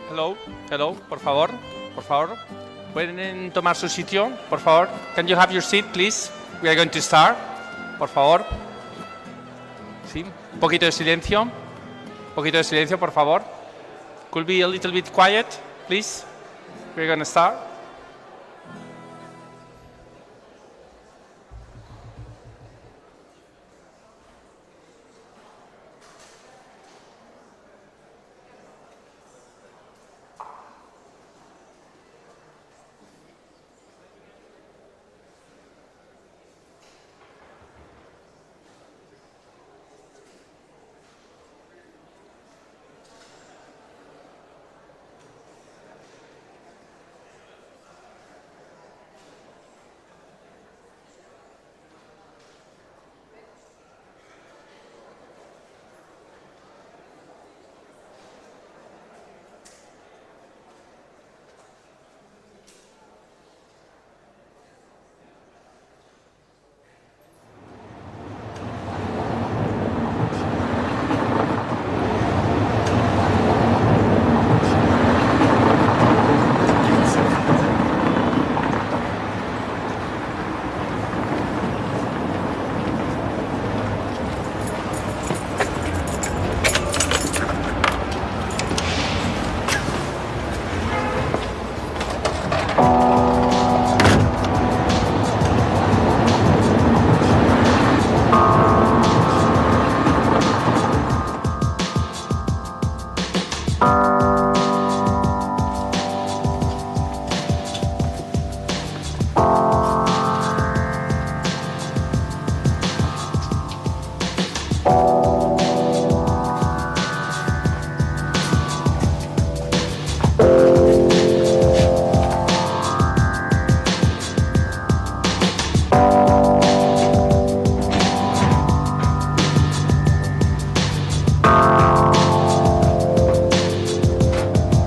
Hello, hello, por favor. ¿Pueden tomar su sitio, por favor? Can you have your seat, please? We are going to start, por favor. Sí, un poquito de silencio. Un poquito de silencio, por favor. Could be a little bit quiet, please. We're going to start.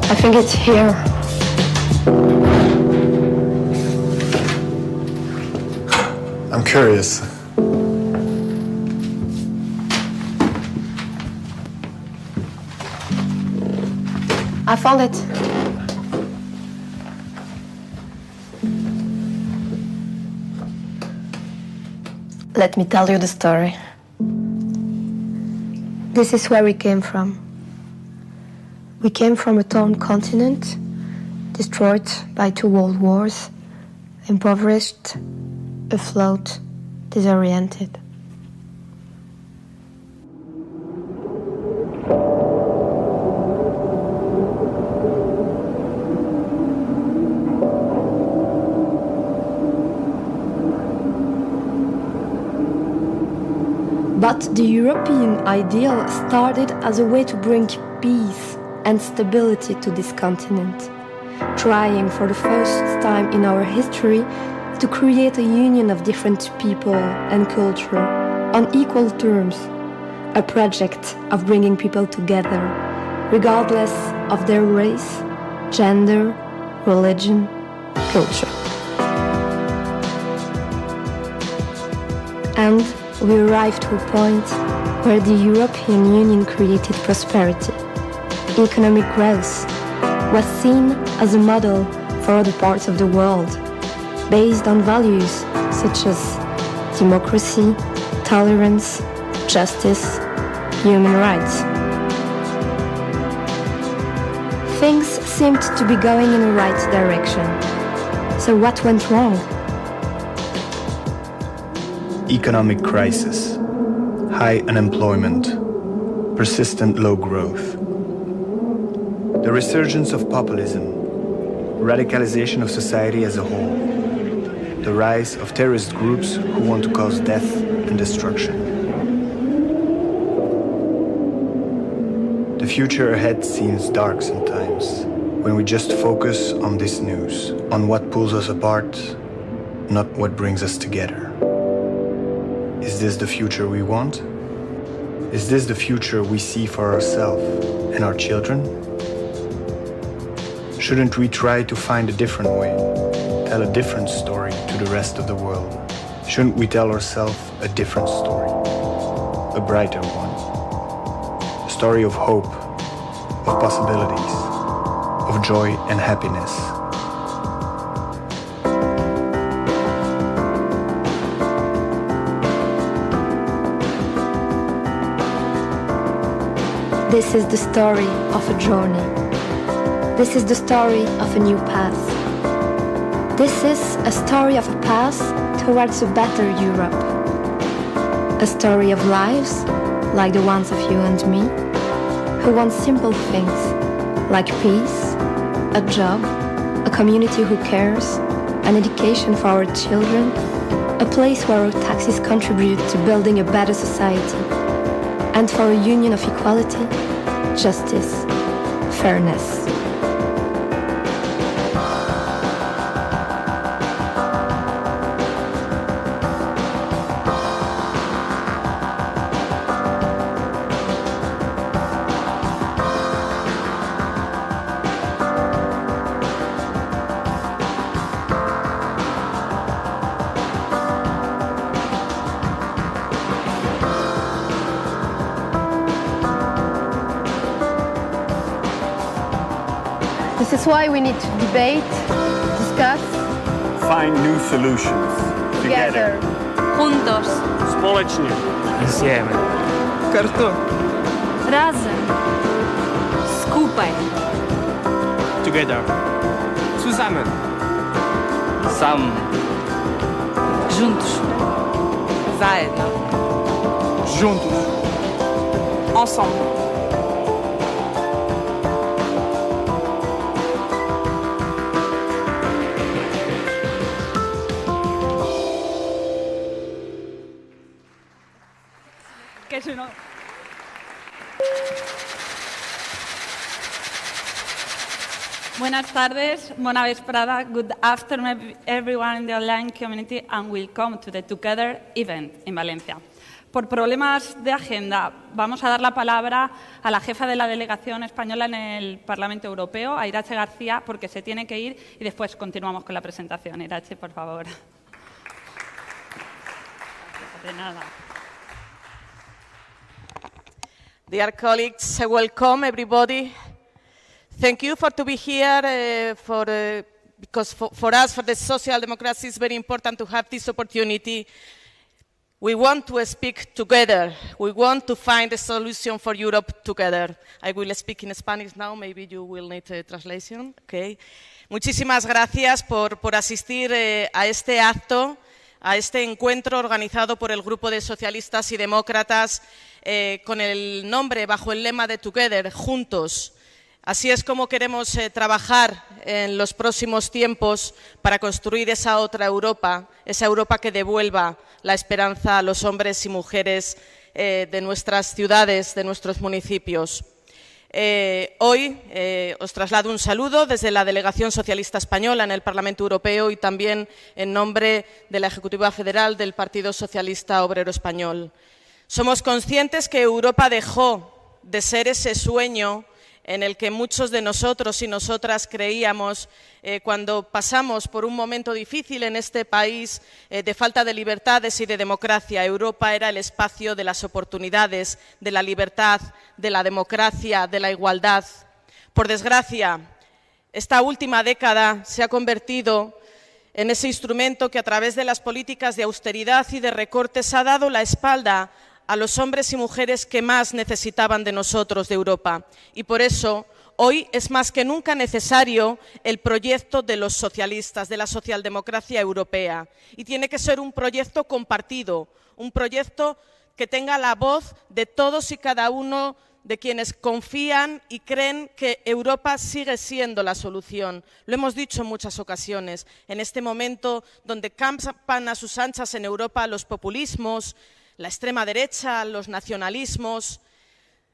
I think it's here. I'm curious. I found it. Let me tell you the story. This is where we came from. We came from a torn continent, destroyed by 2 world wars, impoverished, afloat, disoriented. But the European ideal started as a way to bring peace and stability to this continent, trying for the first time in our history to create a union of different people and culture on equal terms, a project of bringing people together, regardless of their race, gender, religion, culture. And we arrived to a point where the European Union created prosperity. Economic growth was seen as a model for other parts of the world, based on values such as democracy, tolerance, justice, human rights. Things seemed to be going in the right direction. So what went wrong? Economic crisis, high unemployment, persistent low growth. The resurgence of populism, radicalization of society as a whole, the rise of terrorist groups who want to cause death and destruction. The future ahead seems dark sometimes, when we just focus on this news, on what pulls us apart, not what brings us together. Is this the future we want? Is this the future we see for ourselves and our children? Shouldn't we try to find a different way, tell a different story to the rest of the world? Shouldn't we tell ourselves a different story, a brighter one? A story of hope, of possibilities, of joy and happiness. This is the story of a journey. This is the story of a new path. This is a story of a path towards a better Europe. A story of lives, like the ones of you and me, who want simple things, like peace, a job, a community who cares, an education for our children, a place where our taxes contribute to building a better society, and for a union of equality, justice, fairness. This is why we need to debate, discuss, find new solutions together. Juntos. Społecznie. Insieme. Cartón. Razem. Skupaj. Together. Zusammen. Sam. Juntos. Zajedno. Juntos. Ensemble. Buenas tardes, buena vesprada, good afternoon everyone in the online community and welcome to the Together event in Valencia. Por problemas de agenda vamos a dar la palabra a la jefa de la delegación española en el Parlamento Europeo, a Irache García, porque se tiene que ir y después continuamos con la presentación. Irache, por favor. De nada. Dear colleagues, welcome everybody. Thank you for to be here because for us, for the social democracy, it's very important to have this opportunity. We want to speak together. We want to find a solution for Europe together. I will speak in Spanish now, maybe you will need a translation. Okay. Muchísimas gracias por asistir a este acto, a este encuentro organizado por el Grupo de Socialistas y Demócratas con el nombre, bajo el lema de Together, Juntos. Así es como queremos trabajar en los próximos tiempos para construir esa otra Europa, esa Europa que devuelva la esperanza a los hombres y mujeres de nuestras ciudades, de nuestros municipios. Hoy os traslado un saludo desde la Delegación Socialista Española en el Parlamento Europeo y también en nombre de la Ejecutiva Federal del Partido Socialista Obrero Español. Somos conscientes que Europa dejó de ser ese sueño en el que muchos de nosotros y nosotras creíamos cuando pasamos por un momento difícil en este país de falta de libertades y de democracia. Europa era el espacio de las oportunidades, de la libertad, de la democracia, de la igualdad. Por desgracia, esta última década se ha convertido en ese instrumento que a través de las políticas de austeridad y de recortes ha dado la espalda a los hombres y mujeres que más necesitaban de nosotros, de Europa. Y por eso, hoy es más que nunca necesario el proyecto de los socialistas, de la socialdemocracia europea. Y tiene que ser un proyecto compartido, un proyecto que tenga la voz de todos y cada uno de quienes confían y creen que Europa sigue siendo la solución. Lo hemos dicho en muchas ocasiones. En este momento donde campan a sus anchas en Europa los populismos, la extrema derecha, los nacionalismos.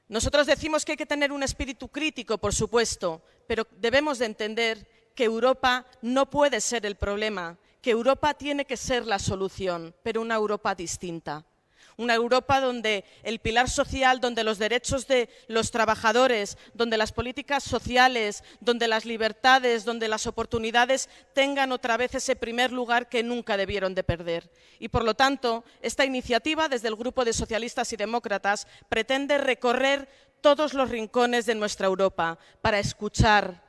Nosotros decimos que hay que tener un espíritu crítico, por supuesto, pero debemos de entender que Europa no puede ser el problema, que Europa tiene que ser la solución, pero una Europa distinta. Una Europa donde el pilar social, donde los derechos de los trabajadores, donde las políticas sociales, donde las libertades, donde las oportunidades tengan otra vez ese primer lugar que nunca debieron de perder. Y por lo tanto, esta iniciativa desde el Grupo de Socialistas y Demócratas pretende recorrer todos los rincones de nuestra Europa para escuchar,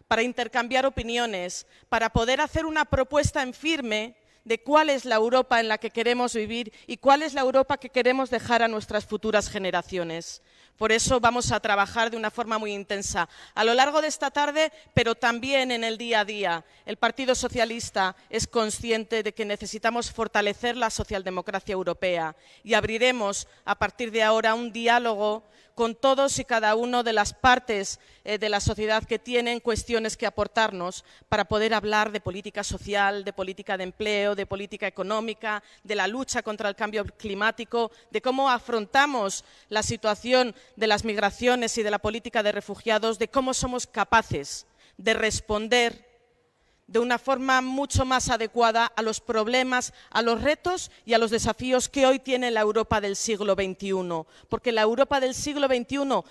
para intercambiar opiniones, para poder hacer una propuesta en firme de cuál es la Europa en la que queremos vivir y cuál es la Europa que queremos dejar a nuestras futuras generaciones. Por eso vamos a trabajar de una forma muy intensa a lo largo de esta tarde, pero también en el día a día. El Partido Socialista es consciente de que necesitamos fortalecer la socialdemocracia europea y abriremos a partir de ahora un diálogo con todos y cada una de las partes de la sociedad que tienen cuestiones que aportarnos para poder hablar de política social, de política de empleo, de política económica, de la lucha contra el cambio climático, de cómo afrontamos la situación de las migraciones y de la política de refugiados, de cómo somos capaces de responder de una forma mucho más adecuada a los problemas, a los retos y a los desafíos que hoy tiene la Europa del siglo XXI. Porque la Europa del siglo XXI,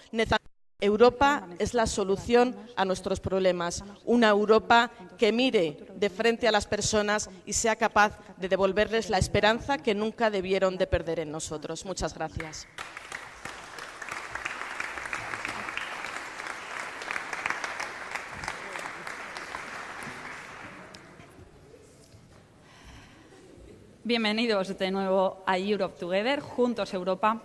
Europa es la solución a nuestros problemas. Una Europa que mire de frente a las personas y sea capaz de devolverles la esperanza que nunca debieron de perder en nosotros. Muchas gracias. Bienvenidos de nuevo a Europe Together, Juntos Europa,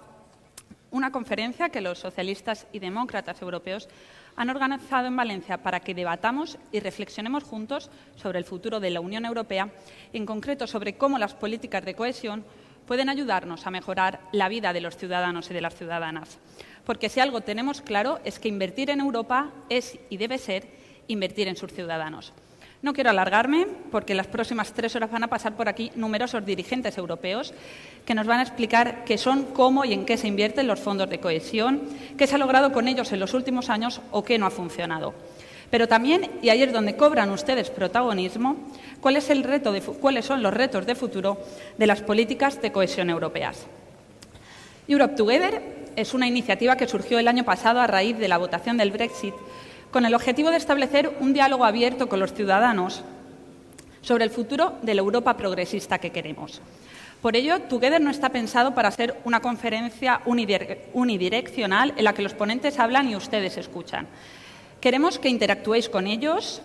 una conferencia que los socialistas y demócratas europeos han organizado en Valencia para que debatamos y reflexionemos juntos sobre el futuro de la Unión Europea, en concreto sobre cómo las políticas de cohesión pueden ayudarnos a mejorar la vida de los ciudadanos y de las ciudadanas. Porque si algo tenemos claro es que invertir en Europa es y debe ser invertir en sus ciudadanos. No quiero alargarme porque las próximas 3 horas van a pasar por aquí numerosos dirigentes europeos que nos van a explicar qué son, cómo y en qué se invierten los fondos de cohesión, qué se ha logrado con ellos en los últimos años o qué no ha funcionado. Pero también, y ahí es donde cobran ustedes protagonismo, cuáles son los retos de futuro de las políticas de cohesión europeas. Europe Together es una iniciativa que surgió el año pasado a raíz de la votación del Brexit, con el objetivo de establecer un diálogo abierto con los ciudadanos sobre el futuro de la Europa progresista que queremos. Por ello, Together no está pensado para ser una conferencia unidireccional en la que los ponentes hablan y ustedes escuchan. Queremos que interactuéis con ellos,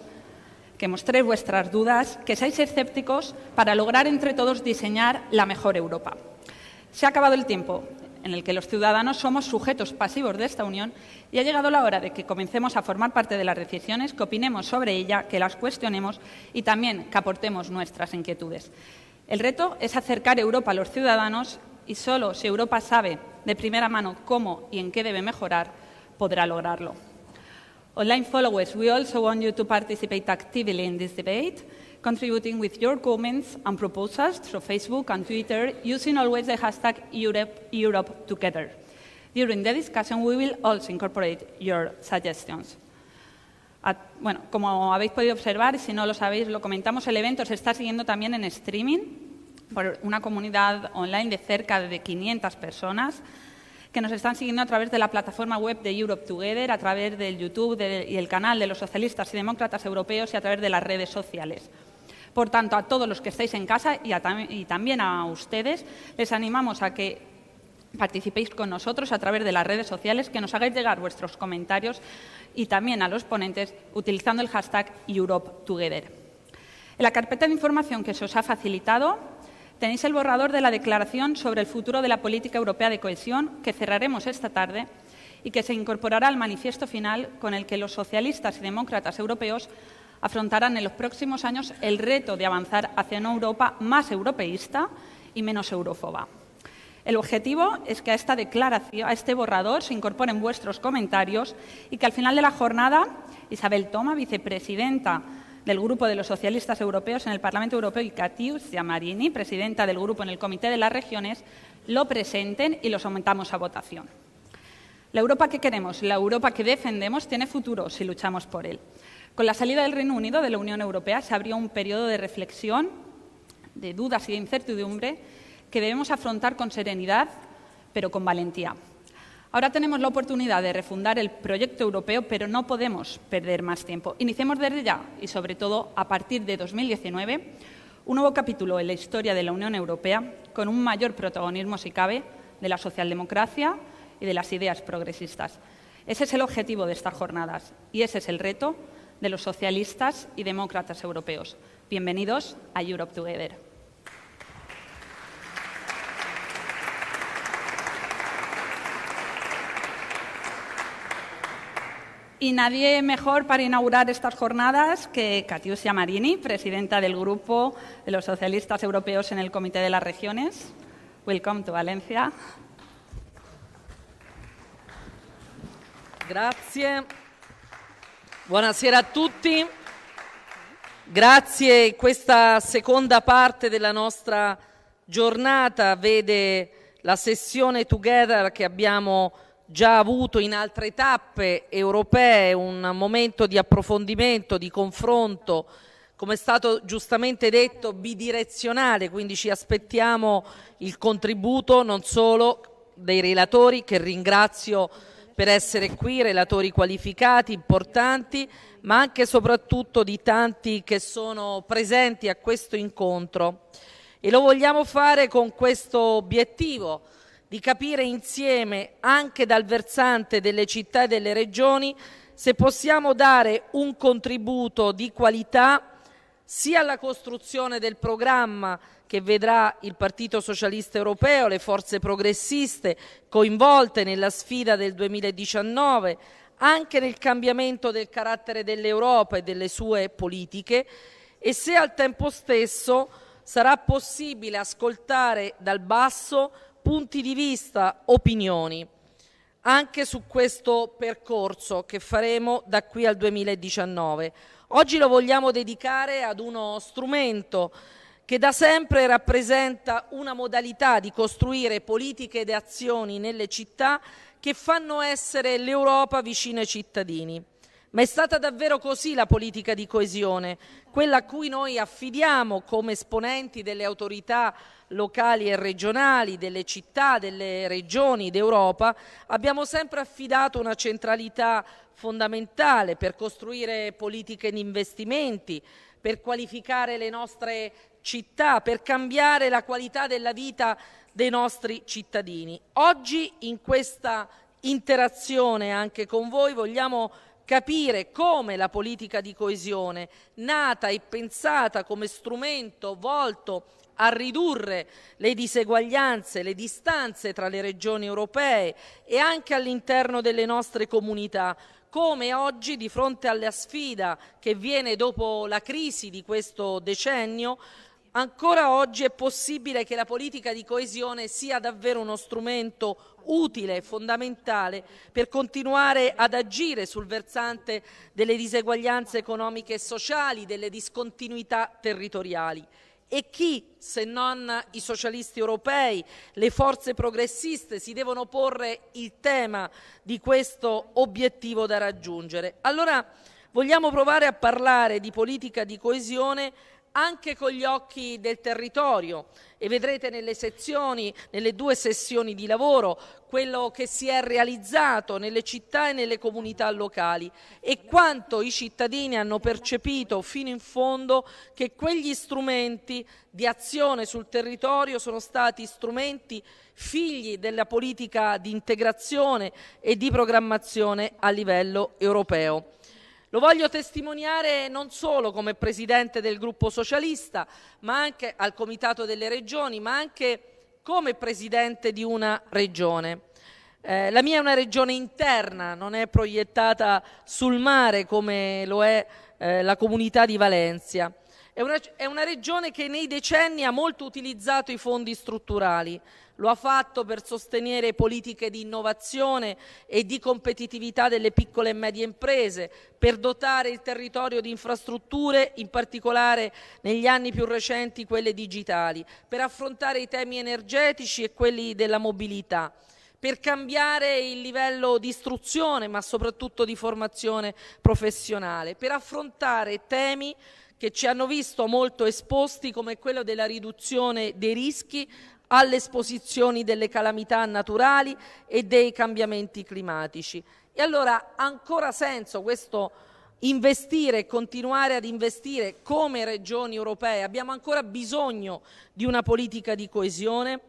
que mostréis vuestras dudas, que seáis escépticos para lograr entre todos diseñar la mejor Europa. Se ha acabado el tiempo en el que los ciudadanos somos sujetos pasivos de esta Unión y ha llegado la hora de que comencemos a formar parte de las decisiones, que opinemos sobre ella, que las cuestionemos y también que aportemos nuestras inquietudes. El reto es acercar Europa a los ciudadanos y solo si Europa sabe de primera mano cómo y en qué debe mejorar, podrá lograrlo. Online followers, we also want you to participate actively in this debate, contributing with your comments and proposals through Facebook and Twitter, using always the hashtag Europe Together. During the discussion, we will also incorporate your suggestions. Bueno, como habéis podido observar, y si no lo sabéis, lo comentamos, el evento se está siguiendo también en streaming por una comunidad online de cerca de 500 personas que nos están siguiendo a través de la plataforma web de Europe Together, a través del YouTube y el canal de los socialistas y demócratas europeos y a través de las redes sociales. Por tanto, a todos los que estáis en casa y también a ustedes, les animamos a que participéis con nosotros a través de las redes sociales, que nos hagáis llegar vuestros comentarios y también a los ponentes utilizando el hashtag Europe Together. En la carpeta de información que se os ha facilitado tenéis el borrador de la declaración sobre el futuro de la política europea de cohesión que cerraremos esta tarde y que se incorporará al manifiesto final con el que los socialistas y demócratas europeos afrontarán en los próximos años el reto de avanzar hacia una Europa más europeísta y menos eurófoba. El objetivo es que a esta declaración, a este borrador, se incorporen vuestros comentarios y que al final de la jornada Isabel Toma, vicepresidenta del Grupo de los Socialistas Europeos en el Parlamento Europeo, y Katiuszia Marini, presidenta del Grupo en el Comité de las Regiones, lo presenten y lo sometamos a votación. La Europa que queremos, la Europa que defendemos, tiene futuro si luchamos por él. Con la salida del Reino Unido de la Unión Europea se abrió un periodo de reflexión, de dudas y de incertidumbre que debemos afrontar con serenidad, pero con valentía. Ahora tenemos la oportunidad de refundar el proyecto europeo, pero no podemos perder más tiempo. Iniciemos desde ya y, sobre todo, a partir de 2019, un nuevo capítulo en la historia de la Unión Europea con un mayor protagonismo, si cabe, de la socialdemocracia y de las ideas progresistas. Ese es el objetivo de estas jornadas y ese es el reto de los socialistas y demócratas europeos. Bienvenidos a Europe Together. Y nadie mejor para inaugurar estas jornadas que Katiusia Marini, presidenta del Grupo de los Socialistas Europeos en el Comité de las Regiones. Welcome to Valencia. Grazie. Buonasera a tutti. Grazie. Questa seconda parte della nostra giornata vede la sessione Together che abbiamo già avuto in altre tappe europee, un momento di approfondimento, di confronto, come è stato giustamente detto, bidirezionale, quindi ci aspettiamo il contributo non solo dei relatori, che ringrazio per essere qui, relatori qualificati, importanti, ma anche e soprattutto di tanti che sono presenti a questo incontro. E lo vogliamo fare con questo obiettivo, di capire insieme, anche dal versante delle città e delle regioni, se possiamo dare un contributo di qualità sia alla costruzione del programma che vedrà il Partito Socialista Europeo, le forze progressiste coinvolte nella sfida del 2019, anche nel cambiamento del carattere dell'Europa e delle sue politiche, e se al tempo stesso sarà possibile ascoltare dal basso punti di vista, opinioni, anche su questo percorso che faremo da qui al 2019. Oggi lo vogliamo dedicare ad uno strumento che da sempre rappresenta una modalità di costruire politiche ed azioni nelle città che fanno essere l'Europa vicino ai cittadini. Ma è stata davvero così la politica di coesione, quella a cui noi affidiamo come esponenti delle autorità locali e regionali, delle città, delle regioni d'Europa, abbiamo sempre affidato una centralità fondamentale per costruire politiche di investimenti, per qualificare le nostre città, per cambiare la qualità della vita dei nostri cittadini. Oggi in questa interazione anche con voi vogliamo capire come la politica di coesione, nata e pensata come strumento volto a ridurre le diseguaglianze, le distanze tra le regioni europee e anche all'interno delle nostre comunità, come oggi di fronte alla sfida che viene dopo la crisi di questo decennio, ancora oggi è possibile che la politica di coesione sia davvero uno strumento utile, fondamentale, per continuare ad agire sul versante delle diseguaglianze economiche e sociali, delle discontinuità territoriali. E chi, se non i socialisti europei, le forze progressiste, si devono porre il tema di questo obiettivo da raggiungere? Allora vogliamo provare a parlare di politica di coesione anche con gli occhi del territorio, e vedrete nelle due sessioni di lavoro, quello che si è realizzato nelle città e nelle comunità locali e quanto i cittadini hanno percepito fino in fondo che quegli strumenti di azione sul territorio sono stati strumenti figli della politica di integrazione e di programmazione a livello europeo. Lo voglio testimoniare non solo come presidente del gruppo socialista, ma anche al Comitato delle Regioni, ma anche come presidente di una regione. La mia è una regione interna, non è proiettata sul mare come lo è la comunità di Valencia. È una regione che nei decenni ha molto utilizzato i fondi strutturali. Lo ha fatto per sostenere politiche di innovazione e di competitività delle piccole e medie imprese, per dotare il territorio di infrastrutture, in particolare negli anni più recenti quelle digitali, per affrontare i temi energetici e quelli della mobilità, per cambiare il livello di istruzione, ma soprattutto di formazione professionale, per affrontare temi che ci hanno visto molto esposti, come quello della riduzione dei rischi alle esposizioni delle calamità naturali e dei cambiamenti climatici. E allora ha ancora senso questo investire e continuare ad investire come regioni europee? Abbiamo ancora bisogno di una politica di coesione?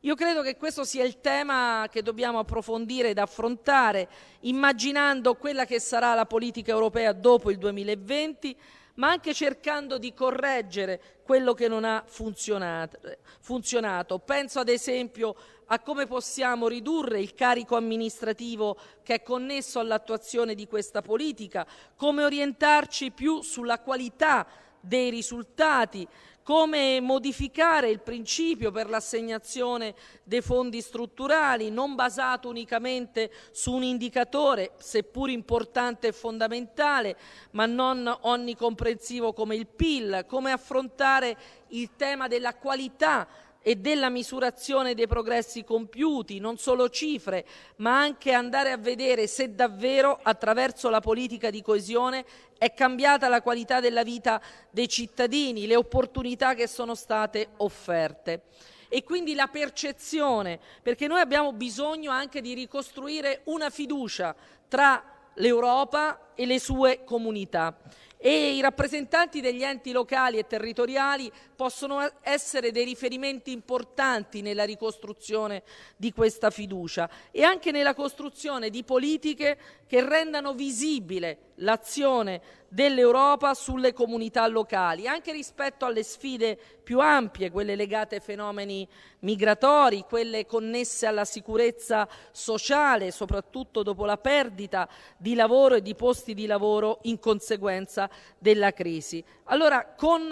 Io credo che questo sia il tema che dobbiamo approfondire ed affrontare, immaginando quella che sarà la politica europea dopo il 2020, ma anche cercando di correggere quello che non ha funzionato. Penso ad esempio a come possiamo ridurre il carico amministrativo che è connesso all'attuazione di questa politica, come orientarci più sulla qualità dei risultati, come modificare il principio per l'assegnazione dei fondi strutturali, non basato unicamente su un indicatore, seppur importante e fondamentale, ma non onnicomprensivo come il PIL, come affrontare il tema della qualità e della misurazione dei progressi compiuti, non solo cifre, ma anche andare a vedere se davvero attraverso la politica di coesione è cambiata la qualità della vita dei cittadini, le opportunità che sono state offerte. E quindi la percezione, perché noi abbiamo bisogno anche di ricostruire una fiducia tra l'Europa e le sue comunità. E i rappresentanti degli enti locali e territoriali possono essere dei riferimenti importanti nella ricostruzione di questa fiducia e anche nella costruzione di politiche che rendano visibile l'azione dell'Europa sulle comunità locali, anche rispetto alle sfide più ampie, quelle legate ai fenomeni migratori, quelle connesse alla sicurezza sociale, soprattutto dopo la perdita di lavoro e di posti di lavoro in conseguenza della crisi. Allora, con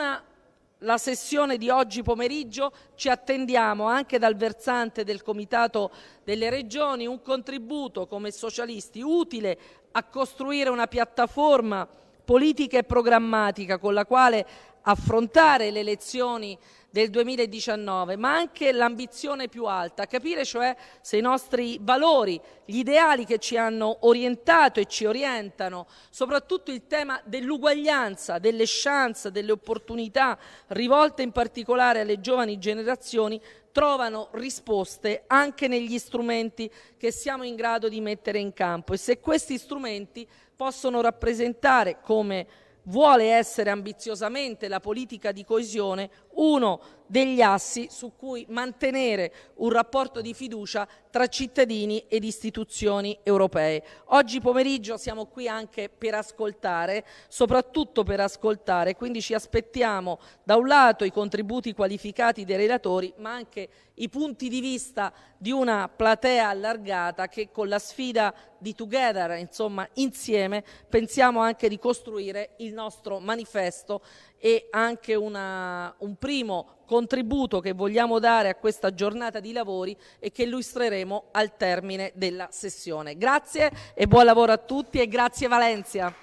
la sessione di oggi pomeriggio ci attendiamo anche dal versante del Comitato delle Regioni un contributo come socialisti utile a costruire una piattaforma politica e programmatica con la quale affrontare le elezioni del 2019, ma anche l'ambizione più alta, capire cioè se i nostri valori, gli ideali che ci hanno orientato e ci orientano, soprattutto il tema dell'uguaglianza, delle chance, delle opportunità rivolte in particolare alle giovani generazioni, trovano risposte anche negli strumenti che siamo in grado di mettere in campo e se questi strumenti possono rappresentare, come vuole essere ambiziosamente la politica di coesione, uno degli assi su cui mantenere un rapporto di fiducia tra cittadini ed istituzioni europee. Oggi pomeriggio siamo qui anche per ascoltare, soprattutto per ascoltare, quindi ci aspettiamo da un lato i contributi qualificati dei relatori, ma anche i punti di vista di una platea allargata che con la sfida di Together, insomma insieme, pensiamo anche di costruire il nostro manifesto e anche un primo contributo che vogliamo dare a questa giornata di lavori e che illustreremo al termine della sessione. Grazie e buon lavoro a tutti e grazie Valencia.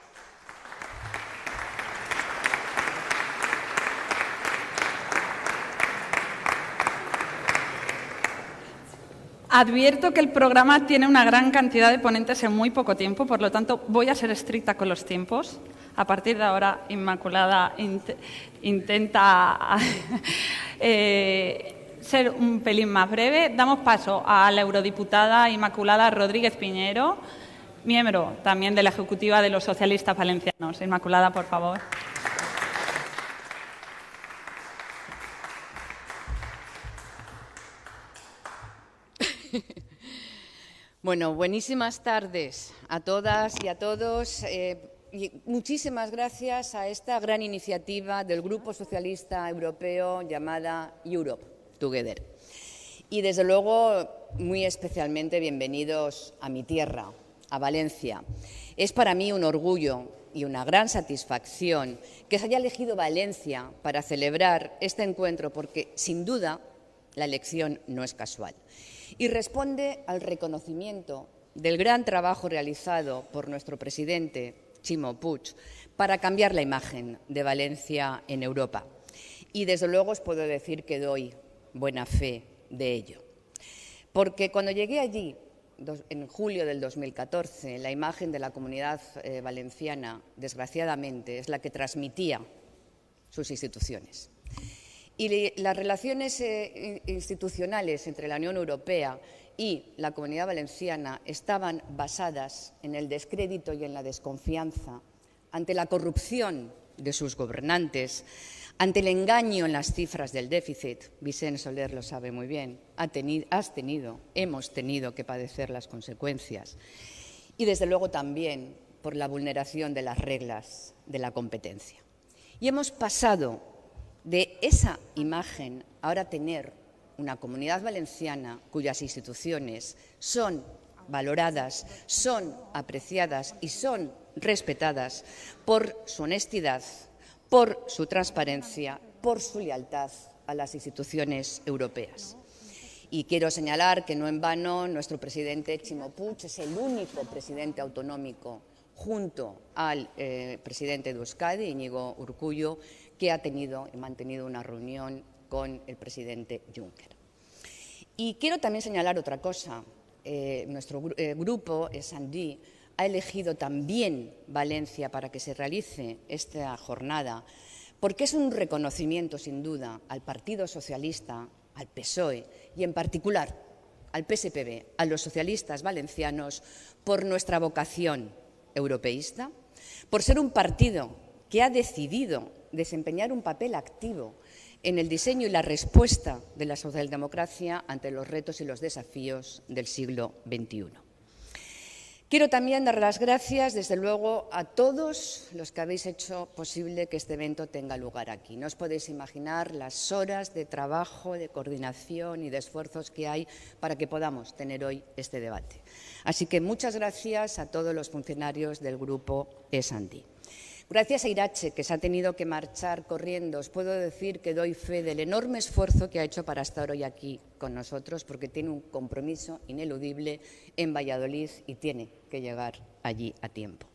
Advierto que el programa tiene una gran cantidad de ponentes en muy poco tiempo, por lo tanto voy a ser estricta con los tiempos. A partir de ahora, Inmaculada intenta ser un pelín más breve. Damos paso a la eurodiputada Inmaculada Rodríguez Piñero, miembro también de la Ejecutiva de los Socialistas Valencianos. Inmaculada, por favor. Bueno, buenísimas tardes a todas y a todos. Y muchísimas gracias a esta gran iniciativa del Grupo Socialista Europeo llamada Europe Together. Y desde luego, muy especialmente bienvenidos a mi tierra, a Valencia. Es para mí un orgullo y una gran satisfacción que se haya elegido Valencia para celebrar este encuentro, porque sin duda la elección no es casual. Y responde al reconocimiento del gran trabajo realizado por nuestro presidente, Ximo Puig, para cambiar la imagen de Valencia en Europa. Y desde luego os puedo decir que doy buena fe de ello. Porque cuando llegué allí, en julio del 2014, la imagen de la comunidad valenciana, desgraciadamente, es la que transmitía sus instituciones. Y las relaciones institucionales entre la Unión Europea y la Comunidad Valenciana estaban basadas en el descrédito y en la desconfianza ante la corrupción de sus gobernantes, Ante el engaño en las cifras del déficit, Vicente Soler lo sabe muy bien, hemos tenido que padecer las consecuencias. Y desde luego también por la vulneración de las reglas de la competencia. Y hemos pasado de esa imagen a ahora tener una Comunidad Valenciana cuyas instituciones son valoradas, son apreciadas y son respetadas por su honestidad, por su transparencia, por su lealtad a las instituciones europeas. Y quiero señalar que no en vano nuestro presidente Ximo Puig es el único presidente autonómico, junto al presidente de Euskadi, Íñigo Urkullu, que ha tenido y mantenido una reunión con el presidente Juncker. Y quiero también señalar otra cosa. Nuestro grupo, S&D, ha elegido también Valencia para que se realice esta jornada, porque es un reconocimiento, sin duda, al Partido Socialista, al PSOE y, en particular, al PSPB, a los socialistas valencianos, por nuestra vocación europeísta, por ser un partido que ha decidido desempeñar un papel activo en el diseño y la respuesta de la socialdemocracia ante los retos y los desafíos del siglo XXI. Quiero también dar las gracias, desde luego, a todos los que habéis hecho posible que este evento tenga lugar aquí. No os podéis imaginar las horas de trabajo, de coordinación y de esfuerzos que hay para que podamos tener hoy este debate. Así que muchas gracias a todos los funcionarios del grupo S&D. Gracias a Irache, que se ha tenido que marchar corriendo, os puedo decir que doy fe del enorme esfuerzo que ha hecho para estar hoy aquí con nosotros, porque tiene un compromiso ineludible en Valladolid y tiene que llegar allí a tiempo.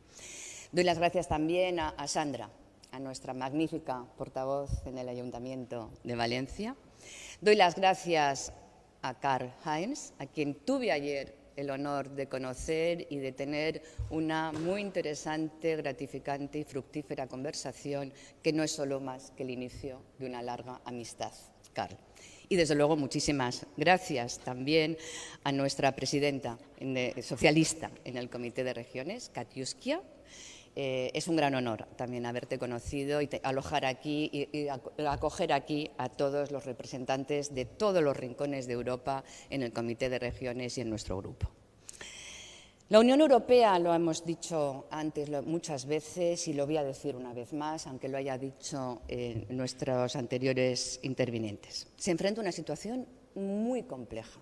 Doy las gracias también a Sandra, a nuestra magnífica portavoz en el Ayuntamiento de Valencia. Doy las gracias a Karl-Heinz, a quien tuve ayer el honor de conocer y de tener una muy interesante, gratificante y fructífera conversación que no es solo más que el inicio de una larga amistad, Karl. Y, desde luego, muchísimas gracias también a nuestra presidenta socialista en el Comité de Regiones, Katiuskia. Es un gran honor también haberte conocido y alojar aquí y acoger aquí a todos los representantes de todos los rincones de Europa en el Comité de Regiones y en nuestro grupo. La Unión Europea, lo hemos dicho antes muchas veces y lo voy a decir una vez más, aunque lo haya dicho nuestros anteriores intervinientes, se enfrenta a una situación muy compleja.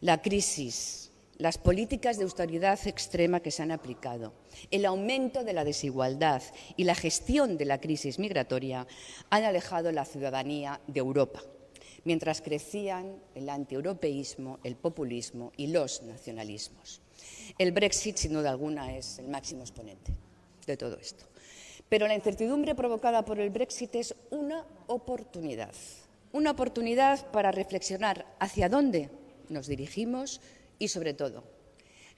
La crisis, las políticas de austeridad extrema que se han aplicado, el aumento de la desigualdad y la gestión de la crisis migratoria han alejado a la ciudadanía de Europa, mientras crecían el antieuropeísmo, el populismo y los nacionalismos. El Brexit, sin duda alguna, es el máximo exponente de todo esto. Pero la incertidumbre provocada por el Brexit es una oportunidad para reflexionar hacia dónde nos dirigimos y, sobre todo,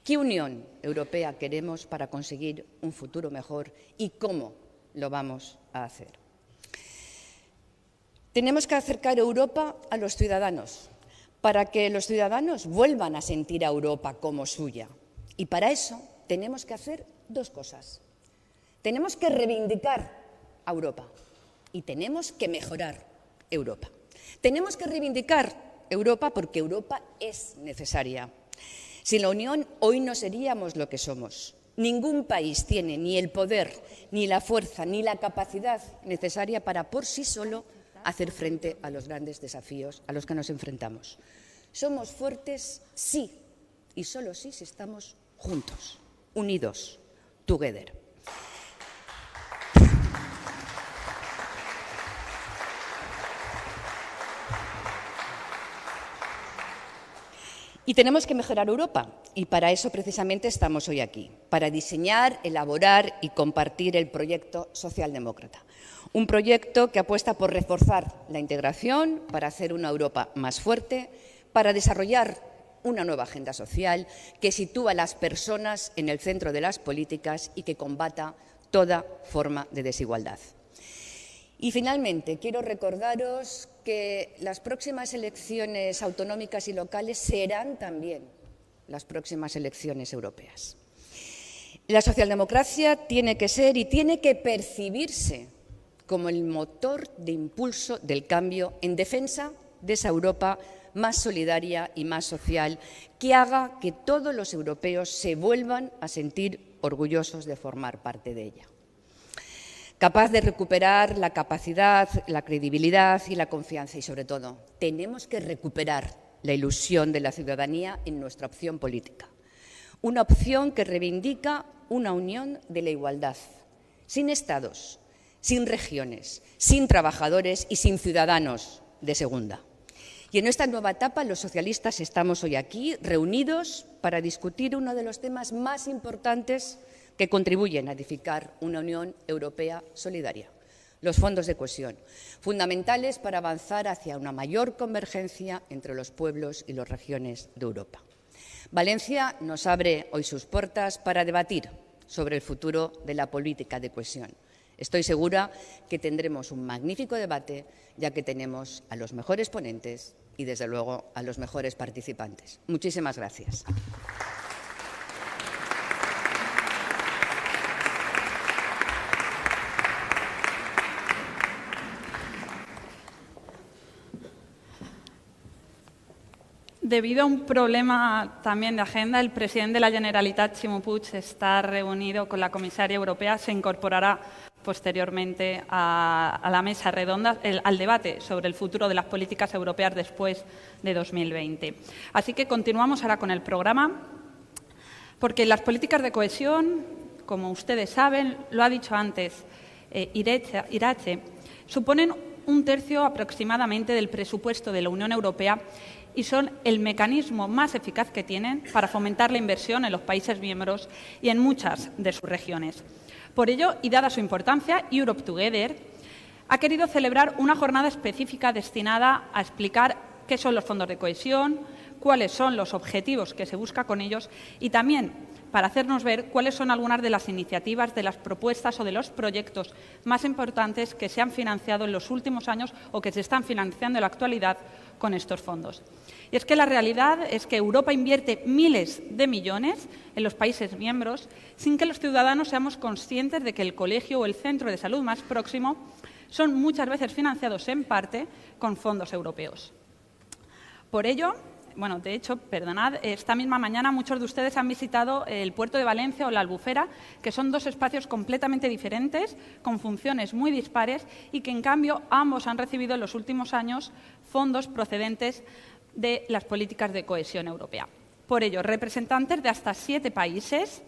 ¿qué Unión Europea queremos para conseguir un futuro mejor y cómo lo vamos a hacer? Tenemos que acercar Europa a los ciudadanos para que los ciudadanos vuelvan a sentir a Europa como suya. Y para eso tenemos que hacer dos cosas. Tenemos que reivindicar a Europa y tenemos que mejorar Europa. Tenemos que reivindicar Europa porque Europa es necesaria. Sin la Unión, hoy no seríamos lo que somos. Ningún país tiene ni el poder, ni la fuerza, ni la capacidad necesaria para por sí solo hacer frente a los grandes desafíos a los que nos enfrentamos. Somos fuertes, sí, y solo sí si estamos juntos, unidos, together. Y tenemos que mejorar Europa, y para eso precisamente estamos hoy aquí, para diseñar, elaborar y compartir el proyecto socialdemócrata. Un proyecto que apuesta por reforzar la integración, para hacer una Europa más fuerte, para desarrollar una nueva agenda social que sitúa a las personas en el centro de las políticas y que combata toda forma de desigualdad. Y, finalmente, quiero recordaros que las próximas elecciones autonómicas y locales serán también las próximas elecciones europeas. La socialdemocracia tiene que ser y tiene que percibirse como el motor de impulso del cambio en defensa de esa Europa más solidaria y más social, que haga que todos los europeos se vuelvan a sentir orgullosos de formar parte de ella. Capaz de recuperar la capacidad, la credibilidad y la confianza, y sobre todo, tenemos que recuperar la ilusión de la ciudadanía en nuestra opción política. Una opción que reivindica una unión de la igualdad, sin estados, sin regiones, sin trabajadores y sin ciudadanos de segunda. Y en esta nueva etapa los socialistas estamos hoy aquí reunidos para discutir uno de los temas más importantes que contribuyen a edificar una Unión Europea solidaria, los fondos de cohesión, fundamentales para avanzar hacia una mayor convergencia entre los pueblos y las regiones de Europa. Valencia nos abre hoy sus puertas para debatir sobre el futuro de la política de cohesión. Estoy segura que tendremos un magnífico debate, ya que tenemos a los mejores ponentes y, desde luego, a los mejores participantes. Muchísimas gracias. Debido a un problema también de agenda, el presidente de la Generalitat, Ximo Puig, está reunido con la comisaria europea. Se incorporará posteriormente a la mesa redonda, al debate sobre el futuro de las políticas europeas después de 2020. Así que continuamos ahora con el programa, porque las políticas de cohesión, como ustedes saben, lo ha dicho antes Irache, suponen 1/3 aproximadamente del presupuesto de la Unión Europea y son el mecanismo más eficaz que tienen para fomentar la inversión en los países miembros y en muchas de sus regiones. Por ello, y dada su importancia, Europe Together ha querido celebrar una jornada específica destinada a explicar qué son los fondos de cohesión, cuáles son los objetivos que se busca con ellos y también para hacernos ver cuáles son algunas de las iniciativas, de las propuestas o de los proyectos más importantes que se han financiado en los últimos años o que se están financiando en la actualidad con estos fondos. Y es que la realidad es que Europa invierte miles de millones en los países miembros sin que los ciudadanos seamos conscientes de que el colegio o el centro de salud más próximo son muchas veces financiados en parte con fondos europeos. Por ello, de hecho, esta misma mañana muchos de ustedes han visitado el puerto de Valencia o la Albufera, que son dos espacios completamente diferentes, con funciones muy dispares y que, en cambio, ambos han recibido en los últimos años fondos procedentes de las políticas de cohesión europea. Por ello, representantes de hasta 7 países,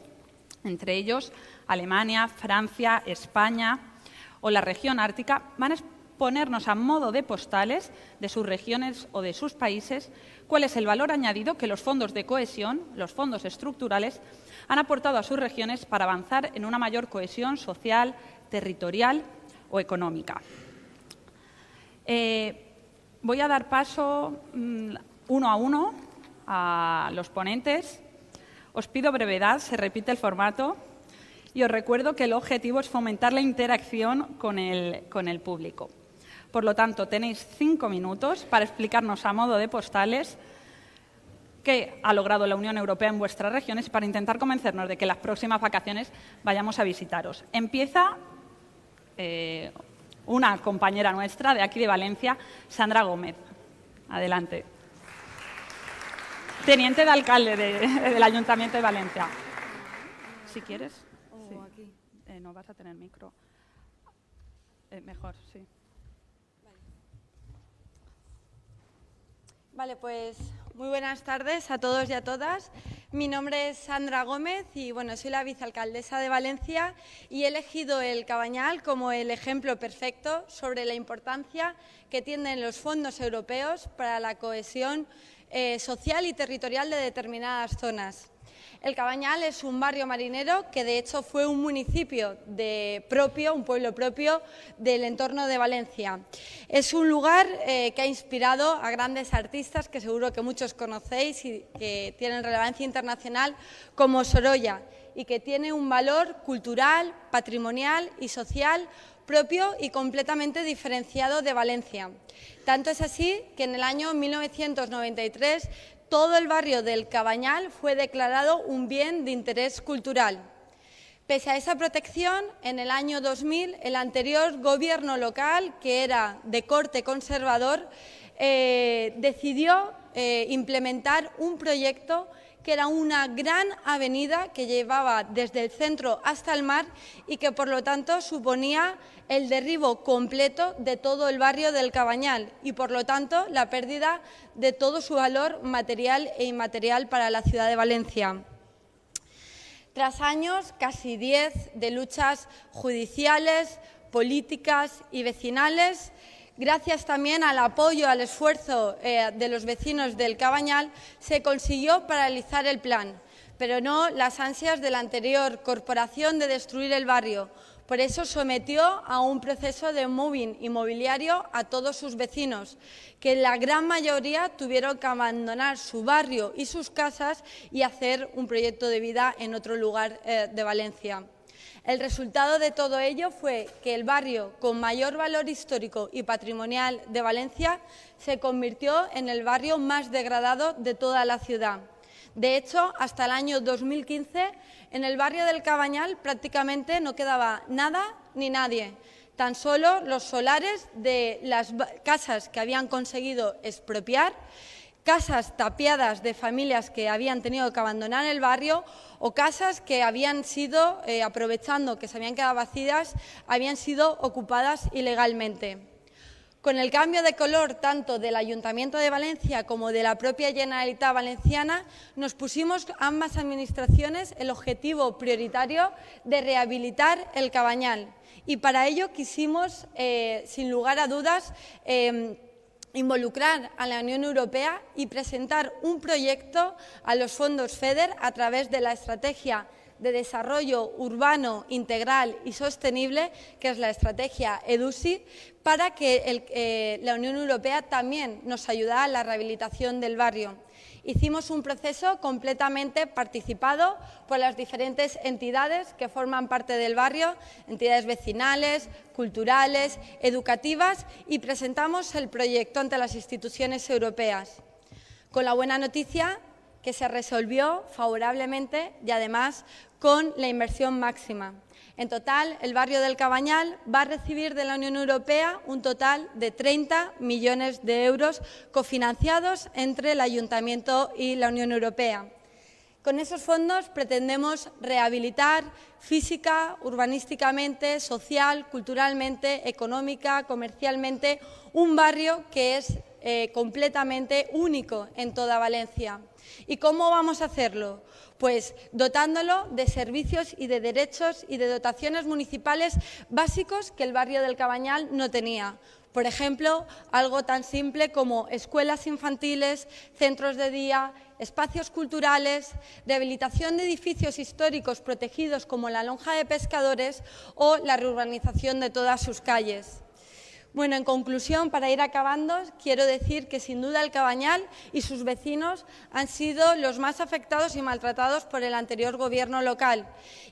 entre ellos Alemania, Francia, España o la región ártica, van a ponernos a modo de postales de sus regiones o de sus países cuál es el valor añadido que los fondos de cohesión, los fondos estructurales, han aportado a sus regiones para avanzar en una mayor cohesión social, territorial o económica. Voy a dar paso uno a uno a los ponentes. Os pido brevedad, se repite el formato y os recuerdo que el objetivo es fomentar la interacción con el público. Por lo tanto, tenéis 5 minutos para explicarnos a modo de postales qué ha logrado la Unión Europea en vuestras regiones y para intentar convencernos de que las próximas vacaciones vayamos a visitaros. Empieza una compañera nuestra de aquí de Valencia, Sandra Gómez. Adelante. Teniente de alcalde del Ayuntamiento de Valencia. Si quieres. Sí. Aquí. No vas a tener micro. Mejor, sí. Vale, pues muy buenas tardes a todos y a todas. Mi nombre es Sandra Gómez y soy la vicealcaldesa de Valencia y he elegido el Cabañal como el ejemplo perfecto sobre la importancia que tienen los fondos europeos para la cohesión social y territorial de determinadas zonas. El Cabañal es un barrio marinero que de hecho fue un municipio un pueblo propio del entorno de Valencia. Es un lugar que ha inspirado a grandes artistas que seguro que muchos conocéis y que tienen relevancia internacional como Sorolla y que tiene un valor cultural, patrimonial y social propio y completamente diferenciado de Valencia. Tanto es así que en el año 1993 todo el barrio del Cabañal fue declarado un bien de interés cultural. Pese a esa protección, en el año 2000, el anterior gobierno local, que era de corte conservador, decidió implementar un proyecto que era una gran avenida que llevaba desde el centro hasta el mar y que, por lo tanto, suponía el derribo completo de todo el barrio del Cabañal y, por lo tanto, la pérdida de todo su valor material e inmaterial para la ciudad de Valencia. Tras años, casi 10, de luchas judiciales, políticas y vecinales, gracias también al apoyo, al esfuerzo de los vecinos del Cabañal, se consiguió paralizar el plan, pero no las ansias de la anterior corporación de destruir el barrio. Por eso sometió a un proceso de moving inmobiliario a todos sus vecinos, que la gran mayoría tuvieron que abandonar su barrio y sus casas y hacer un proyecto de vida en otro lugar de Valencia. El resultado de todo ello fue que el barrio con mayor valor histórico y patrimonial de Valencia se convirtió en el barrio más degradado de toda la ciudad. De hecho, hasta el año 2015, en el barrio del Cabañal prácticamente no quedaba nada ni nadie. Tan solo los solares de las casas que habían conseguido expropiar, casas tapiadas de familias que habían tenido que abandonar el barrio o casas que habían sido, aprovechando que se habían quedado vacías, habían sido ocupadas ilegalmente. Con el cambio de color tanto del Ayuntamiento de Valencia como de la propia Generalitat Valenciana, nos pusimos ambas administraciones el objetivo prioritario de rehabilitar el Cabañal. Y para ello quisimos, sin lugar a dudas, involucrar a la Unión Europea y presentar un proyecto a los fondos FEDER a través de la estrategia de desarrollo urbano integral y sostenible, que es la estrategia EDUSI, para que la Unión Europea también nos ayudara a la rehabilitación del barrio. Hicimos un proceso completamente participado por las diferentes entidades que forman parte del barrio, entidades vecinales, culturales, educativas, y presentamos el proyecto ante las instituciones europeas. Con la buena noticia que se resolvió favorablemente y además con la inversión máxima. En total, el barrio del Cabañal va a recibir de la Unión Europea un total de 30 millones de euros cofinanciados entre el Ayuntamiento y la Unión Europea. Con esos fondos pretendemos rehabilitar física, urbanísticamente, social, culturalmente, económica, comercialmente, un barrio que es completamente único en toda Valencia. ¿Y cómo vamos a hacerlo? Pues dotándolo de servicios y de derechos y de dotaciones municipales básicos que el barrio del Cabañal no tenía. Por ejemplo, algo tan simple como escuelas infantiles, centros de día, espacios culturales, rehabilitación de edificios históricos protegidos como la Lonja de Pescadores o la reurbanización de todas sus calles. Bueno, en conclusión, para ir acabando, quiero decir que sin duda el Cabañal y sus vecinos han sido los más afectados y maltratados por el anterior gobierno local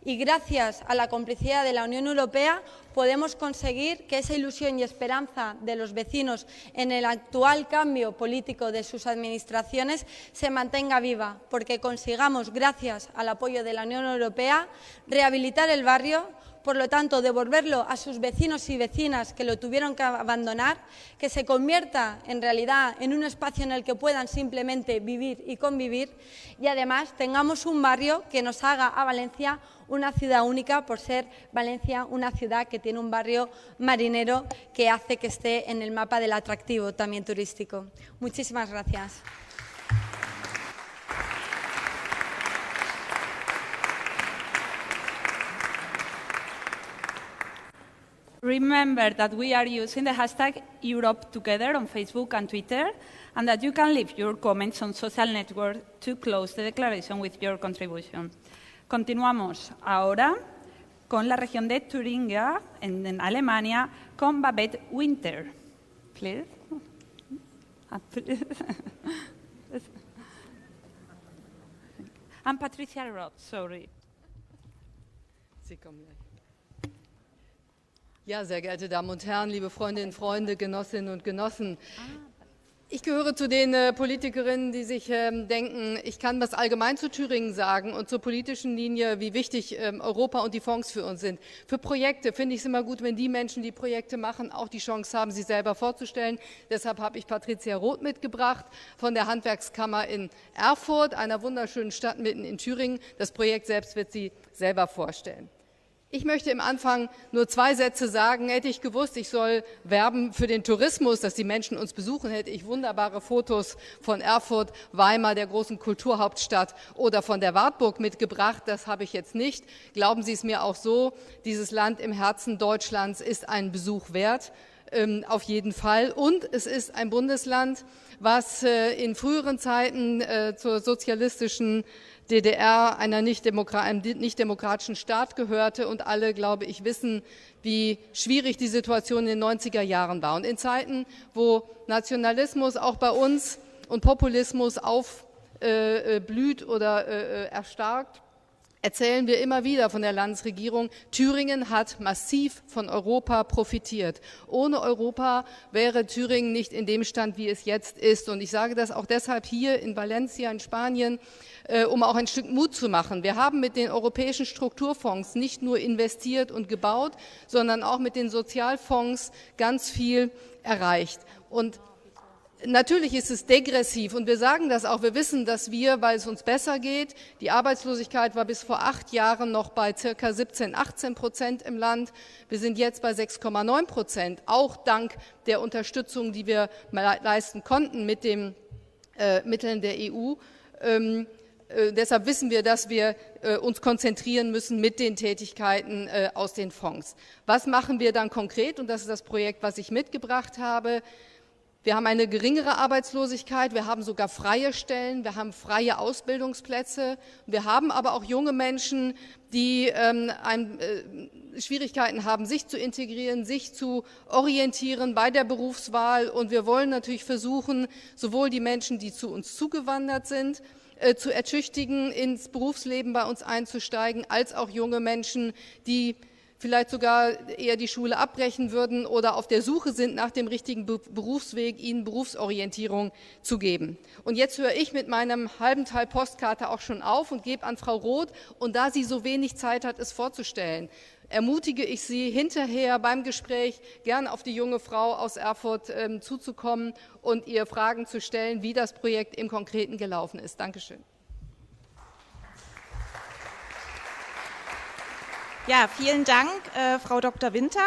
y gracias a la complicidad de la Unión Europea podemos conseguir que esa ilusión y esperanza de los vecinos en el actual cambio político de sus administraciones se mantenga viva, porque consigamos, gracias al apoyo de la Unión Europea, rehabilitar el barrio, por lo tanto, devolverlo a sus vecinos y vecinas que lo tuvieron que abandonar, que se convierta en realidad en un espacio en el que puedan simplemente vivir y convivir y además tengamos un barrio que nos haga a Valencia una ciudad única por ser Valencia una ciudad que tiene un barrio marinero que hace que esté en el mapa del atractivo también turístico. Muchísimas gracias. Remember that we are using the hashtag #EuropeTogether on Facebook and Twitter, and that you can leave your comments on social networks to close the declaration with your contribution. Continuamos ahora con la región de Turingia, en Alemania, con Babette Winter. Please. And Patricia Roth, sorry. Sie kommen gleich. Ja, sehr geehrte Damen und Herren, liebe Freundinnen und Freunde, Genossinnen und Genossen. Ich gehöre zu den Politikerinnen, die sich denken, ich kann was allgemein zu Thüringen sagen und zur politischen Linie, wie wichtig Europa und die Fonds für uns sind. Für Projekte finde ich es immer gut, wenn die Menschen, die Projekte machen, auch die Chance haben, sie selber vorzustellen. Deshalb habe ich Patricia Roth mitgebracht von der Handwerkskammer in Erfurt, einer wunderschönen Stadt mitten in Thüringen. Das Projekt selbst wird sie selber vorstellen. Ich möchte im Anfang nur 2 Sätze sagen. Hätte ich gewusst, ich soll werben für den Tourismus, dass die Menschen uns besuchen, hätte ich wunderbare Fotos von Erfurt, Weimar, der großen Kulturhauptstadt oder von der Wartburg mitgebracht. Das habe ich jetzt nicht. Glauben Sie es mir auch so, dieses Land im Herzen Deutschlands ist einen Besuch wert, auf jeden Fall. Und es ist ein Bundesland, was in früheren Zeiten zur sozialistischen DDR einem nicht demokratischen Staat gehörte und alle, glaube ich, wissen, wie schwierig die Situation in den 90er Jahren war. Und in Zeiten, wo Nationalismus auch bei uns und Populismus aufblüht oder erstarkt, erzählen wir immer wieder von der Landesregierung, Thüringen hat massiv von Europa profitiert. Ohne Europa wäre Thüringen nicht in dem Stand, wie es jetzt ist. Und ich sage das auch deshalb hier in Valencia in Spanien, um auch ein Stück Mut zu machen. Wir haben mit den europäischen Strukturfonds nicht nur investiert und gebaut, sondern auch mit den Sozialfonds ganz viel erreicht. Und natürlich ist es degressiv und wir sagen das auch, wir wissen, dass wir, weil es uns besser geht, die Arbeitslosigkeit war bis vor 8 Jahren noch bei circa 17-18% im Land, wir sind jetzt bei 6,9%, auch dank der Unterstützung, die wir leisten konnten mit den Mitteln der EU. Deshalb wissen wir, dass wir uns konzentrieren müssen mit den Tätigkeiten aus den Fonds. Was machen wir dann konkret? Und das ist das Projekt, was ich mitgebracht habe. Wir haben eine geringere Arbeitslosigkeit, wir haben sogar freie Stellen, wir haben freie Ausbildungsplätze, wir haben aber auch junge Menschen, die Schwierigkeiten haben, sich zu integrieren, sich zu orientieren bei der Berufswahl. Und wir wollen natürlich versuchen, sowohl die Menschen, die zu uns zugewandert sind, zu ertüchtigen, ins Berufsleben bei uns einzusteigen, als auch junge Menschen, die vielleicht sogar eher die Schule abbrechen würden oder auf der Suche sind nach dem richtigen Berufsweg, ihnen Berufsorientierung zu geben. Und jetzt höre ich mit meinem halben Teil Postkarte auch schon auf und gebe an Frau Roth. Und da sie so wenig Zeit hat, es vorzustellen, ermutige ich Sie, hinterher beim Gespräch gern auf die junge Frau aus Erfurt zuzukommen und ihr Fragen zu stellen, wie das Projekt im Konkreten gelaufen ist. Dankeschön. Ja, vielen Dank, Frau Dr. Winter.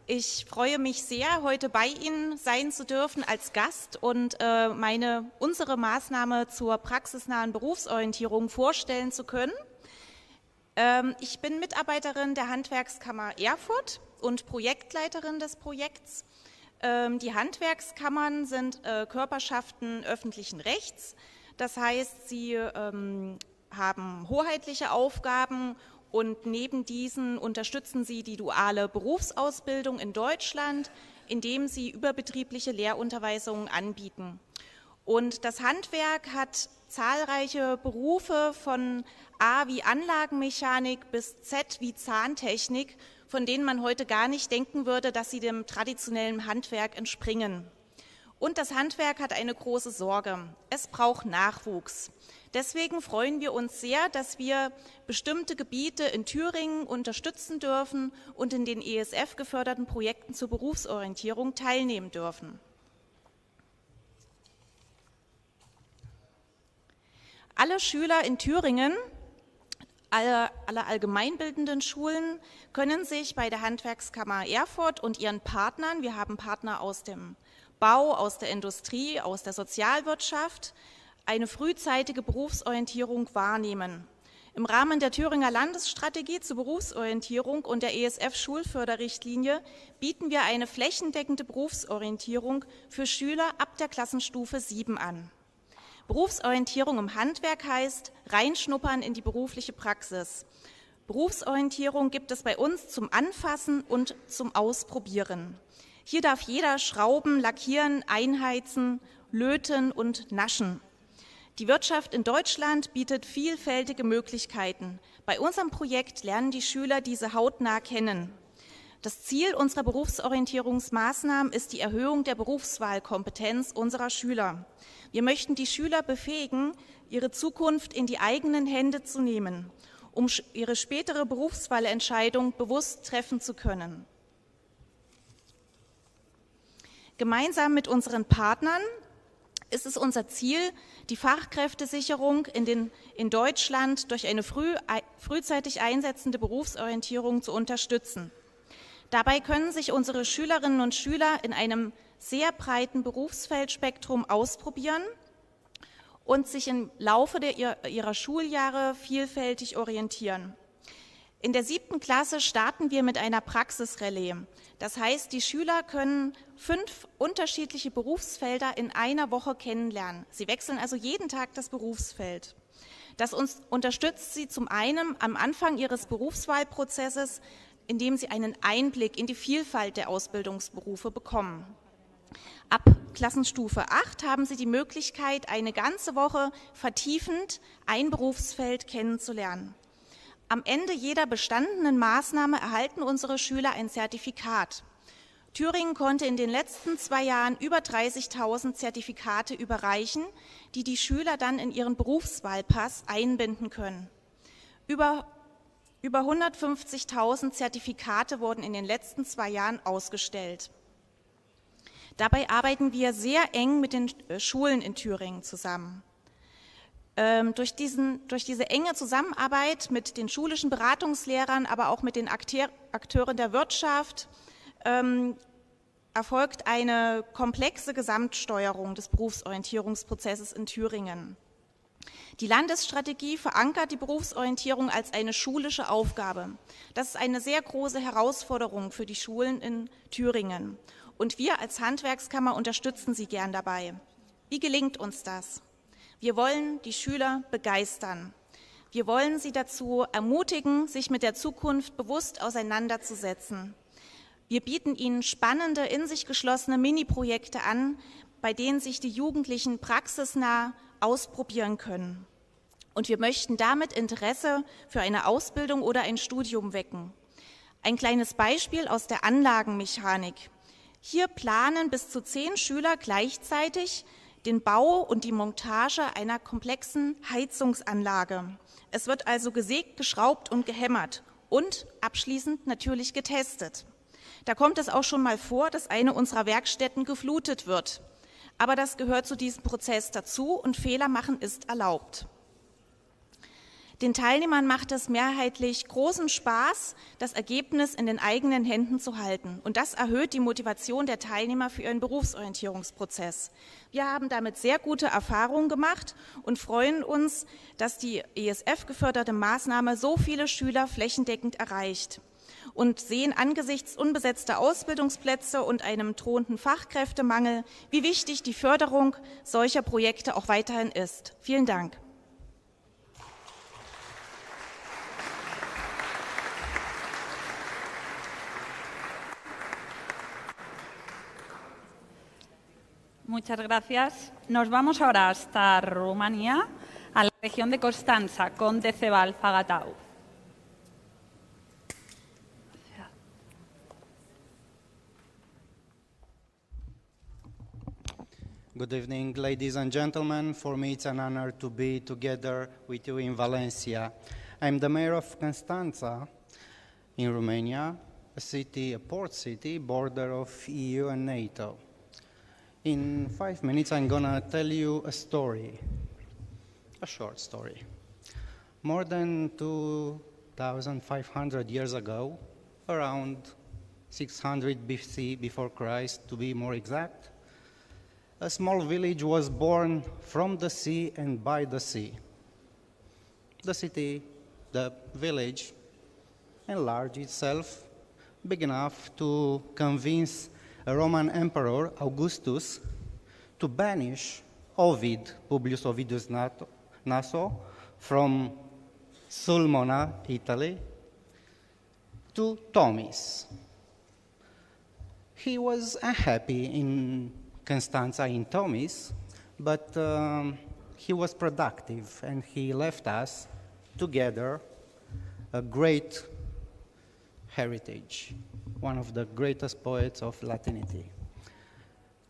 Ich freue mich sehr, heute bei Ihnen sein zu dürfen als Gast und unsere Maßnahme zur praxisnahen Berufsorientierung vorstellen zu können. Ich bin Mitarbeiterin der Handwerkskammer Erfurt und Projektleiterin des Projekts. Die Handwerkskammern sind Körperschaften öffentlichen Rechts. Das heißt, sie haben hoheitliche Aufgaben und neben diesen unterstützen sie die duale Berufsausbildung in Deutschland, indem sie überbetriebliche Lehrunterweisungen anbieten. Und das Handwerk hat zahlreiche Berufe von A wie Anlagenmechanik bis Z wie Zahntechnik, von denen man heute gar nicht denken würde, dass sie dem traditionellen Handwerk entspringen. Und das Handwerk hat eine große Sorge. Es braucht Nachwuchs. Deswegen freuen wir uns sehr, dass wir bestimmte Gebiete in Thüringen unterstützen dürfen und in den ESF geförderten Projekten zur Berufsorientierung teilnehmen dürfen. Alle Schüler in Thüringen, alle allgemeinbildenden Schulen können sich bei der Handwerkskammer Erfurt und ihren Partnern, wir haben Partner aus dem Bau, aus der Industrie, aus der Sozialwirtschaft, eine frühzeitige Berufsorientierung wahrnehmen. Im Rahmen der Thüringer Landesstrategie zur Berufsorientierung und der ESF-Schulförderrichtlinie bieten wir eine flächendeckende Berufsorientierung für Schüler ab der Klassenstufe 7 an. Berufsorientierung im Handwerk heißt reinschnuppern in die berufliche Praxis. Berufsorientierung gibt es bei uns zum Anfassen und zum Ausprobieren. Hier darf jeder schrauben, lackieren, einheizen, löten und naschen. Die Wirtschaft in Deutschland bietet vielfältige Möglichkeiten. Bei unserem Projekt lernen die Schüler diese hautnah kennen. Das Ziel unserer Berufsorientierungsmaßnahmen ist die Erhöhung der Berufswahlkompetenz unserer Schüler. Wir möchten die Schüler befähigen, ihre Zukunft in die eigenen Hände zu nehmen, um ihre spätere Berufswahlentscheidung bewusst treffen zu können. Gemeinsam mit unseren Partnern ist es unser Ziel, die Fachkräftesicherung in Deutschland durch eine frühzeitig einsetzende Berufsorientierung zu unterstützen. Dabei können sich unsere Schülerinnen und Schüler in einem sehr breiten Berufsfeldspektrum ausprobieren und sich im Laufe ihrer Schuljahre vielfältig orientieren. In der 7. Klasse starten wir mit einer Praxisrallye. Das heißt, die Schüler können 5 unterschiedliche Berufsfelder in einer Woche kennenlernen. Sie wechseln also jeden Tag das Berufsfeld. Das unterstützt sie zum einen am Anfang ihres Berufswahlprozesses, indem sie einen Einblick in die Vielfalt der Ausbildungsberufe bekommen. Ab Klassenstufe 8 haben sie die Möglichkeit, eine ganze Woche vertiefend ein Berufsfeld kennenzulernen. Am Ende jeder bestandenen Maßnahme erhalten unsere Schüler ein Zertifikat. Thüringen konnte in den letzten 2 Jahren über 30.000 Zertifikate überreichen, die die Schüler dann in ihren Berufswahlpass einbinden können. Über 150.000 Zertifikate wurden in den letzten 2 Jahren ausgestellt. Dabei arbeiten wir sehr eng mit den Schulen in Thüringen zusammen. Durch diese enge Zusammenarbeit mit den schulischen Beratungslehrern, aber auch mit den Akteuren der Wirtschaft, erfolgt eine komplexe Gesamtsteuerung des Berufsorientierungsprozesses in Thüringen. Die Landesstrategie verankert die Berufsorientierung als eine schulische Aufgabe. Das ist eine sehr große Herausforderung für die Schulen in Thüringen. Und wir als Handwerkskammer unterstützen sie gern dabei. Wie gelingt uns das? Wir wollen die Schüler begeistern. Wir wollen sie dazu ermutigen, sich mit der Zukunft bewusst auseinanderzusetzen. Wir bieten ihnen spannende, in sich geschlossene Mini-Projekte an, bei denen sich die Jugendlichen praxisnah ausprobieren können. Und wir möchten damit Interesse für eine Ausbildung oder ein Studium wecken. Ein kleines Beispiel aus der Anlagenmechanik. Hier planen bis zu 10 Schüler gleichzeitig den Bau und die Montage einer komplexen Heizungsanlage. Es wird also gesägt, geschraubt und gehämmert und abschließend natürlich getestet. Da kommt es auch schon mal vor, dass eine unserer Werkstätten geflutet wird. Aber das gehört zu diesem Prozess dazu und Fehler machen ist erlaubt. Den Teilnehmern macht es mehrheitlich großen Spaß, das Ergebnis in den eigenen Händen zu halten. Und das erhöht die Motivation der Teilnehmer für ihren Berufsorientierungsprozess. Wir haben damit sehr gute Erfahrungen gemacht und freuen uns, dass die ESF-geförderte Maßnahme so viele Schüler flächendeckend erreicht. Und sehen angesichts unbesetzter Ausbildungsplätze und einem drohenden Fachkräftemangel, wie wichtig die Förderung solcher Projekte auch weiterhin ist. Vielen Dank. Muchas gracias. Nos vamos ahora hasta Rumanía, a la región de Constanța, con Decebal Fagatau. Good evening, ladies and gentlemen. For me, it's an honor to be together with you in Valencia. I'm the mayor of Constanța in Romania, a port city, border of EU and NATO. In 5 minutes, I'm gonna tell you a story, a short story. More than 2,500 years ago, around 600 BC, before Christ, to be more exact, a small village was born from the sea and by the sea. The village, enlarged itself big enough to convince a Roman emperor, Augustus, to banish Publius Ovidius Naso, from Sulmona, Italy, to Tomis. He was unhappy in Constanța in Tomis, but he was productive and he left us together a great heritage. one of the greatest poets of Latinity.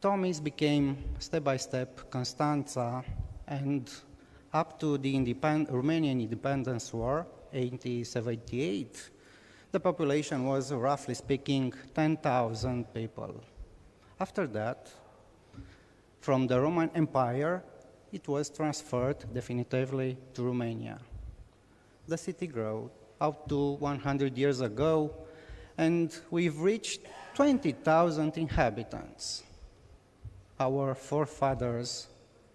Tomis became, step by step, Constanța, and up to the Romanian Independence War, 1878, the population was, roughly speaking, 10,000 people. After that, from the Roman Empire, it was transferred definitively to Romania. The city grew up to 100 years ago, and we've reached 20,000 inhabitants. Our forefathers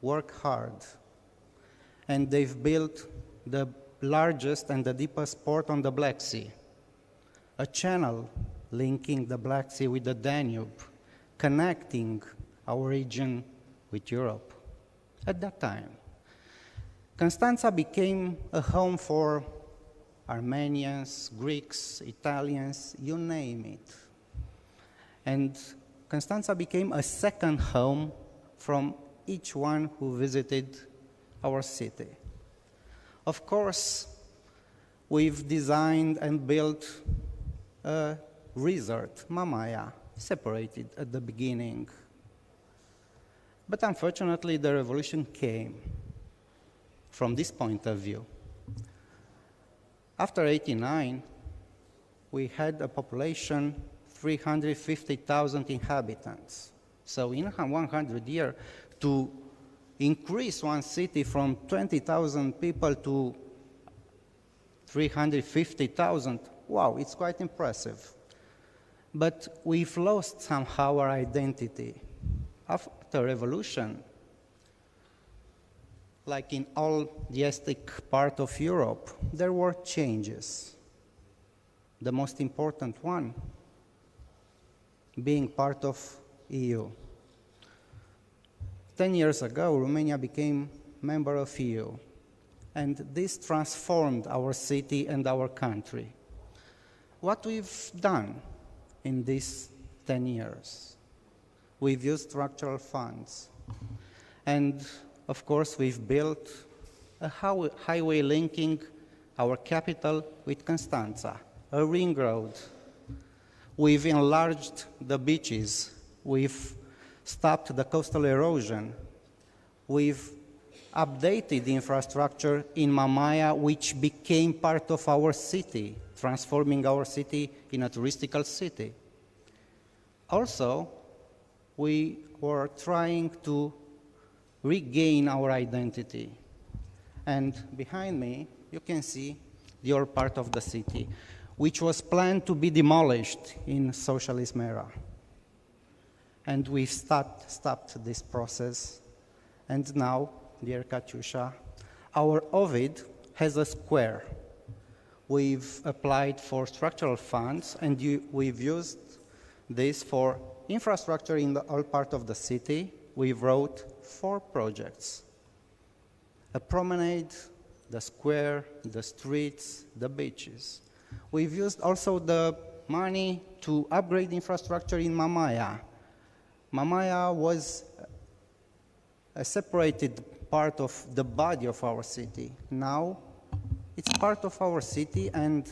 worked hard, and they've built the largest and the deepest port on the Black Sea, a channel linking the Black Sea with the Danube, connecting our region with Europe. At that time, Constanța became a home for Armenians, Greeks, Italians, you name it. And Constanța became a second home from each one who visited our city. Of course, we've designed and built a resort, Mamaia, separated at the beginning. But unfortunately, the revolution came from this point of view. After 1989, we had a population 350,000 inhabitants. So in 100 years, to increase one city from 20,000 people to 350,000, wow, it's quite impressive. But we've lost somehow our identity. After revolution, like in all the ethnic part of Europe, there were changes. The most important one being part of EU. 10 years ago, Romania became member of EU, and this transformed our city and our country. What we've done in these 10 years, we've used structural funds, and of course, we've built a highway linking our capital with Constanța, a ring road. We've enlarged the beaches. We've stopped the coastal erosion. We've updated the infrastructure in Mamaia, which became part of our city, transforming our city in a touristical city. Also, we were trying to regain our identity. And behind me, you can see the old part of the city, which was planned to be demolished in socialism era. And we've stopped this process. And now, dear Katyusha, our Ovid has a square. We've applied for structural funds, and we've used this for infrastructure in the old part of the city. We wrote 4 projects: a promenade, the square, the streets, the beaches. We've used also the money to upgrade infrastructure in Mamaia. Mamaia was a separated part of the body of our city. Now it's part of our city, and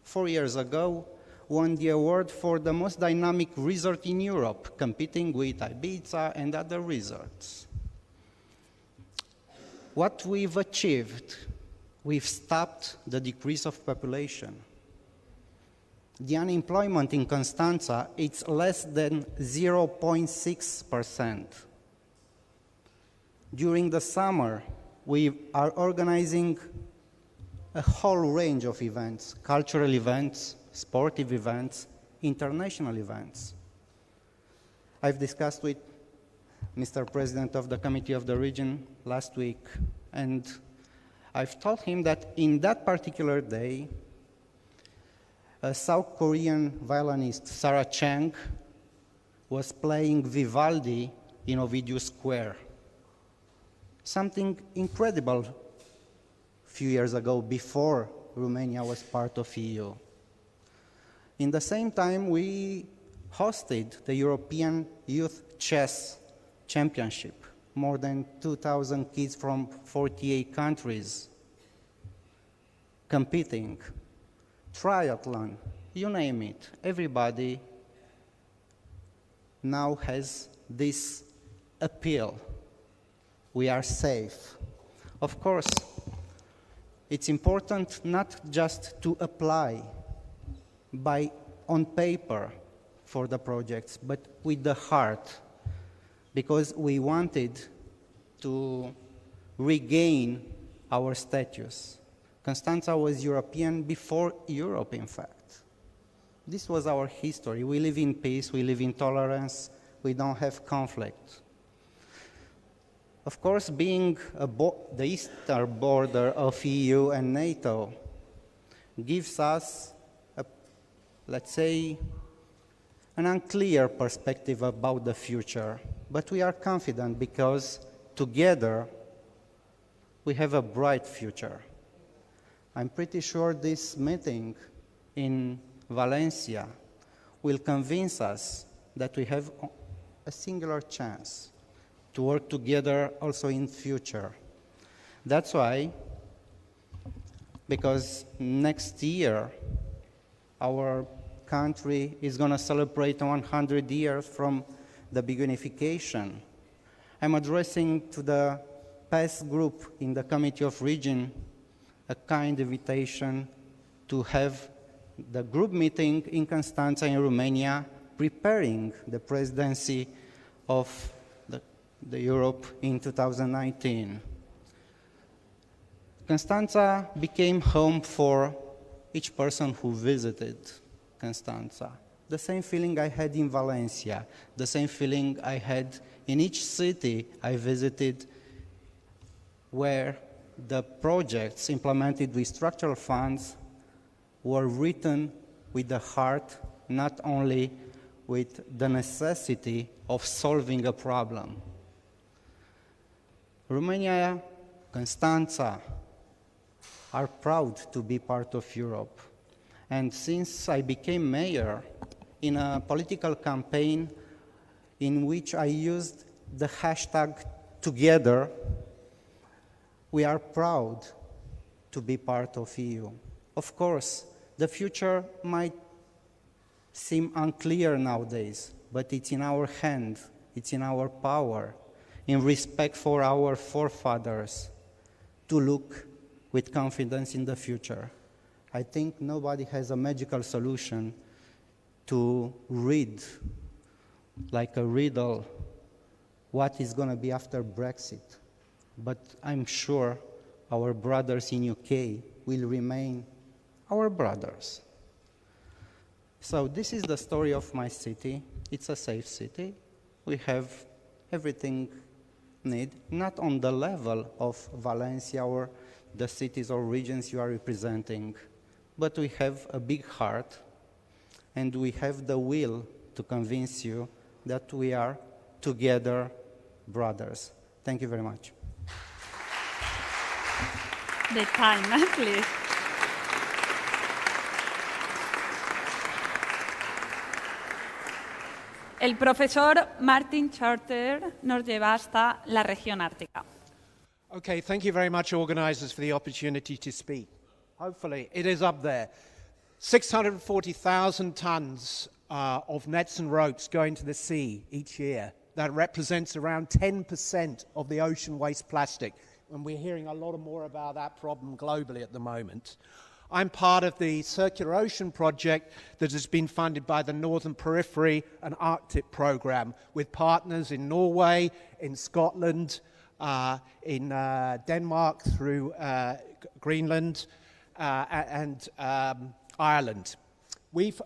4 years ago won the award for the most dynamic resort in Europe, competing with Ibiza and other resorts. What we've achieved, we've stopped the decrease of population. The unemployment in Constanța, it's less than 0.6%. During the summer, we are organizing a whole range of events, cultural events, sportive events, international events. I've discussed with Mr. President of the Committee of the Region last week, and I've told him that in that particular day, a South Korean violinist, Sarah Chang, was playing Vivaldi in Ovidiu Square. Something incredible a few years ago, before Romania was part of EU. In the same time, we hosted the European Youth Chess Championship. More than 2,000 kids from 48 countries competing. Triathlon, you name it. Everybody now has this appeal. We are safe. Of course, it's important not just to apply on paper for the projects, but with the heart, because we wanted to regain our status. Constanța was European before Europe, in fact. This was our history. We live in peace, we live in tolerance, we don't have conflict. Of course, being the eastern border of EU and NATO gives us, let's say, an unclear perspective about the future. But we are confident because together we have a bright future. I'm pretty sure this meeting in Valencia will convince us that we have a singular chance to work together also in future. That's why, because next year our country is going to celebrate 100 years from the big unification, I'm addressing to the PAS group in the Committee of Region a kind invitation to have the group meeting in Constanța in Romania, preparing the presidency of the Europe in 2019. Constanța became home for each person who visited Constanța. The same feeling I had in Valencia, the same feeling I had in each city I visited where the projects implemented with structural funds were written with the heart, not only with the necessity of solving a problem. Romania, Constanța are proud to be part of Europe. And since I became mayor, in a political campaign in which I used the hashtag together, we are proud to be part of EU. Of course, the future might seem unclear nowadays, but it's in our hand, it's in our power, in respect for our forefathers, to look with confidence in the future. I think nobody has a magical solution to read, like a riddle, what is going to be after Brexit. But I'm sure our brothers in UK will remain our brothers. So this is the story of my city. It's a safe city. We have everything needed, not on the level of Valencia or the cities or regions you are representing, but we have a big heart and we have the will to convince you that we are together brothers. Thank you very much. The time, please. El profesor Martin Charter nos lleva hasta la región ártica. Okay, thank you very much, organisers, for the opportunity to speak. Hopefully, it is up there. 640,000 tonnes of nets and ropes going to the sea each year. That represents around 10% of the ocean waste plastic. And we're hearing a lot more about that problem globally at the moment. I'm part of the Circular Ocean project that has been funded by the Northern Periphery and Arctic Programme with partners in Norway, in Scotland, in Denmark through Greenland and Ireland.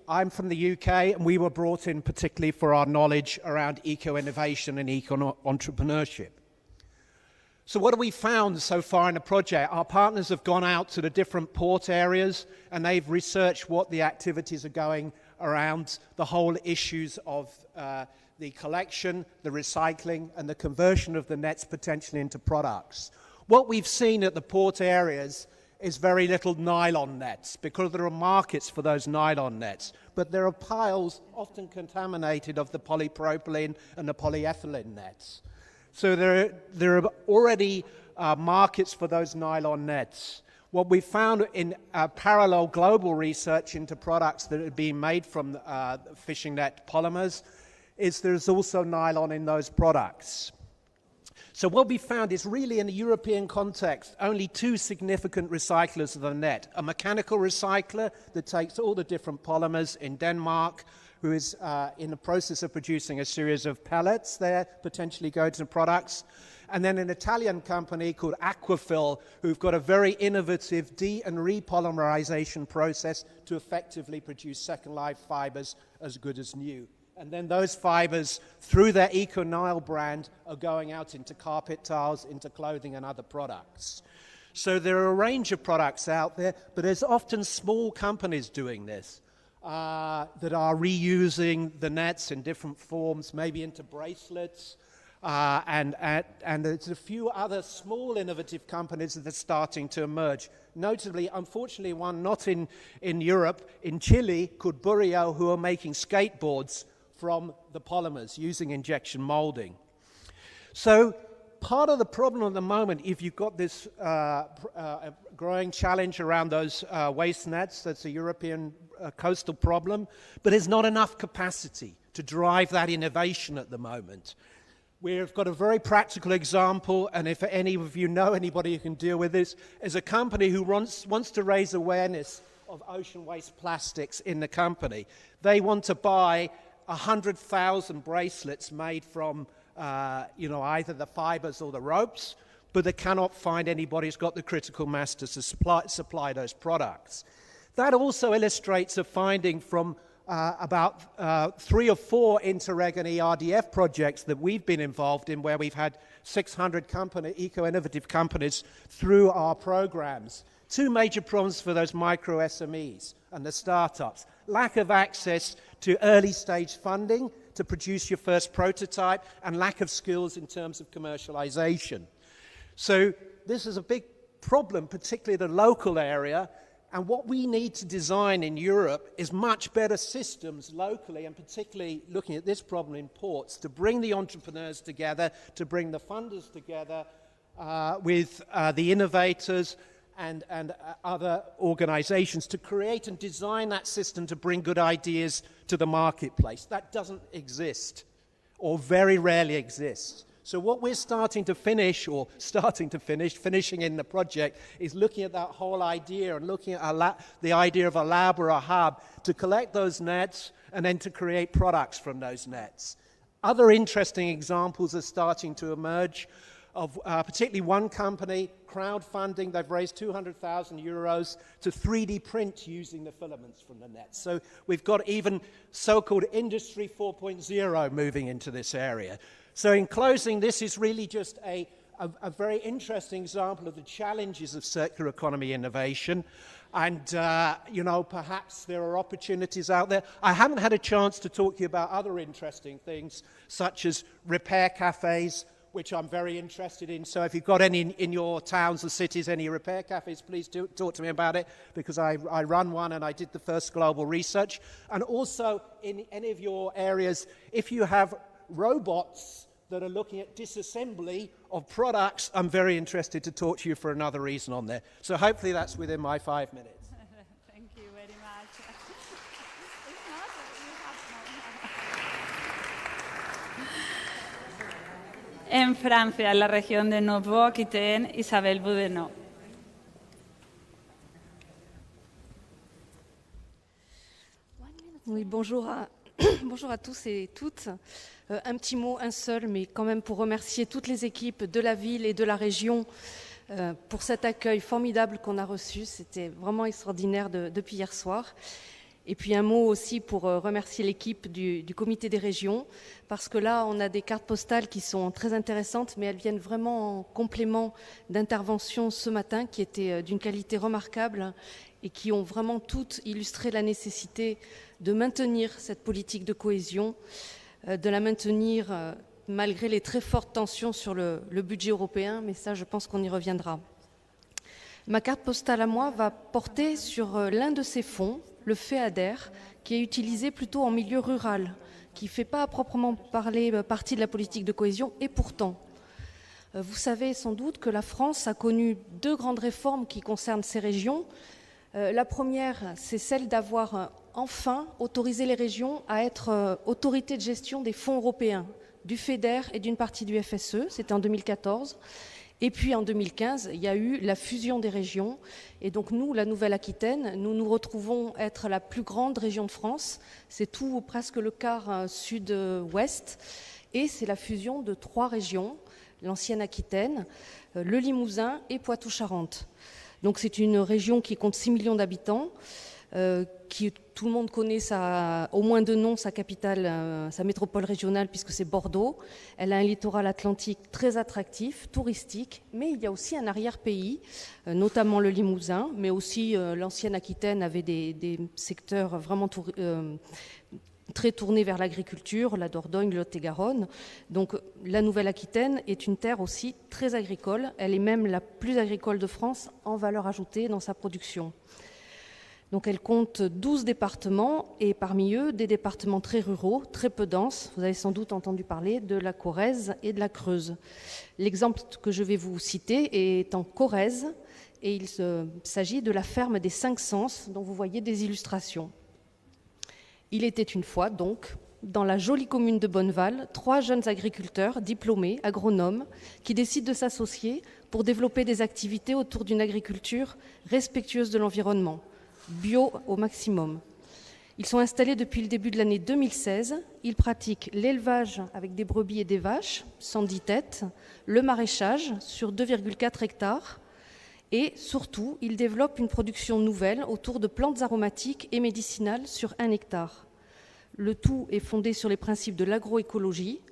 I'm from the UK and we were brought in particularly for our knowledge around eco-innovation and eco-entrepreneurship. So what have we found so far in the project? Our partners have gone out to the different port areas and they've researched what the activities are going around the whole issues of the collection, the recycling and the conversion of the nets potentially into products. What we've seen at the port areas is very little nylon nets because there are markets for those nylon nets, but there are piles often contaminated of the polypropylene and the polyethylene nets. So there are already markets for those nylon nets. What we found in parallel global research into products that are being made from fishing net polymers is there's also nylon in those products. So what we found is really in the European context, only two significant recyclers of the net. A mechanical recycler that takes all the different polymers in Denmark, who is in the process of producing a series of pellets there, potentially go to products. And then an Italian company called Aquafil, who've got a very innovative de- and repolymerization process to effectively produce second life fibers as good as new. And then those fibers, through their EcoNile brand, are going out into carpet tiles, into clothing and other products. So there are a range of products out there, but there's often small companies doing this that are reusing the nets in different forms, maybe into bracelets, and there's a few other small innovative companies that are starting to emerge. Notably, unfortunately, one not in Europe, in Chile, called Burio, who are making skateboards from the polymers using injection molding. So part of the problem at the moment, if you've got this growing challenge around those waste nets, that's a European coastal problem, but there's not enough capacity to drive that innovation at the moment. We've got a very practical example, and if any of you know anybody who can deal with this, is a company who wants to raise awareness of ocean waste plastics in the company. They want to buy 100,000 bracelets made from either the fibers or the ropes, but they cannot find anybody who's got the critical mass to supply those products. That also illustrates a finding from about 3 or 4 Interreg and ERDF projects that we've been involved in, where we've had 600 eco-innovative companies through our programs. 2 major problems for those micro SMEs and the startups: lack of access to early stage funding to produce your first prototype, and lack of skills in terms of commercialization. So this is a big problem, particularly the local area. And what we need to design in Europe is much better systems locally, and particularly looking at this problem in ports, to bring the entrepreneurs together, to bring the funders together with the innovators and other organizations to create and design that system to bring good ideas to the marketplace. That doesn't exist, or very rarely exists. So what we're finishing in the project, is looking at that whole idea and looking at the idea of a lab or a hub to collect those nets and then to create products from those nets. Other interesting examples are starting to emerge of particularly one company, crowdfunding. They've raised 200,000 euros to 3D print using the filaments from the nets. So we've got even so-called Industry 4.0 moving into this area. So in closing, this is really just a very interesting example of the challenges of circular economy innovation. And, perhaps there are opportunities out there. I haven't had a chance to talk to you about other interesting things, such as repair cafes, which I'm very interested in. So if you've got any in your towns or cities, any repair cafes, please do talk to me about it, because I run one and I did the first global research. And also in any of your areas, if you have robots that are looking at disassembly of products, I'm very interested to talk to you for another reason on there. So hopefully that's within my 5 minutes. Thank you very much. En Francia, en la región de Nouveau-Aquitaine, Isabelle Boudinot. Oui, bonjour à tous et toutes. Un petit mot, un seul, mais quand même pour remercier toutes les équipes de la ville et de la région pour cet accueil formidable qu'on a reçu. C'était vraiment extraordinaire depuis hier soir. Et puis un mot aussi pour remercier l'équipe du comité des régions, parce que là, on a des cartes postales qui sont très intéressantes, mais elles viennent vraiment en complément d'interventions ce matin qui étaient d'une qualité remarquable et qui ont vraiment toutes illustré la nécessité de maintenir cette politique de cohésion, de la maintenir malgré les très fortes tensions sur le budget européen, mais ça, je pense qu'on y reviendra. Ma carte postale à moi va porter sur l'un de ces fonds, le FEADER, qui est utilisé plutôt en milieu rural, qui ne fait pas à proprement parler partie de la politique de cohésion, et pourtant. Vous savez sans doute que la France a connu 2 grandes réformes qui concernent ces régions. La première, c'est celle d'avoir enfin autorisé les régions à être autorités de gestion des fonds européens, du FEDER et d'une partie du FSE, c'était en 2014. Et puis en 2015, il y a eu la fusion des régions. Et donc nous, la Nouvelle-Aquitaine, nous nous retrouvons être la plus grande région de France. C'est tout presque le quart sud-ouest. Et c'est la fusion de 3 régions, l'ancienne Aquitaine, le Limousin et Poitou-Charentes. Donc c'est une région qui compte 6 millions d'habitants, qui tout le monde connaît au moins de nom sa capitale, sa métropole régionale puisque c'est Bordeaux. Elle a un littoral atlantique très attractif, touristique, mais il y a aussi un arrière-pays, notamment le Limousin, mais aussi l'ancienne Aquitaine avait des secteurs vraiment très tournés vers l'agriculture, la Dordogne, le Lot-et-Garonne. Donc la Nouvelle-Aquitaine est une terre aussi très agricole. Elle est même la plus agricole de France en valeur ajoutée dans sa production. Donc elle compte 12 départements et parmi eux des départements très ruraux, très peu denses. Vous avez sans doute entendu parler de la Corrèze et de la Creuse. L'exemple que je vais vous citer est en Corrèze et il s'agit de la ferme des 5 Sens dont vous voyez des illustrations. Il était une fois donc, dans la jolie commune de Bonneval, 3 jeunes agriculteurs diplômés, agronomes, qui décident de s'associer pour développer des activités autour d'une agriculture respectueuse de l'environnement, bio au maximum. Ils sont installés depuis le début de l'année 2016. Ils pratiquent l'élevage avec des brebis et des vaches, 110 têtes, le maraîchage sur 2,4 hectares, et surtout, ils développent une production nouvelle autour de plantes aromatiques et médicinales sur 1 hectare. Le tout est fondé sur les principes de l'agroécologie,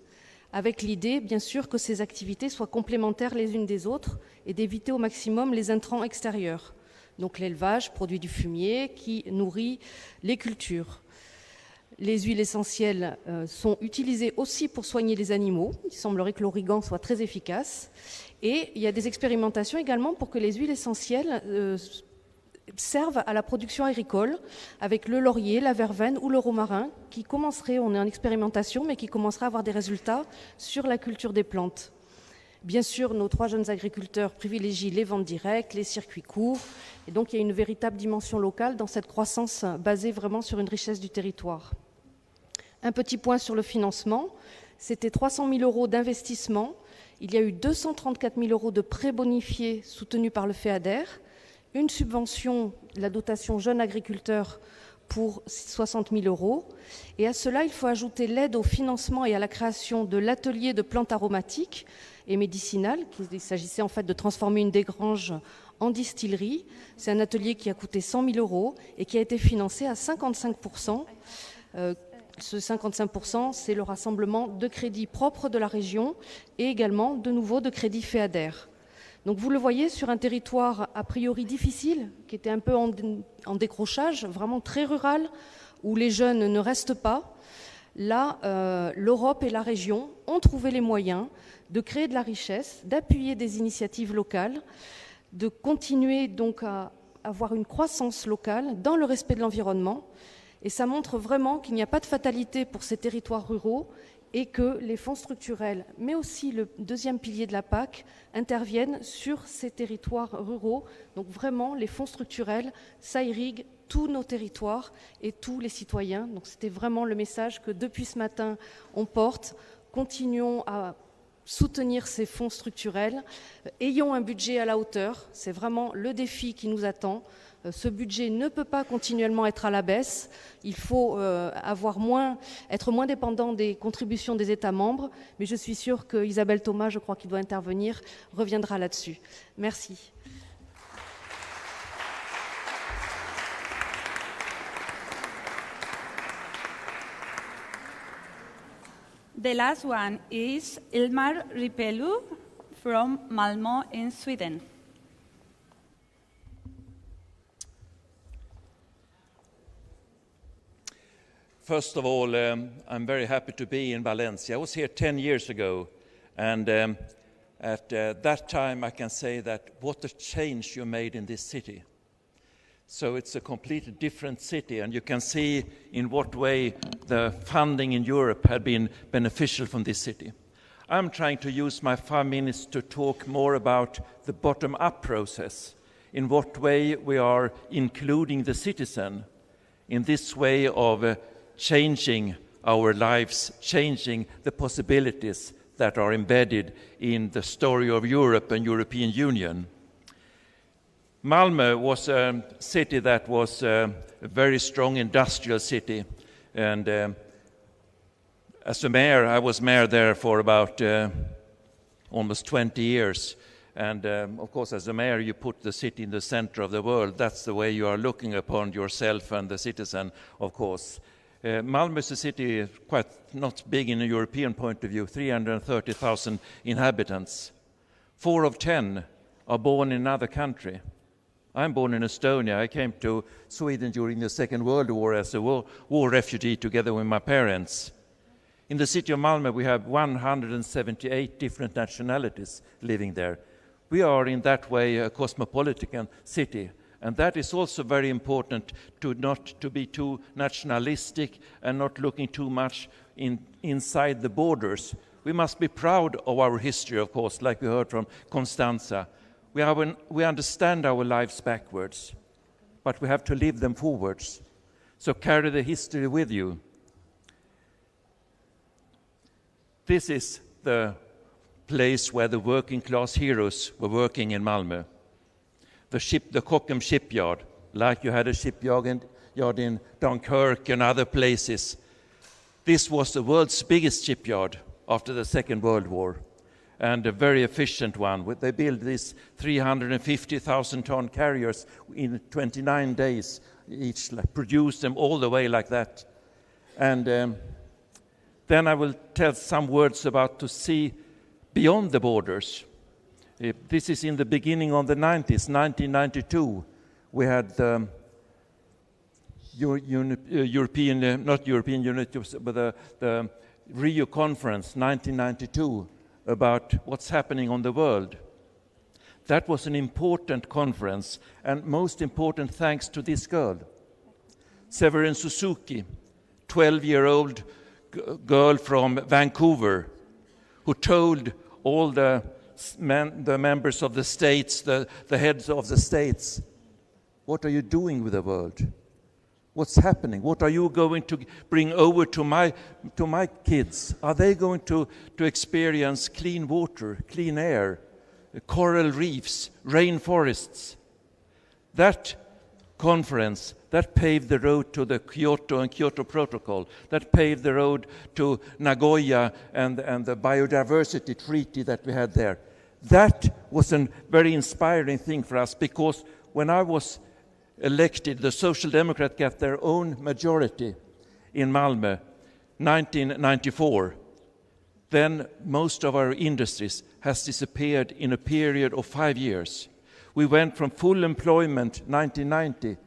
avec l'idée, bien sûr, que ces activités soient complémentaires les unes des autres et d'éviter au maximum les intrants extérieurs. Donc l'élevage produit du fumier qui nourrit les cultures. Les huiles essentielles sont utilisées aussi pour soigner les animaux. Il semblerait que l'origan soit très efficace. Et il y a des expérimentations également pour que les huiles essentielles servent à la production agricole avec le laurier, la verveine ou le romarin qui commencerait, on est en expérimentation, mais qui commencerait à avoir des résultats sur la culture des plantes. Bien sûr, nos 3 jeunes agriculteurs privilégient les ventes directes, les circuits courts, et donc il y a une véritable dimension locale dans cette croissance basée vraiment sur une richesse du territoire. Un petit point sur le financement, c'était 300 000 € d'investissement, il y a eu 234 000 € de prêts bonifiés soutenus par le FEADER, une subvention, la dotation jeune agriculteur pour 60 000 €, et à cela il faut ajouter l'aide au financement et à la création de l'atelier de plantes aromatiques et médicinales. Il s'agissait en fait de transformer une dégrange en distillerie. C'est un atelier qui a coûté 100 000 € et qui a été financé à 55%. Ce 55%, c'est le rassemblement de crédits propres de la région et également de nouveau de crédits FEADER. Donc vous le voyez sur un territoire a priori difficile, qui était un peu en décrochage, vraiment très rural, où les jeunes ne restent pas. Là, l'Europe et la région ont trouvé les moyens de créer de la richesse, d'appuyer des initiatives locales, de continuer donc à avoir une croissance locale dans le respect de l'environnement. Et ça montre vraiment qu'il n'y a pas de fatalité pour ces territoires ruraux et que les fonds structurels, mais aussi le deuxième pilier de la PAC, interviennent sur ces territoires ruraux. Donc vraiment, les fonds structurels, ça irrigue tous nos territoires et tous les citoyens. Donc c'était vraiment le message que depuis ce matin, on porte. Continuons à soutenir ces fonds structurels. Ayons un budget à la hauteur. C'est vraiment le défi qui nous attend. Ce budget ne peut pas continuellement être à la baisse. Il faut être moins dépendant des contributions des États membres. Mais je suis sûre que Isabelle Thomas, je crois qu'il doit intervenir, reviendra là-dessus. Merci. The last one is Ilmar Ripelu from Malmö in Sweden. First of all, I'm very happy to be in Valencia. I was here 10 years ago, and at that time I can say that what a change you made in this city. So it's a completely different city, and you can see in what way the funding in Europe had been beneficial from this city. I'm trying to use my 5 minutes to talk more about the bottom-up process, in what way we are including the citizen in this way of changing our lives, changing the possibilities that are embedded in the story of Europe and European Union. Malmö was a city that was a very strong industrial city, and as a mayor, I was mayor there for about almost 20 years. And of course, as a mayor, you put the city in the center of the world. That's the way you are looking upon yourself and the citizen, of course. Malmö is a city quite not big in a European point of view, 330,000 inhabitants. 4 of 10 are born in another country. I'm born in Estonia. I came to Sweden during the Second World War as a war refugee together with my parents. In the city of Malmö, we have 178 different nationalities living there. We are in that way a cosmopolitan city, and that is also very important, to not to be too nationalistic and not looking too much inside the borders. We must be proud of our history, of course, like we heard from Constanza. We understand our lives backwards, but we have to live them forwards. So carry the history with you. This is the place where the working class heroes were working in Malmö. The Kockums shipyard, like you had a shipyard in Dunkirk and other places. This was the world's biggest shipyard after the Second World War, and a very efficient one. They built these 350,000-ton carriers in 29 days each, produced them all the way like that. And then I will tell some words about to see beyond the borders. This is in the beginning of the 90s, 1992. We had the European, not European Unity, but the Rio Conference, 1992, about what's happening on the world. That was an important conference, and most important thanks to this girl, Severin Suzuki, 12-year-old girl from Vancouver, who told all the members of the states, the heads of the states, what are you doing with the world? What's happening? What are you going to bring over to my kids? Are they going to experience clean water, clean air, coral reefs, rainforests? That conference, that paved the road to the Kyoto and Kyoto Protocol. That paved the road to Nagoya and the biodiversity treaty that we had there. That was a very inspiring thing for us, because when I was elected, the Social Democrats got their own majority in Malmö, 1994. Then most of our industries has disappeared in a period of 5 years. We went from full employment 1990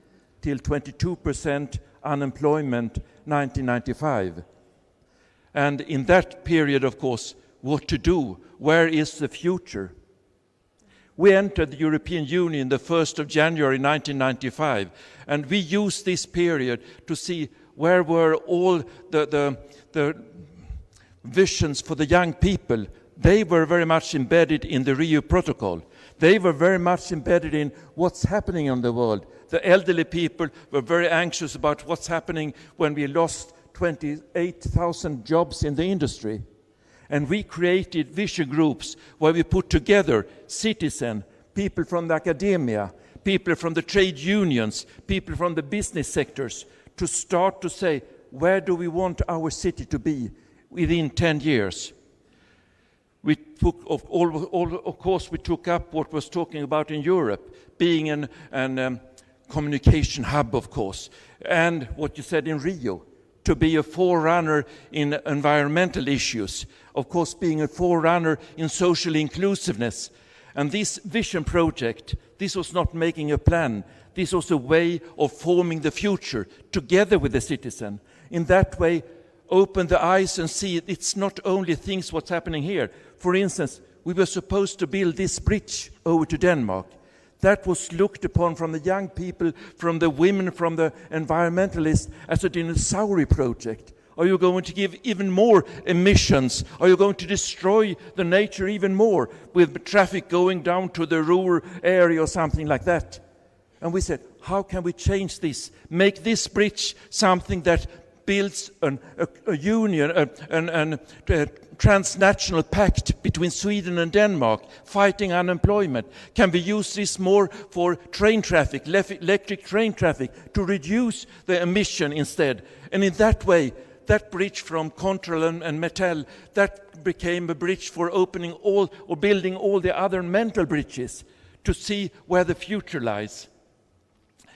till 22% unemployment 1995. And in that period, of course, what to do? Where is the future? We entered the European Union the 1st of January 1995, and we used this period to see where were all the visions for the young people. They were very much embedded in the Rio Protocol. They were very much embedded in what's happening in the world. The elderly people were very anxious about what's happening when we lost 28,000 jobs in the industry. And we created vision groups where we put together citizens, people from the academia, people from the trade unions, people from the business sectors, to start to say, where do we want our city to be within 10 years? We took, of course, we took up what was talking about in Europe, being an communication hub, of course, and what you said in Rio, to be a forerunner in environmental issues, of course, being a forerunner in social inclusiveness. And this vision project, this was not making a plan. This was a way of forming the future together with the citizen. In that way, open the eyes and see it's not only things what's happening here. For instance, we were supposed to build this bridge over to Denmark. That was looked upon from the young people, from the women, from the environmentalists as a dinosaur project. Are you going to give even more emissions? Are you going to destroy the nature even more with traffic going down to the rural area or something like that? And we said, how can we change this? Make this bridge something that builds a union, a transnational pact between Sweden and Denmark, fighting unemployment. Can we use this more for train traffic, electric train traffic, to reduce the emission instead? And in that way, that bridge from Control and Metal, that became a bridge for opening all or building all the other mental bridges to see where the future lies.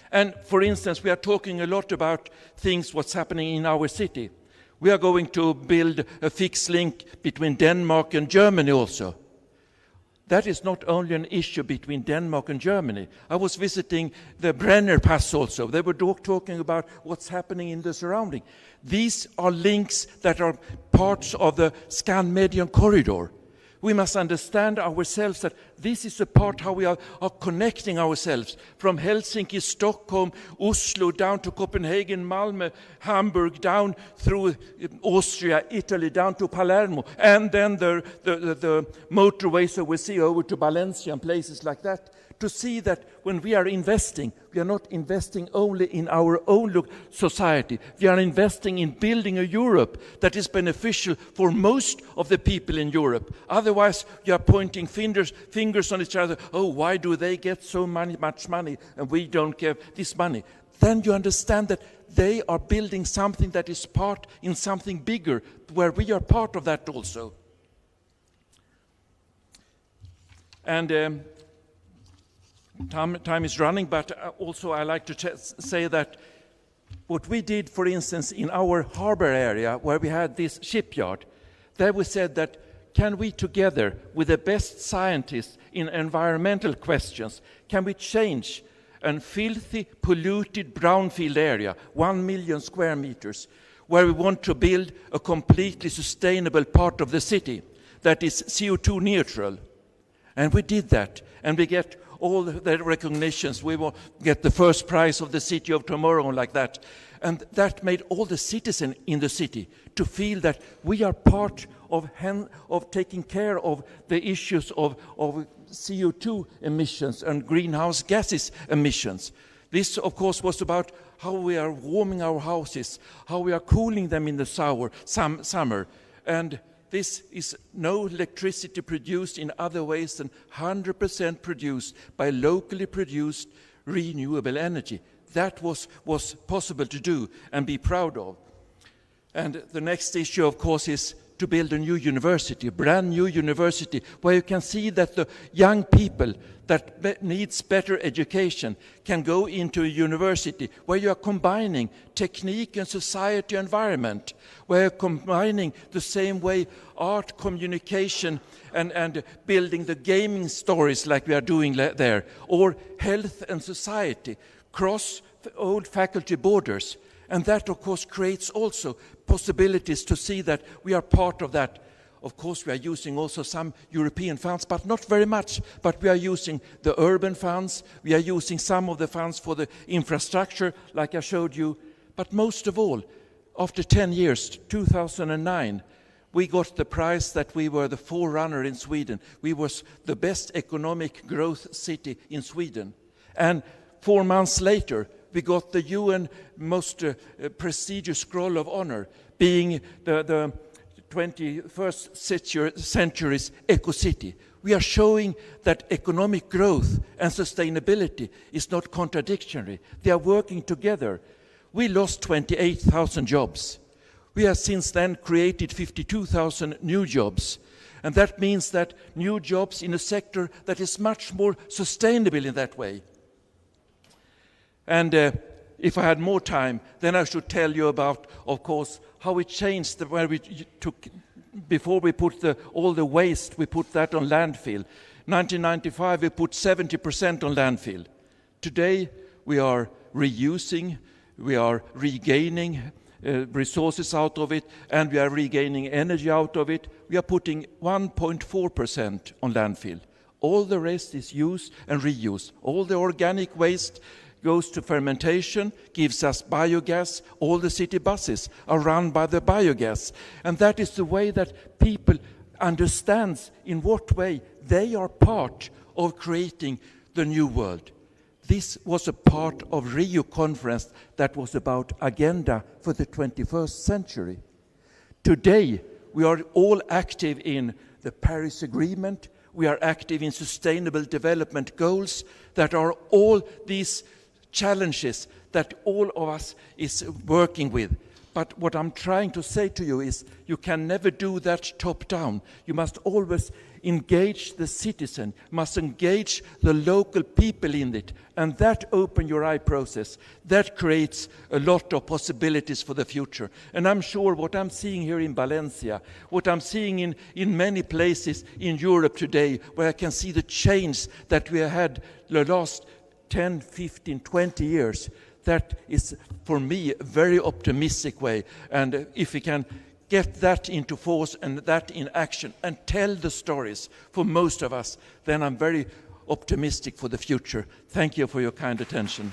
And for instance, we are talking a lot about things, what's happening in our city. We are going to build a fixed link between Denmark and Germany also. That is not only an issue between Denmark and Germany. I was visiting the Brenner Pass also. They were talking about what's happening in the surrounding. These are links that are parts of the Scandinavian corridor. We must understand ourselves that this is a part how we are connecting ourselves from Helsinki, Stockholm, Oslo, down to Copenhagen, Malmö, Hamburg, down through Austria, Italy, down to Palermo, and then the motorways that we see over to Valencia and places like that. To see that when we are investing, we are not investing only in our own society. We are investing in building a Europe that is beneficial for most of the people in Europe. Otherwise, you are pointing fingers on each other. Oh, why do they get so much money and we don't get this money? Then you understand that they are building something that is part in something bigger, where we are part of that also. And time is running, but also I like to say that what we did, for instance, in our harbor area, where we had this shipyard, there we said that can we together with the best scientists in environmental questions, can we change a filthy, polluted brownfield area, 1 million square meters, where we want to build a completely sustainable part of the city that is CO2 neutral. And we did that, and we get all the recognitions. We will get the first prize of the city of tomorrow, like that. And that made all the citizens in the city to feel that we are part of taking care of the issues of CO2 emissions and greenhouse gases emissions. This, of course, was about how we are warming our houses, how we are cooling them in the summer. And this is no electricity produced in other ways than 100% produced by locally produced renewable energy. That was possible to do and be proud of. And the next issue, of course, is to build a new university, a brand new university, where you can see that the young people that needs better education can go into a university where you are combining technique and society environment, where you're combining the same way art, communication, and building the gaming stories like we are doing there, or health and society, cross old faculty borders. And that, of course, creates also possibilities to see that we are part of that. Of course, we are using also some European funds, but not very much. But we are using the urban funds. We are using some of the funds for the infrastructure, like I showed you. But most of all, after 10 years, 2009, we got the prize that we were the forerunner in Sweden. We was the best economic growth city in Sweden. And 4 months later, we got the UN most prestigious Scroll of Honor, being the 21st century's eco-city. We are showing that economic growth and sustainability is not contradictory. They are working together. We lost 28,000 jobs. We have since then created 52,000 new jobs. And that means that new jobs in a sector that is much more sustainable in that way. And if I had more time, then I should tell you about, of course, how it changed where we took, before we put all the waste, we put that on landfill. 1995, we put 70% on landfill. Today, we are reusing, we are regaining resources out of it, and we are regaining energy out of it. We are putting 1.4% on landfill. All the rest is used and reused. All the organic waste goes to fermentation, gives us biogas. All the city buses are run by the biogas. And that is the way that people understand in what way they are part of creating the new world. This was a part of Rio conference that was about agenda for the 21st century. Today, we are all active in the Paris Agreement. We are active in sustainable development goals that are all these challenges that all of us is working with. But what I'm trying to say to you is you can never do that top down. You must always engage the citizen, must engage the local people in it, and that open your eye process, that creates a lot of possibilities for the future. And I'm sure what I'm seeing here in Valencia, what I'm seeing in many places in Europe today, where I can see the change that we have had the last 10, 15, 20 years, that is, for me, a very optimistic way. And if we can get that into force and that in action and tell the stories for most of us, then I'm very optimistic for the future. Thank you for your kind attention.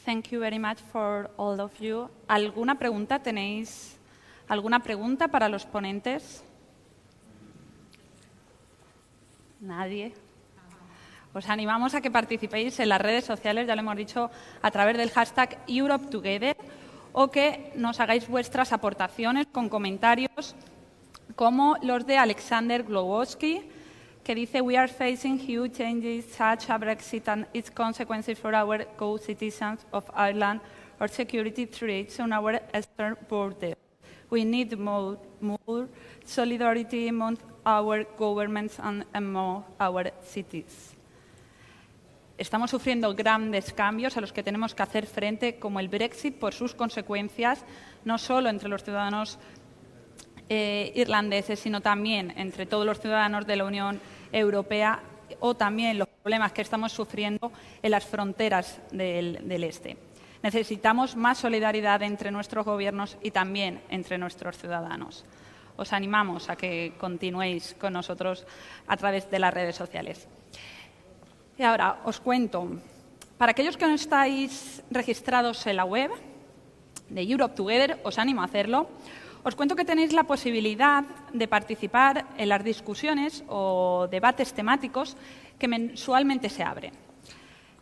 Thank you very much for all of you. ¿Alguna pregunta? ¿Tenéis alguna pregunta para los ponentes? ¿Nadie? Os animamos a que participéis en las redes sociales, ya lo hemos dicho, a través del hashtag EuropeTogether, o que nos hagáis vuestras aportaciones con comentarios como los de Alexander Glowowski, que dice "We are facing huge changes such as Brexit and its consequences for our co-citizens of Ireland or security threats on our eastern border. We need more solidarity among our governments and among our cities." Estamos sufriendo grandes cambios a los que tenemos que hacer frente, como el Brexit, por sus consecuencias, no solo entre los ciudadanos irlandeses, sino también entre todos los ciudadanos de la Unión Europea, o también los problemas que estamos sufriendo en las fronteras del este. Necesitamos más solidaridad entre nuestros gobiernos y también entre nuestros ciudadanos. Os animamos a que continuéis con nosotros a través de las redes sociales. Y ahora os cuento, para aquellos que no estáis registrados en la web de Europe Together, os animo a hacerlo. Os cuento que tenéis la posibilidad de participar en las discusiones o debates temáticos que mensualmente se abren.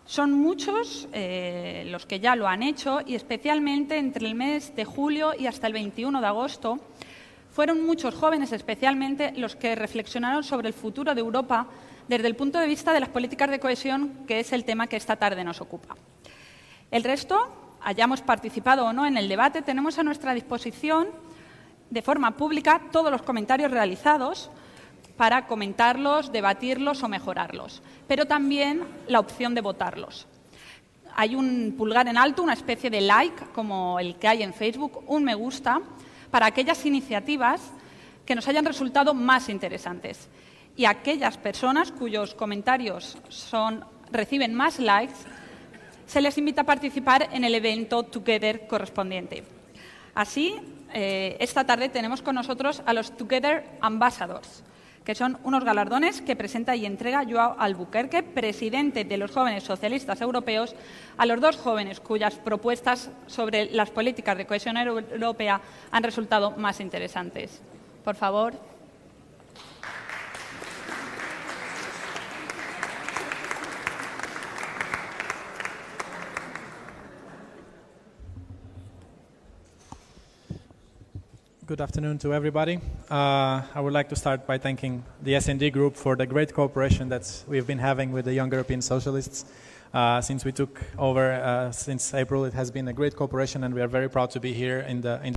Son muchos los que ya lo han hecho, y especialmente entre el mes de julio y hasta el 21 de agosto fueron muchos jóvenes especialmente los que reflexionaron sobre el futuro de Europa desde el punto de vista de las políticas de cohesión, que es el tema que esta tarde nos ocupa. El resto, hayamos participado o no en el debate, tenemos a nuestra disposición de forma pública todos los comentarios realizados para comentarlos, debatirlos o mejorarlos, pero también la opción de votarlos. Hay un pulgar en alto, una especie de like, como el que hay en Facebook, un me gusta, para aquellas iniciativas que nos hayan resultado más interesantes. Y aquellas personas cuyos comentarios reciben más likes, se les invita a participar en el evento Together correspondiente. Así, esta tarde tenemos con nosotros a los Together Ambassadors, que son unos galardones que presenta y entrega Joao Albuquerque, presidente de los Jóvenes Socialistas Europeos, a los dos jóvenes cuyas propuestas sobre las políticas de cohesión europea han resultado más interesantes. Por favor. Good afternoon to everybody. I would like to start by thanking the S&D Group for the great cooperation that we've been having with the Young European Socialists. Since we took over since April, it has been a great cooperation, and we are very proud to be here in the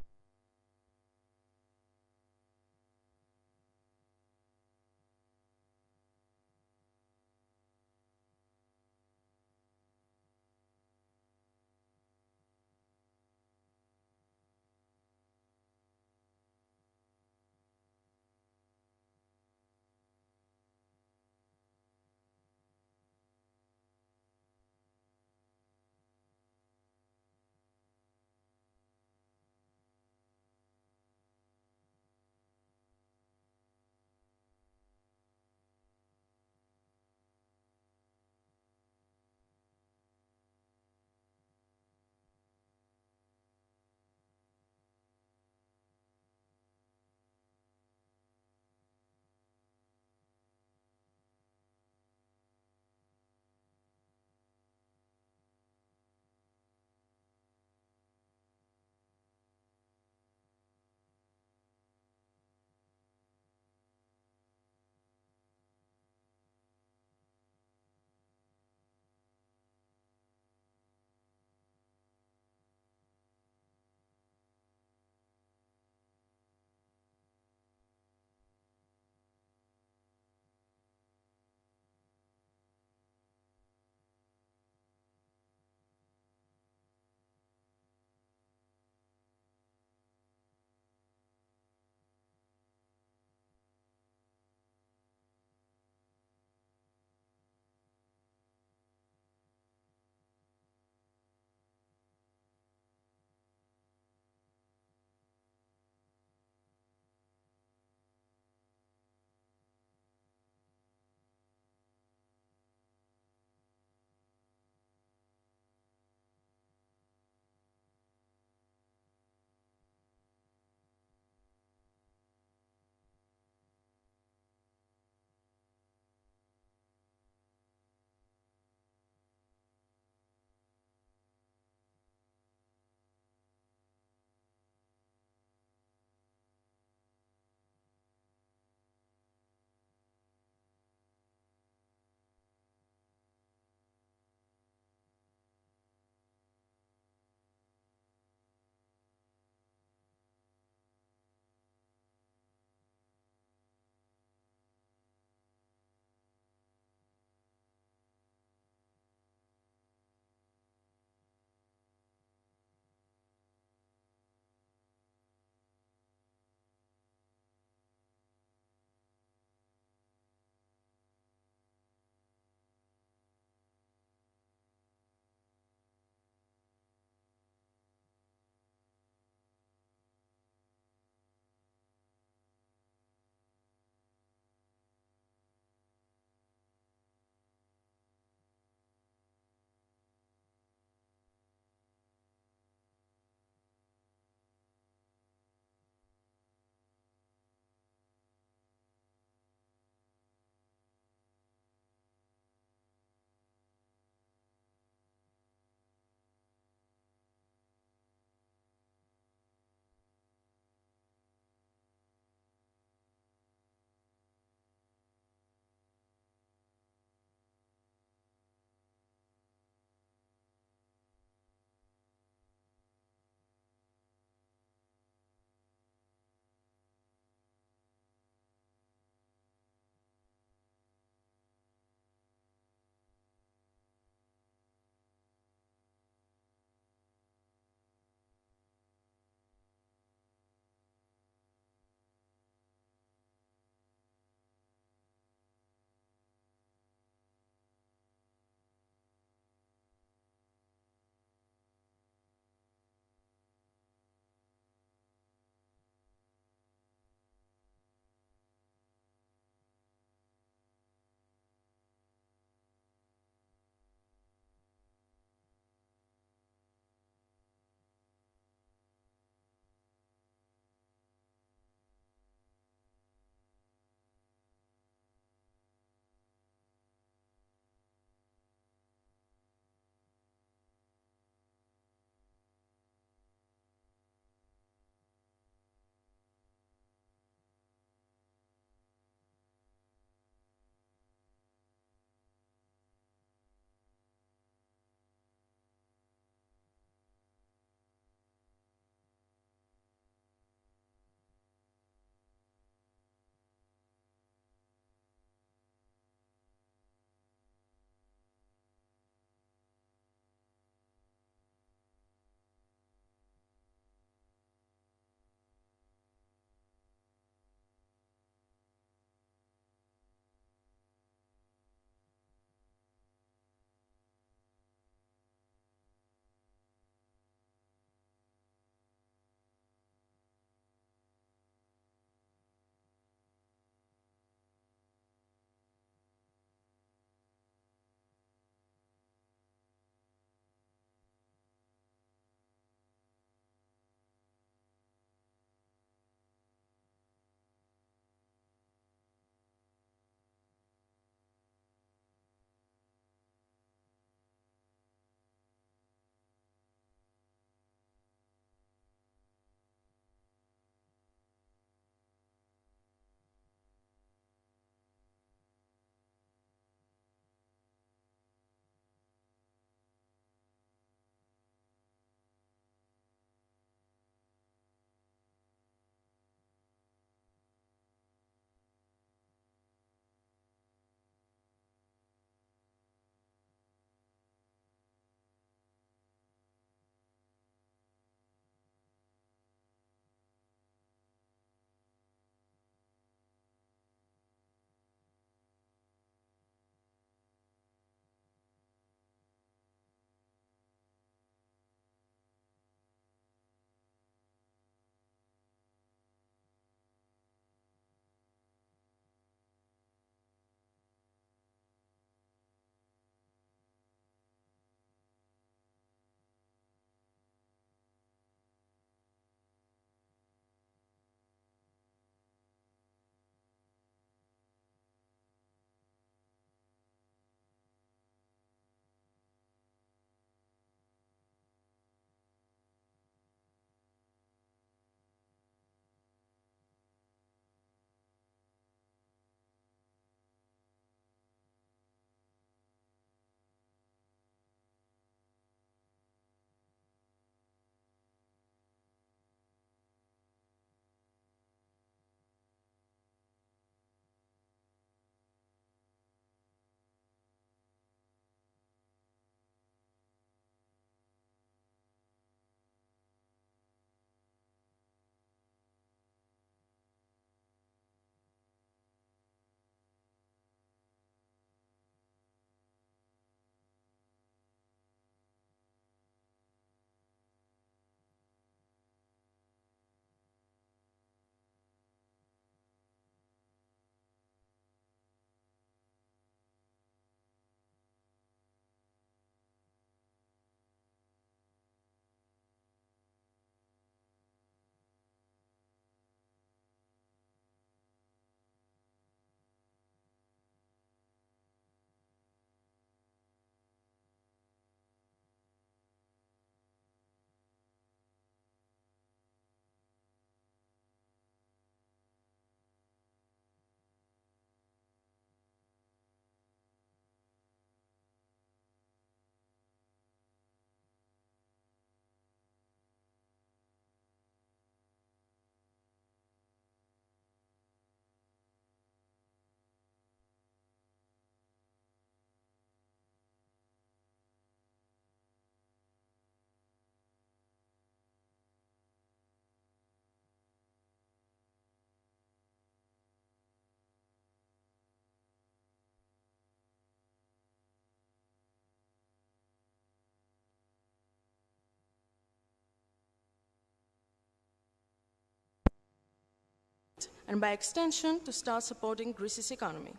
and by extension to start supporting Greece's economy.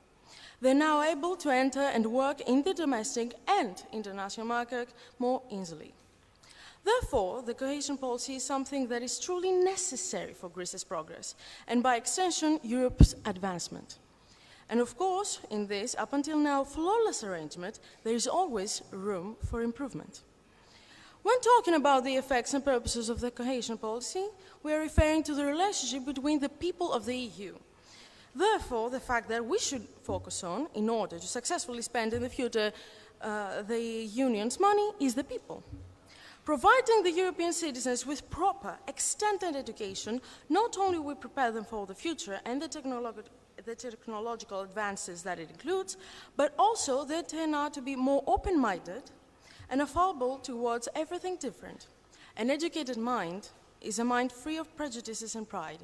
They're now able to enter and work in the domestic and international market more easily. Therefore, the cohesion policy is something that is truly necessary for Greece's progress, and by extension, Europe's advancement. And of course, in this, up until now, flawless arrangement, there is always room for improvement. When talking about the effects and purposes of the cohesion policy, we are referring to the relationship between the people of the EU. Therefore, the fact that we should focus on, in order to successfully spend in the future the Union's money, is the people. Providing the European citizens with proper, extended education not only will prepare them for the future and the technological advances that it includes, but also they turn out to be more open-minded and affable towards everything different. An educated mind is a mind free of prejudices and pride,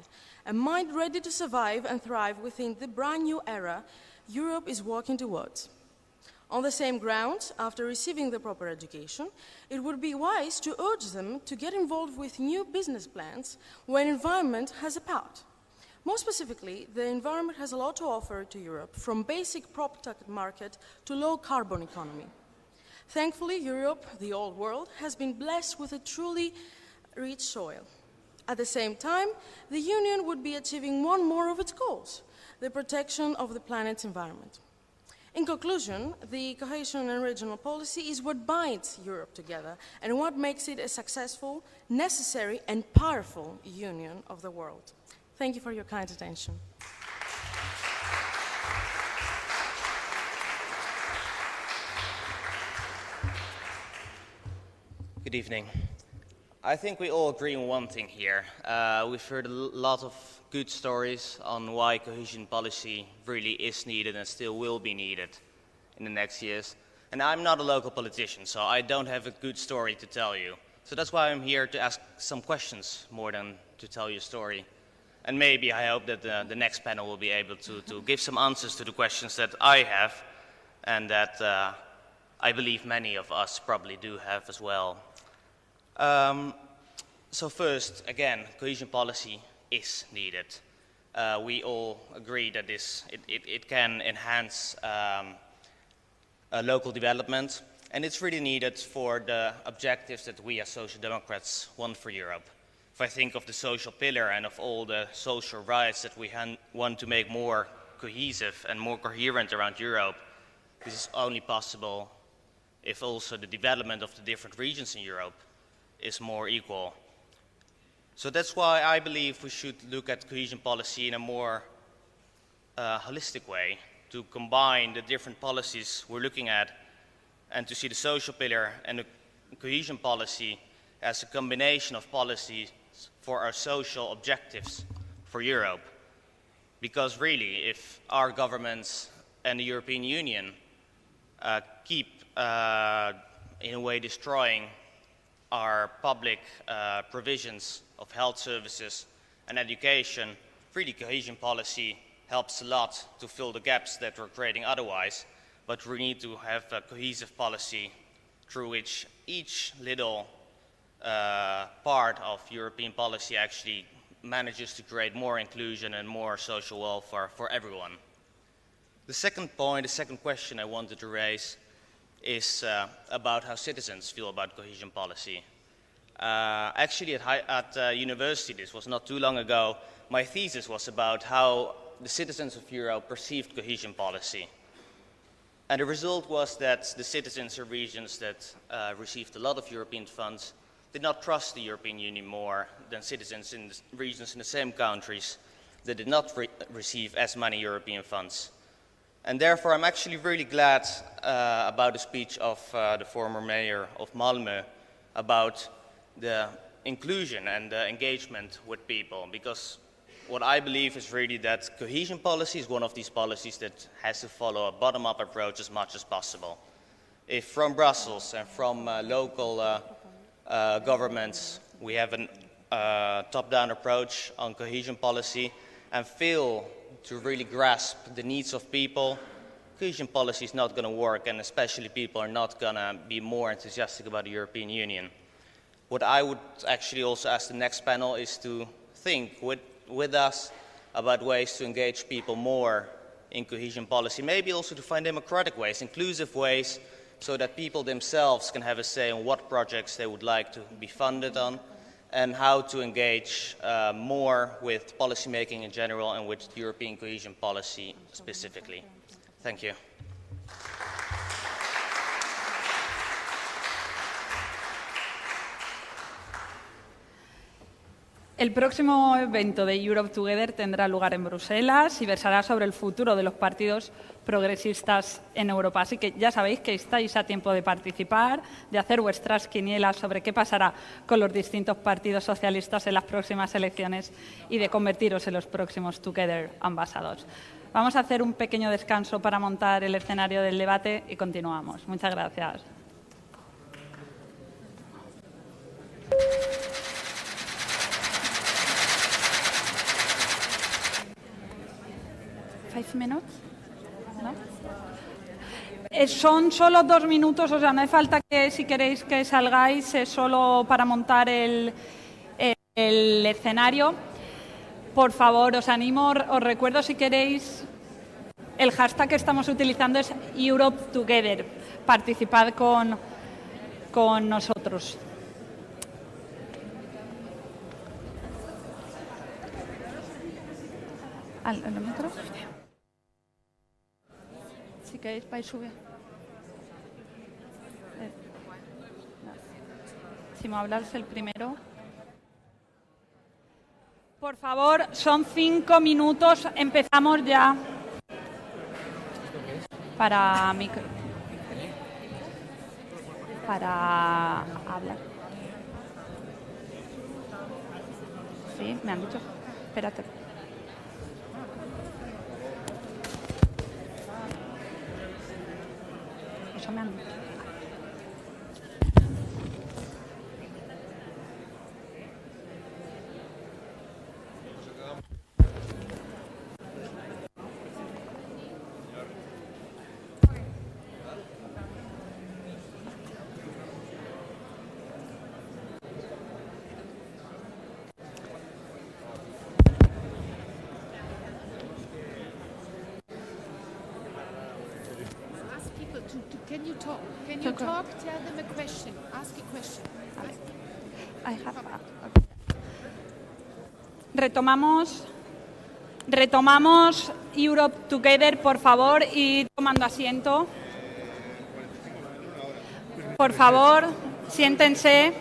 a mind ready to survive and thrive within the brand new era Europe is working towards. On the same grounds, after receiving the proper education, it would be wise to urge them to get involved with new business plans when environment has a part. More specifically, the environment has a lot to offer to Europe, from basic protected market to low carbon economy. Thankfully, Europe, the old world, has been blessed with a truly rich soil. At the same time, the Union would be achieving one more of its goals, the protection of the planet's environment. In conclusion, the cohesion and regional policy is what binds Europe together and what makes it a successful, necessary, and powerful union of the world. Thank you for your kind attention. Good evening. I think we all agree on one thing here. We've heard a lot of good stories on why cohesion policy really is needed and still will be needed in the next years. And I'm not a local politician, so I don't have a good story to tell you. So that's why I'm here to ask some questions more than to tell you a story. And maybe I hope that the next panel will be able to give some answers to the questions that I have and that I believe many of us probably do have as well. So first, again, cohesion policy is needed. We all agree that it can enhance local development, and it's really needed for the objectives that we as Social Democrats want for Europe. If I think of the social pillar and of all the social rights that we want to make more cohesive and more coherent around Europe, this is only possible if also the development of the different regions in Europe is more equal. So that's why I believe we should look at cohesion policy in a more holistic way, to combine the different policies we're looking at and to see the social pillar and the cohesion policy as a combination of policies for our social objectives for Europe. Because really, if our governments and the European Union keep in a way destroying our public provisions of health services and education, really cohesion policy helps a lot to fill the gaps that we're creating otherwise, but we need to have a cohesive policy through which each little part of European policy actually manages to create more inclusion and more social welfare for everyone. The second point, the second question I wanted to raise is about how citizens feel about cohesion policy. Actually at university, this was not too long ago, my thesis was about how the citizens of Europe perceived cohesion policy. And the result was that the citizens of regions that received a lot of European funds did not trust the European Union more than citizens in the regions in the same countries that did not receive as many European funds. And therefore, I'm actually really glad about the speech of the former mayor of Malmö about the inclusion and the engagement with people, because what I believe is really that cohesion policy is one of these policies that has to follow a bottom-up approach as much as possible. If from Brussels and from local governments we have a top-down approach on cohesion policy and fail to really grasp the needs of people, cohesion policy is not going to work, and especially people are not going to be more enthusiastic about the European Union. What I would actually also ask the next panel is to think with us about ways to engage people more in cohesion policy, maybe also to find democratic ways, inclusive ways, so that people themselves can have a say on what projects they would like to be funded on, and how to engage more with policymaking in general and with European cohesion policy specifically. Thank you. El próximo evento de Europe Together tendrá lugar en Bruselas y versará sobre el futuro de los partidos progresistas en Europa. Así que ya sabéis que estáis a tiempo de participar, de hacer vuestras quinielas sobre qué pasará con los distintos partidos socialistas en las próximas elecciones y de convertiros en los próximos Together Ambassadors. Vamos a hacer un pequeño descanso para montar el escenario del debate y continuamos. Muchas gracias. ¿5 minutos? ¿No? Son solo 2 minutos, o sea, no hace falta que si queréis que salgáis, es solo para montar el escenario. Por favor, os animo, os recuerdo si queréis, el hashtag que estamos utilizando es Europe Together. Participad con nosotros. ¿Al metro? Si queréis, vais a subir. Si me hablas el primero. Por favor, son 5 minutos. Empezamos ya. Para hablar. Sí, me han dicho. Espérate. Eso me han dicho. Can you talk? Can you talk? Tell them a question. Ask a question. Retomamos Europe Together, por favor, y tomando asiento. Por favor, siéntense.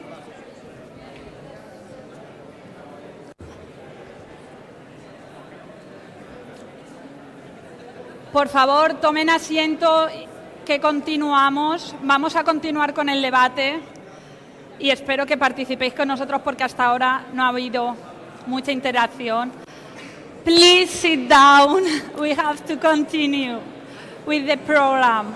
Por favor, tomen asiento, que continuamos. Vamos a continuar con el debate y espero que participéis con nosotros porque hasta ahora no ha habido mucha interacción. Please sit down. We have to continue with the program.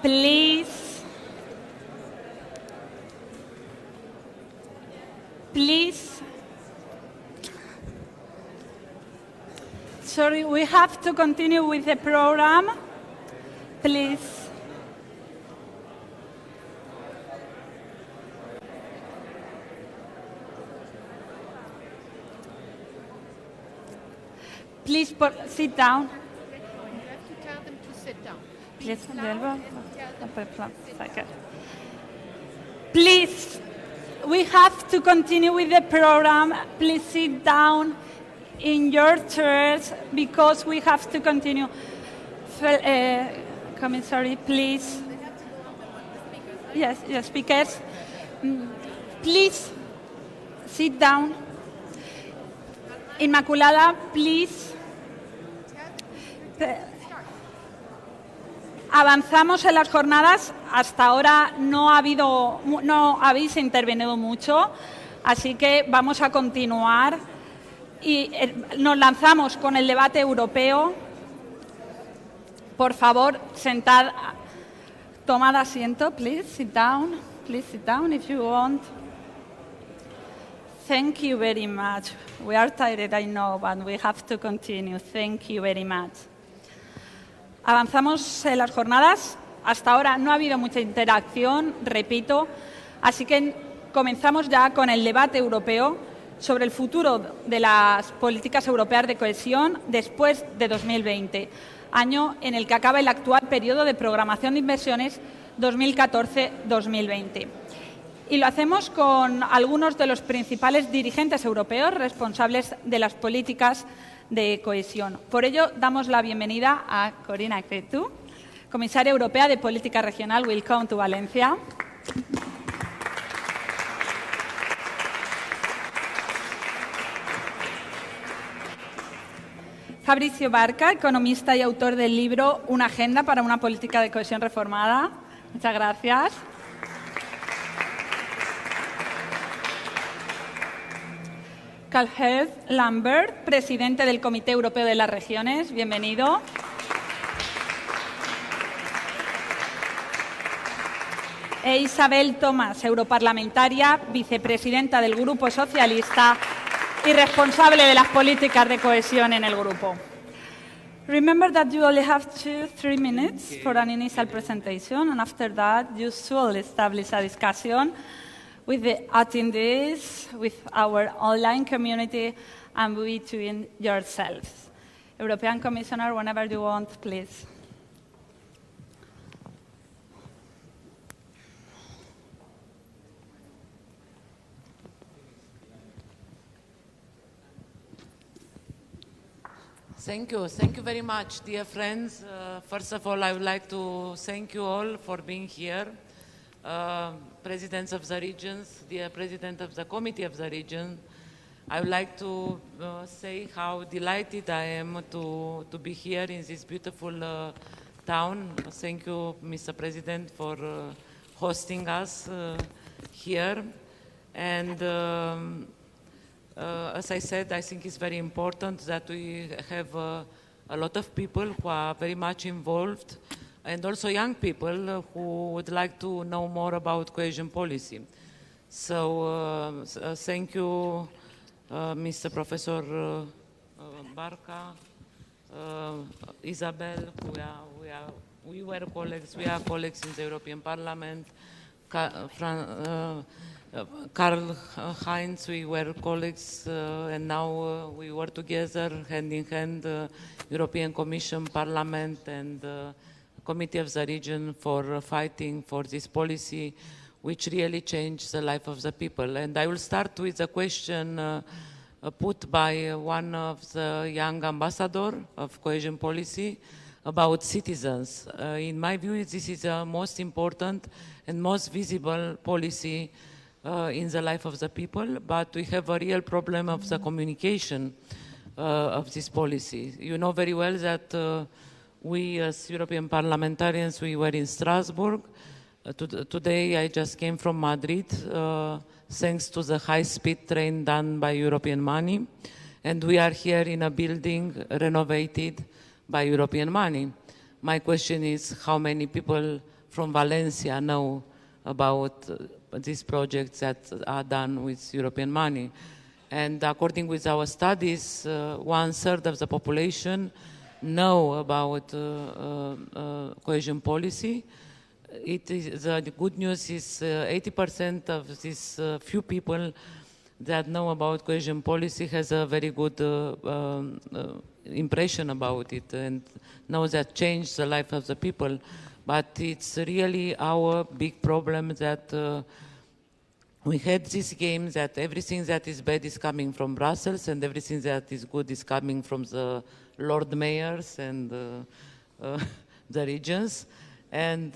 Please. Sorry, we have to continue with the program. Please. Please sit down. You have to tell them to sit down. Please, we have to continue with the program. Please sit down in your chairs because we have to continue. Sorry, please. Yes, speakers. Please sit down. Inmaculada, please. Avanzamos en las jornadas. Hasta ahora no habéis intervenido mucho, así que vamos a continuar. Y nos lanzamos con el debate europeo. Por favor, tomad asiento, please sit down. Please sit down if you want. Thank you very much. We are tired, I know, but we have to continue. Thank you very much. Avanzamos en las jornadas. Hasta ahora no ha habido mucha interacción, repito, así que comenzamos ya con el debate europeo sobre el futuro de las políticas europeas de cohesión después de 2020, año en el que acaba el actual periodo de programación de inversiones 2014-2020. Y lo hacemos con algunos de los principales dirigentes europeos responsables de las políticas de cohesión. Por ello, damos la bienvenida a Corina Cretu, comisaria europea de Política Regional. Welcome to Valencia. Fabrizio Barca, economista y autor del libro Una agenda para una política de cohesión reformada. Muchas gracias. Karl-Heinz Lambert, presidente del Comité Europeo de las Regiones. Bienvenido. E Isabel Tomás, europarlamentaria, vicepresidenta del Grupo Socialista y responsable de las políticas de cohesión en el grupo. Remember that you only have 2-3 minutes for an initial presentation, and after that you should establish a discussion with the attendees, with our online community, and between yourselves. European Commissioner, whenever you want, please. Thank you. Thank you very much, dear friends. First of all, I would like to thank you all for being here. Presidents of the regions, dear President of the Committee of the Region, I would like to say how delighted I am to be here in this beautiful town. Thank you, Mr. President, for hosting us here. And as I said, I think it's very important that we have a lot of people who are very much involved, and also young people who would like to know more about cohesion policy. So thank you, Mr. Professor Barca, Isabel, we were colleagues, we are colleagues in the European Parliament, Karl-Heinz, we were colleagues, and now we work together hand in hand, European Commission, Parliament, and Committee of the Region for fighting for this policy, which really changed the life of the people. And I will start with a question put by one of the young ambassadors of cohesion policy about citizens. In my view, this is the most important and most visible policy in the life of the people, but we have a real problem of the communication of this policy. You know very well that we as European parliamentarians, we were in Strasbourg. Today I just came from Madrid, thanks to the high-speed train done by European money. And we are here in a building renovated by European money. My question is, how many people from Valencia know about these projects that are done with European money? And according with our studies, 1/3 of the population know about cohesion policy. The good news is 80% of these few people that know about cohesion policy has a very good impression about it and knows that changed the life of the people. But it's really our big problem that we had this game that everything that is bad is coming from Brussels and everything that is good is coming from the Lord Mayors and the regions. And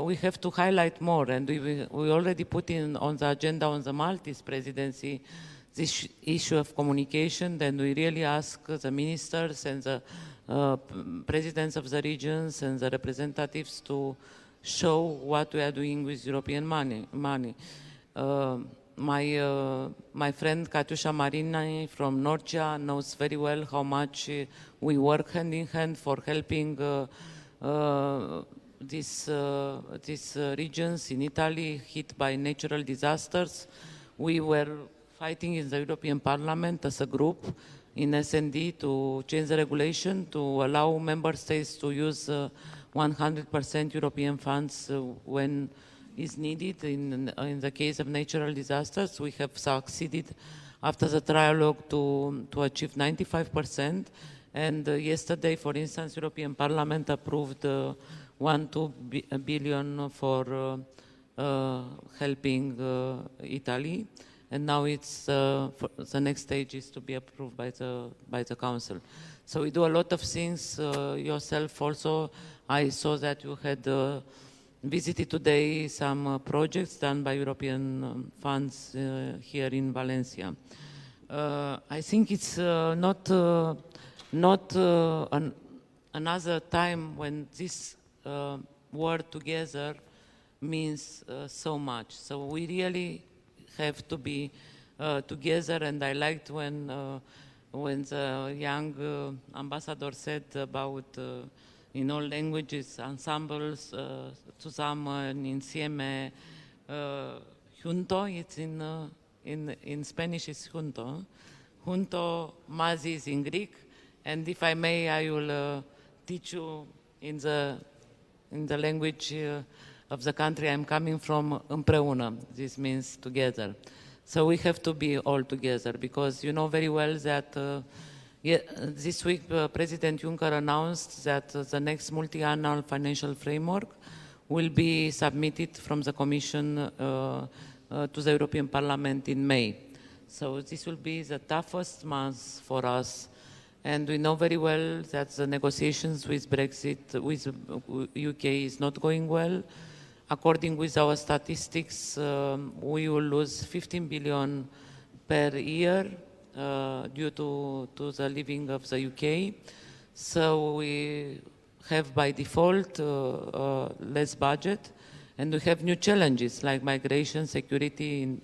we have to highlight more. And we already put in on the agenda on the Maltese presidency this issue of communication. Then we really ask the ministers and the presidents of the regions and the representatives to show what we are doing with European money. My friend Katusha Marini from Norcia knows very well how much we work hand in hand for helping these regions in Italy hit by natural disasters. We were fighting in the European Parliament as a group in S&D to change the regulation to allow member states to use 100% European funds when is needed in the case of natural disasters. We have succeeded after the trialogue to achieve 95%. And yesterday, for instance, European Parliament approved 1.2 billion for helping Italy. And now it's the next stage is to be approved by the Council. So we do a lot of things. Yourself also, I saw that you had visited today some projects done by European funds here in Valencia. I think it's not another time when this work together means so much. So we really have to be together, and I liked when the young ambassador said about in all languages, ensembles, zusammen, insieme, junto, it's in Spanish it's junto. Junto, mazi is in Greek, and if I may, I will teach you in the language of the country I'm coming from, împreună. This means together. So we have to be all together, because you know very well that this week President Juncker announced that the next multi-annual financial framework will be submitted from the Commission to the European Parliament in May. So this will be the toughest month for us. And we know very well that the negotiations with Brexit, with UK is not going well. According with our statistics, we will lose 15 billion per year due to the leaving of the UK. So we have by default less budget, and we have new challenges like migration, security,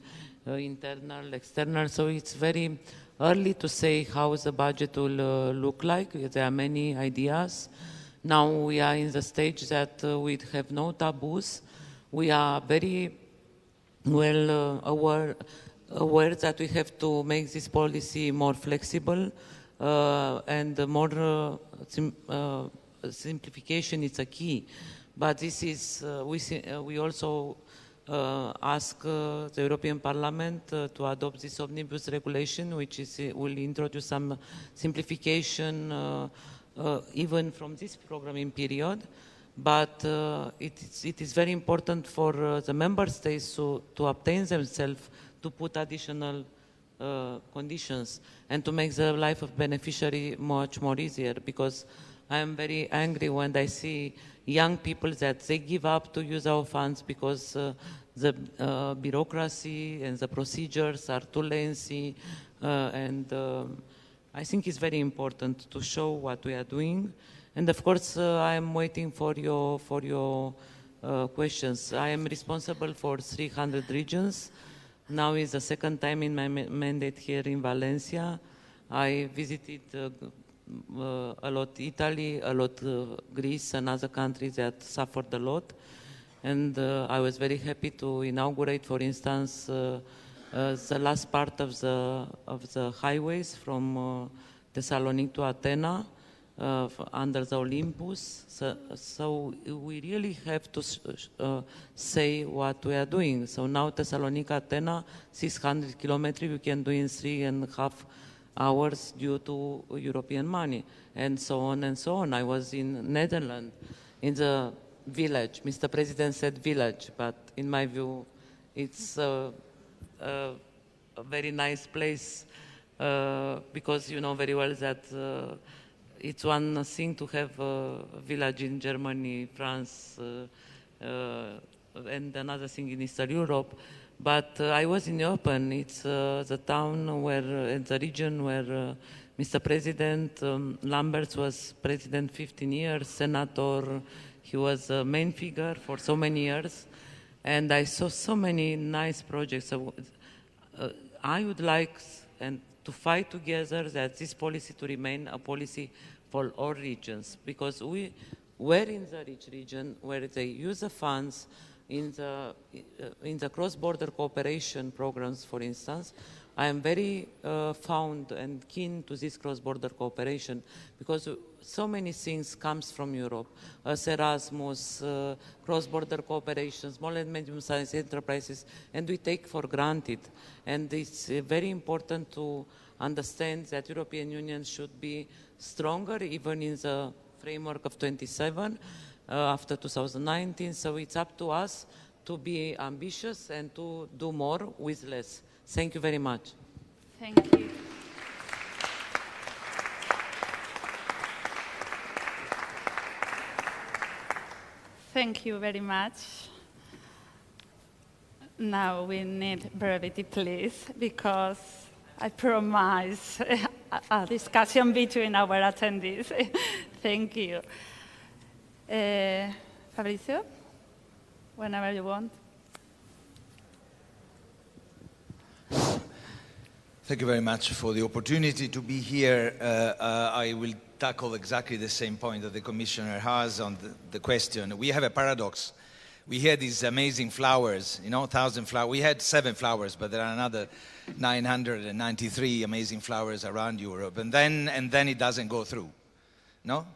internal, external. So it's very early to say how the budget will look like. There are many ideas. Now we are in the stage that we have no taboos. We are very well aware that we have to make this policy more flexible and more simplification is a key. But this is, we also ask the European Parliament to adopt this omnibus regulation, which will introduce some simplification even from this programming period. But it is very important for the member states to obtain themselves to put additional conditions and to make the life of beneficiary much more easier, because I am very angry when I see young people that they give up to use our funds because the bureaucracy and the procedures are too lengthy, and I think it's very important to show what we are doing. And of course, I am waiting for your questions. I am responsible for 300 regions. Now is the second time in my mandate here in Valencia. I visited a lot Italy, a lot Greece and other countries that suffered a lot. And I was very happy to inaugurate, for instance, the last part of the highways from Thessaloniki to Athena, under the Olympus. So we really have to say what we are doing. So now Thessaloniki, Athena, 600 kilometers we can do in 3.5 hours due to European money, and so on and so on. I was in Netherlands, in the village. Mr. President said village, but in my view, it's a very nice place because you know very well that it's one thing to have a village in Germany, France, and another thing in Eastern Europe. But I was in Eupen. It's the town where, the region where Mr. President Lamberts was president 15 years, senator. He was a main figure for so many years. And I saw so many nice projects. So, I would like to fight together that this policy to remain a policy for all regions, because we were in the rich region where they use the funds in the cross-border cooperation programs, for instance. I am very fond and keen to this cross-border cooperation because so many things comes from Europe, as Erasmus, cross-border cooperation, small and medium-sized enterprises, and we take for granted. And it's very important to understand that European Union should be stronger, even in the framework of 27 after 2019. So it's up to us to be ambitious and to do more with less. Thank you very much. Thank you. Thank you very much. Now we need brevity, please, because I promise a discussion between our attendees. Thank you. Fabrizio, whenever you want. Thank you very much for the opportunity to be here. I will tackle exactly the same point that the Commissioner has on the question. We have a paradox. We had these amazing flowers, 1,000 flowers. We had 7 flowers, but there are another 993 amazing flowers around Europe. And then it doesn't go through. No?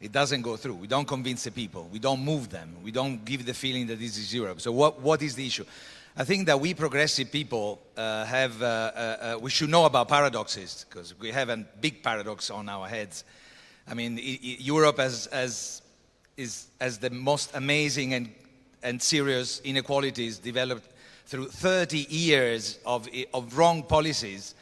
It doesn't go through. We don't convince the people. We don't move them. We don't give the feeling that this is Europe. So what is the issue? I think that we progressive people we should know about paradoxes, because we have a big paradox on our heads. I mean, Europe as the most amazing and serious inequalities developed through 30 years of wrong policies.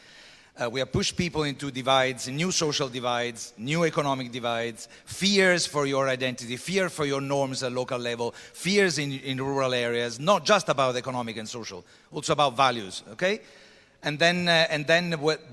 We have pushed people into divides, new social divides, new economic divides, fears for your identity, fear for your norms at local level, fears in rural areas, not just about economic and social, also about values, okay? And then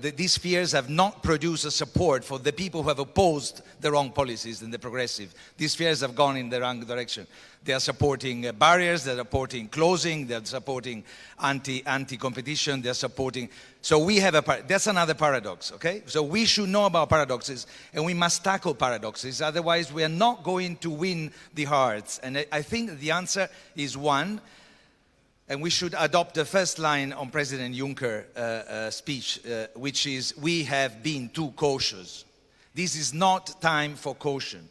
these fears have not produced a support for the people who have opposed the wrong policies and the progressive. These fears have gone in the wrong direction. They are supporting barriers, they're supporting closing, they're supporting anti-competition, they're supporting... So we have that's another paradox, okay? So we should know about paradoxes, and we must tackle paradoxes, otherwise we are not going to win the hearts. And I think the answer is one, and we should adopt the first line on President Juncker's speech, which is, we have been too cautious. This is not time for caution.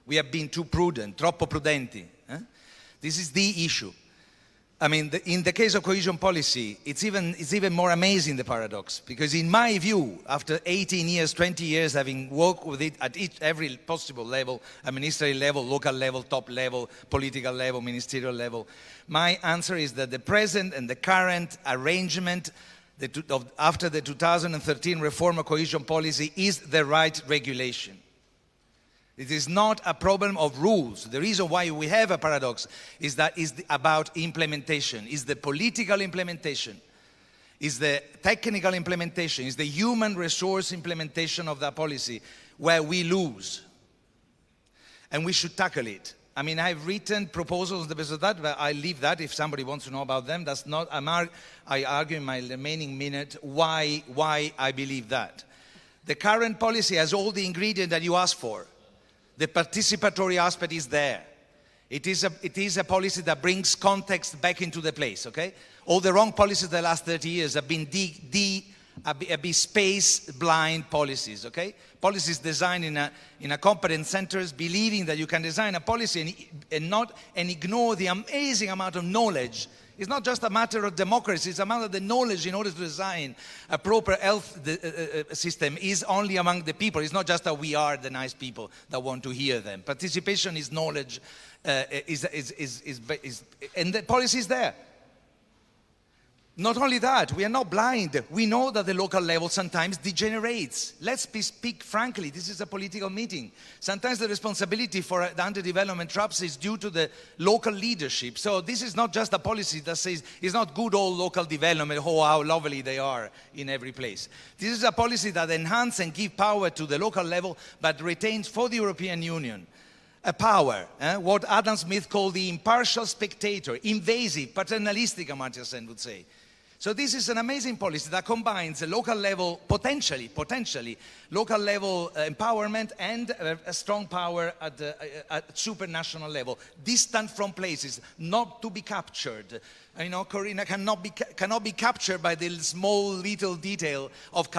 We have been too prudent, troppo prudenti. This is the issue. I mean, in the case of cohesion policy, it's even more amazing, the paradox, because in my view, after 18 years, 20 years, having worked with it at every possible level, administrative level, local level, top level, political level, ministerial level, my answer is that the present and the current arrangement after the 2013 reform of cohesion policy is the right regulation. It is not a problem of rules. The reason why we have a paradox is that it's about implementation, is the political implementation, is the technical implementation, is the human resource implementation of that policy where we lose. And we should tackle it. I mean, I've written proposals on the basis of that, but I leave that if somebody wants to know about them. That's not, I argue in my remaining minute why I believe that. The current policy has all the ingredients that you asked for. The participatory aspect is there. It is a policy that brings context back into the place, okay? All the wrong policies the last 30 years have been space-blind policies, okay? Policies designed in a competent centers, believing that you can design a policy and ignore the amazing amount of knowledge. It's not just a matter of democracy, it's a matter of the knowledge in order to design a proper health system is only among the people. It's not just that we are the nice people that want to hear them. Participation is knowledge, and the policy is there. Not only that, we are not blind. We know that the local level sometimes degenerates. Let's speak frankly, this is a political meeting. Sometimes the responsibility for the underdevelopment traps is due to the local leadership. So this is not just a policy that says it's not good old local development, oh how lovely they are in every place. This is a policy that enhances and gives power to the local level, but retains for the European Union a power, what Adam Smith called the impartial spectator, invasive, paternalistic, Amartya Sen would say. So this is an amazing policy that combines a local level, potentially, local level empowerment and a strong power at supranational level, distant from places, not to be captured. You know, Corina cannot be captured by the small little detail of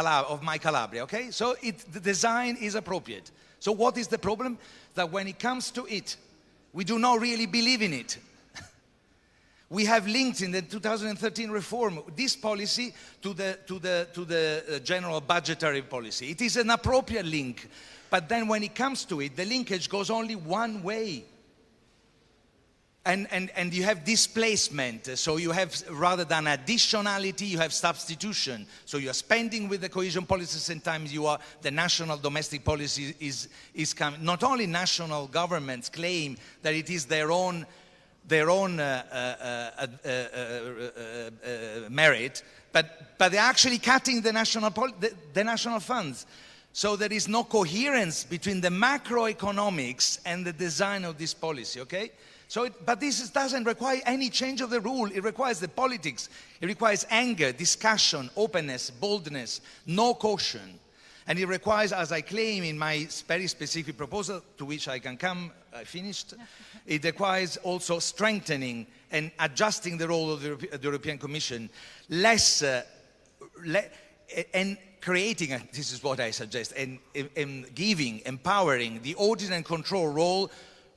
my Calabria, okay? So the design is appropriate. So what is the problem? That when it comes to it, we do not really believe in it. We have linked in the 2013 reform this policy to the general budgetary policy. It is an appropriate link, but then when it comes to it, the linkage goes only one way. And you have displacement, so you have, rather than additionality, you have substitution. So you are spending with the cohesion policy, sometimes the national domestic policy is coming. Not only national governments claim that it is their own merit, but they're actually cutting the national funds. So there is no coherence between the macroeconomics and the design of this policy, okay? So, but this doesn't require any change of the rule. It requires the politics. It requires anger, discussion, openness, boldness, no caution. And it requires, as I claim in my very specific proposal, to which I can come, I finished, it requires also strengthening and adjusting the role of the European Commission, and creating, this is what I suggest, and giving, empowering the audit and control role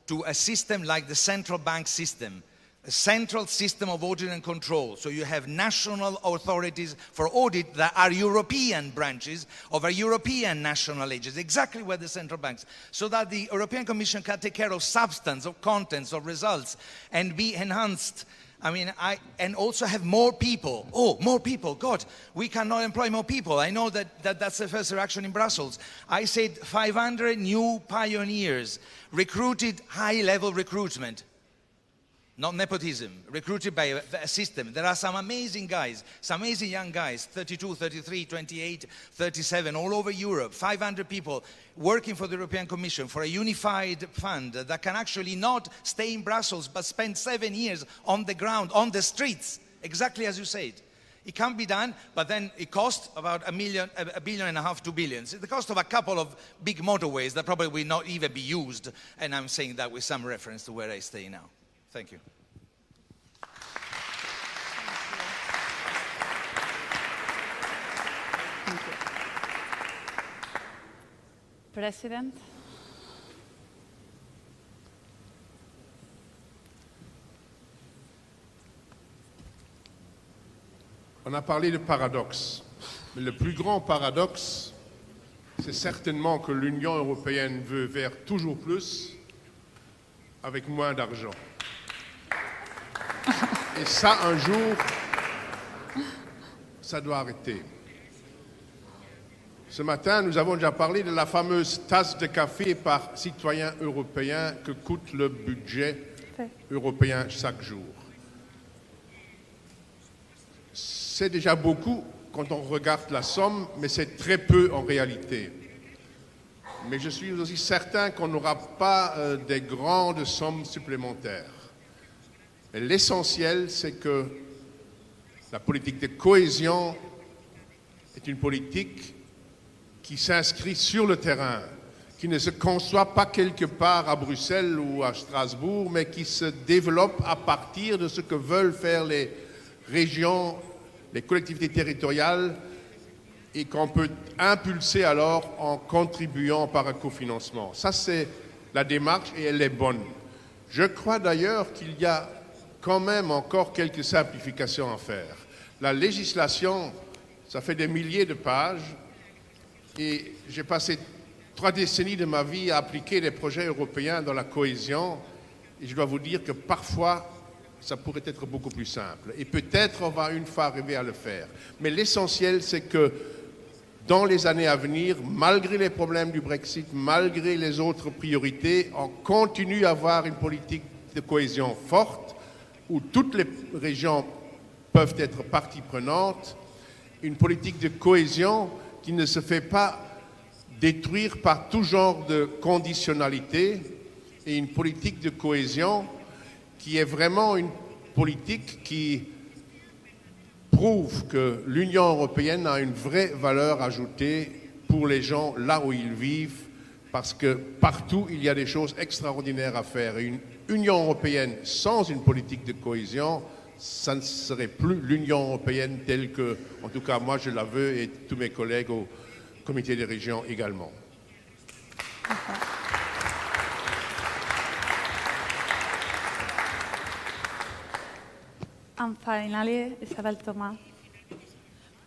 to a system like the central bank system, a central system of audit and control. So you have national authorities for audit that are European branches of a European national agency, exactly where the central banks, so that the European Commission can take care of substance, of contents, of results, and be enhanced. I mean, and also have more people. Oh, more people, God, we cannot employ more people. I know that's the first reaction in Brussels. I said 500 new pioneers, recruited, high-level recruitment. Not nepotism, recruited by a system. There are some amazing guys, some amazing young guys, 32, 33, 28, 37, all over Europe, 500 people working for the European Commission for a unified fund that can actually not stay in Brussels but spend 7 years on the ground, on the streets, exactly as you said. It can be done, but then it costs about $1.5 billion, $2 billion. It's the cost of a couple of big motorways that probably will not even be used, and I'm saying that with some reference to where I stay now. Thank you. Thank you. President. On a parlé de paradoxe, mais le plus grand paradoxe, c'est certainement que l'Union européenne veut faire toujours plus avec moins d'argent. Et ça, un jour, ça doit arrêter. Ce matin, nous avons déjà parlé de la fameuse tasse de café par citoyen européen que coûte le budget européen chaque jour. C'est déjà beaucoup quand on regarde la somme, mais c'est très peu en réalité. Mais je suis aussi certain qu'on n'aura pas des grandes sommes supplémentaires. Mais l'essentiel, c'est que la politique de cohésion est une politique qui s'inscrit sur le terrain, qui ne se conçoit pas quelque part à Bruxelles ou à Strasbourg, mais qui se développe à partir de ce que veulent faire les régions, les collectivités territoriales, et qu'on peut impulser alors en contribuant par un cofinancement. Ça, c'est la démarche et elle est bonne. Je crois d'ailleurs qu'il y a quand même encore quelques simplifications à faire. La législation, ça fait des milliers de pages et j'ai passé 3 décennies de ma vie à appliquer des projets européens dans la cohésion et je dois vous dire que parfois, ça pourrait être beaucoup plus simple. Et peut-être on va une fois arriver à le faire. Mais l'essentiel, c'est que dans les années à venir, malgré les problèmes du Brexit, malgré les autres priorités, on continue à avoir une politique de cohésion forte où toutes les régions peuvent être partie prenante, une politique de cohésion qui ne se fait pas détruire par tout genre de conditionnalité et une politique de cohésion qui est vraiment une politique qui prouve que l'Union européenne a une vraie valeur ajoutée pour les gens là où ils vivent, parce que partout il y a des choses extraordinaires à faire. Et une Union européenne sans une politique de cohésion, ça ne serait plus l'Union européenne telle que, en tout cas moi je la veux et tous mes collègues au comité des régions également. And finally, Isabelle Thomas.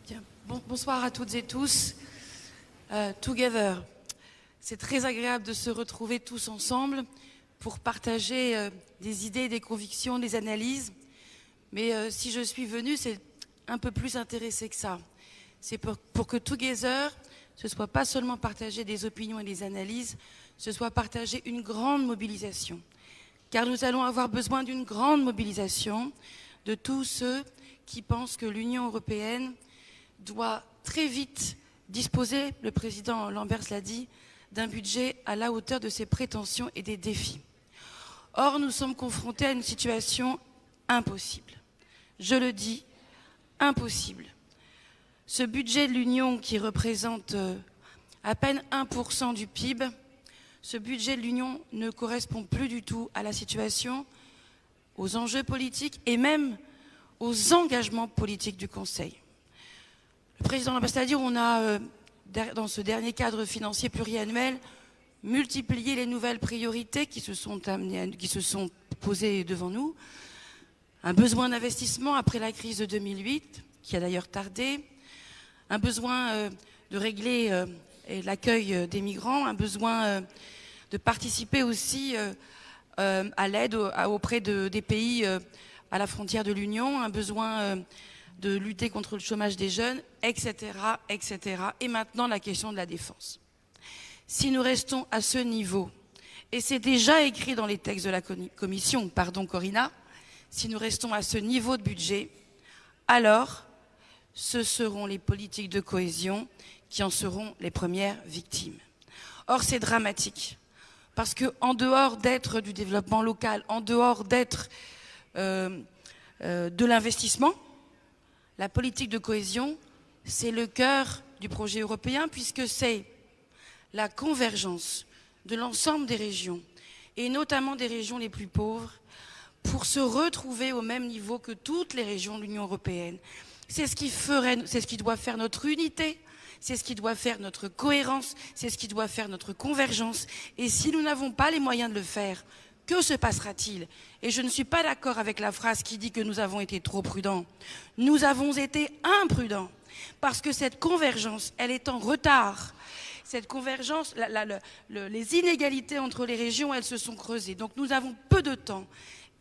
Bien. Bonsoir à toutes et tous. Together. C'est très agréable de se retrouver tous ensemble pour partager des idées, des convictions, des analyses. Mais si je suis venue, c'est un peu plus intéressé que ça. C'est pour que Together, ce soit pas seulement partager des opinions et des analyses, ce soit partager une grande mobilisation. Car nous allons avoir besoin d'une grande mobilisation de tous ceux qui pensent que l'Union européenne doit très vite disposer, le président Lamberts l'a dit, d'un budget à la hauteur de ses prétentions et des défis. Or, nous sommes confrontés à une situation impossible. Je le dis, impossible. Ce budget de l'Union qui représente à peine 1% du PIB, ce budget de l'Union ne correspond plus du tout à la situation, aux enjeux politiques et même aux engagements politiques du Conseil. Le président Lamberts l'a dit, on a, dans ce dernier cadre financier pluriannuel, multiplié les nouvelles priorités qui se sont posées devant nous. Un besoin d'investissement après la crise de 2008, qui a d'ailleurs tardé, un besoin de régler l'accueil des migrants, un besoin de participer aussi à l'aide auprès des pays à la frontière de l'Union, un besoin de lutter contre le chômage des jeunes, etc., etc. Et maintenant, la question de la défense. Si nous restons à ce niveau, et c'est déjà écrit dans les textes de la Commission, pardon Corinna, si nous restons à ce niveau de budget, alors ce seront les politiques de cohésion qui en seront les premières victimes. Or, c'est dramatique. Parce qu'en dehors d'être du développement local, en dehors d'être de l'investissement, la politique de cohésion, c'est le cœur du projet européen puisque c'est la convergence de l'ensemble des régions, et notamment des régions les plus pauvres, pour se retrouver au même niveau que toutes les régions de l'Union européenne. C'est ce qui doit faire notre unité, c'est ce qui doit faire notre cohérence, c'est ce qui doit faire notre convergence. Et si nous n'avons pas les moyens de le faire, que se passera-t-il? Et je ne suis pas d'accord avec la phrase qui dit que nous avons été trop prudents. Nous avons été imprudents, parce que cette convergence, elle est en retard. Cette convergence, les inégalités entre les régions, elles se sont creusées. Donc nous avons peu de temps.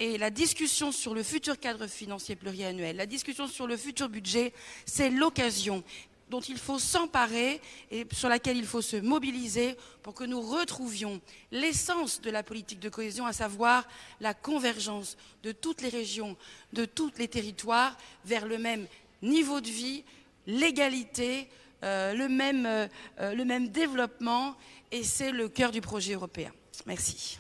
Et la discussion sur le futur cadre financier pluriannuel, la discussion sur le futur budget, c'est l'occasion dont il faut s'emparer et sur laquelle il faut se mobiliser pour que nous retrouvions l'essence de la politique de cohésion, à savoir la convergence de toutes les régions, de tous les territoires vers le même niveau de vie, l'égalité, le même développement, et c'est le cœur du projet européen. Merci.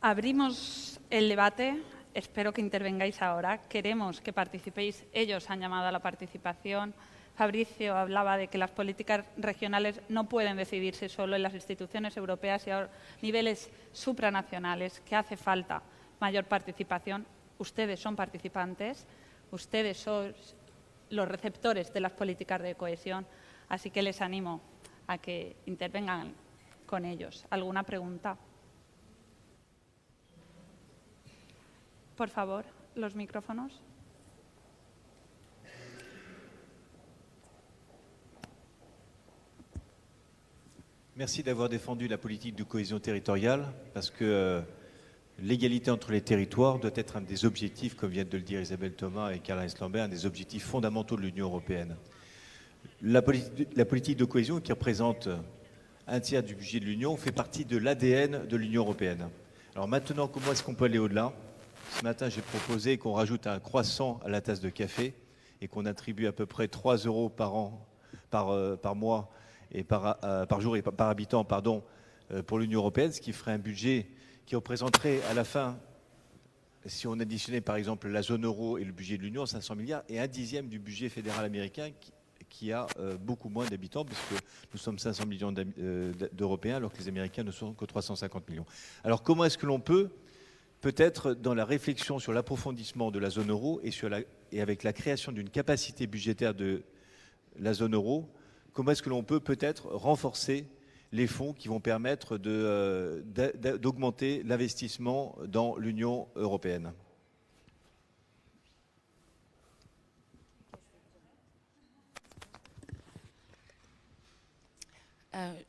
Abrimos el debate. Espero que intervengáis ahora. Queremos que participéis. Ellos han llamado a la participación. Fabricio hablaba de que las políticas regionales no pueden decidirse solo en las instituciones europeas y a niveles supranacionales, que hace falta mayor participación. Ustedes son participantes, ustedes son los receptores de las políticas de cohesión, así que les animo a que intervengan con ellos. ¿Alguna pregunta? Por favor, los micrófonos. Merci d'avoir défendu la politique de cohésion territoriale, parce que l'égalité entre les territoires doit être un des objectifs, comme viennent de le dire Isabelle Thomas et Karl-Heinz Lambert, un des objectifs fondamentaux de l'Union européenne. La politique de cohésion, qui représente un tiers du budget de l'Union, fait partie de l'ADN de l'Union européenne. Alors maintenant, comment est-ce qu'on peut aller au-delà ? Ce matin, j'ai proposé qu'on rajoute un croissant à la tasse de café et qu'on attribue à peu près 3 € par mois et par jour et par habitant, pour l'Union européenne, ce qui ferait un budget qui représenterait à la fin, si on additionnait par exemple la zone euro et le budget de l'Union, 500 milliards, et 1/10 du budget fédéral américain qui a beaucoup moins d'habitants, puisque nous sommes 500 millions d'Européens, alors que les Américains ne sont que 350 millions. Alors comment est-ce que l'on peut-être dans la réflexion sur l'approfondissement de la zone euro et avec la création d'une capacité budgétaire de la zone euro, comment est-ce que l'on peut peut-être renforcer les fonds qui vont permettre d'augmenter l'investissement dans l'Union européenne?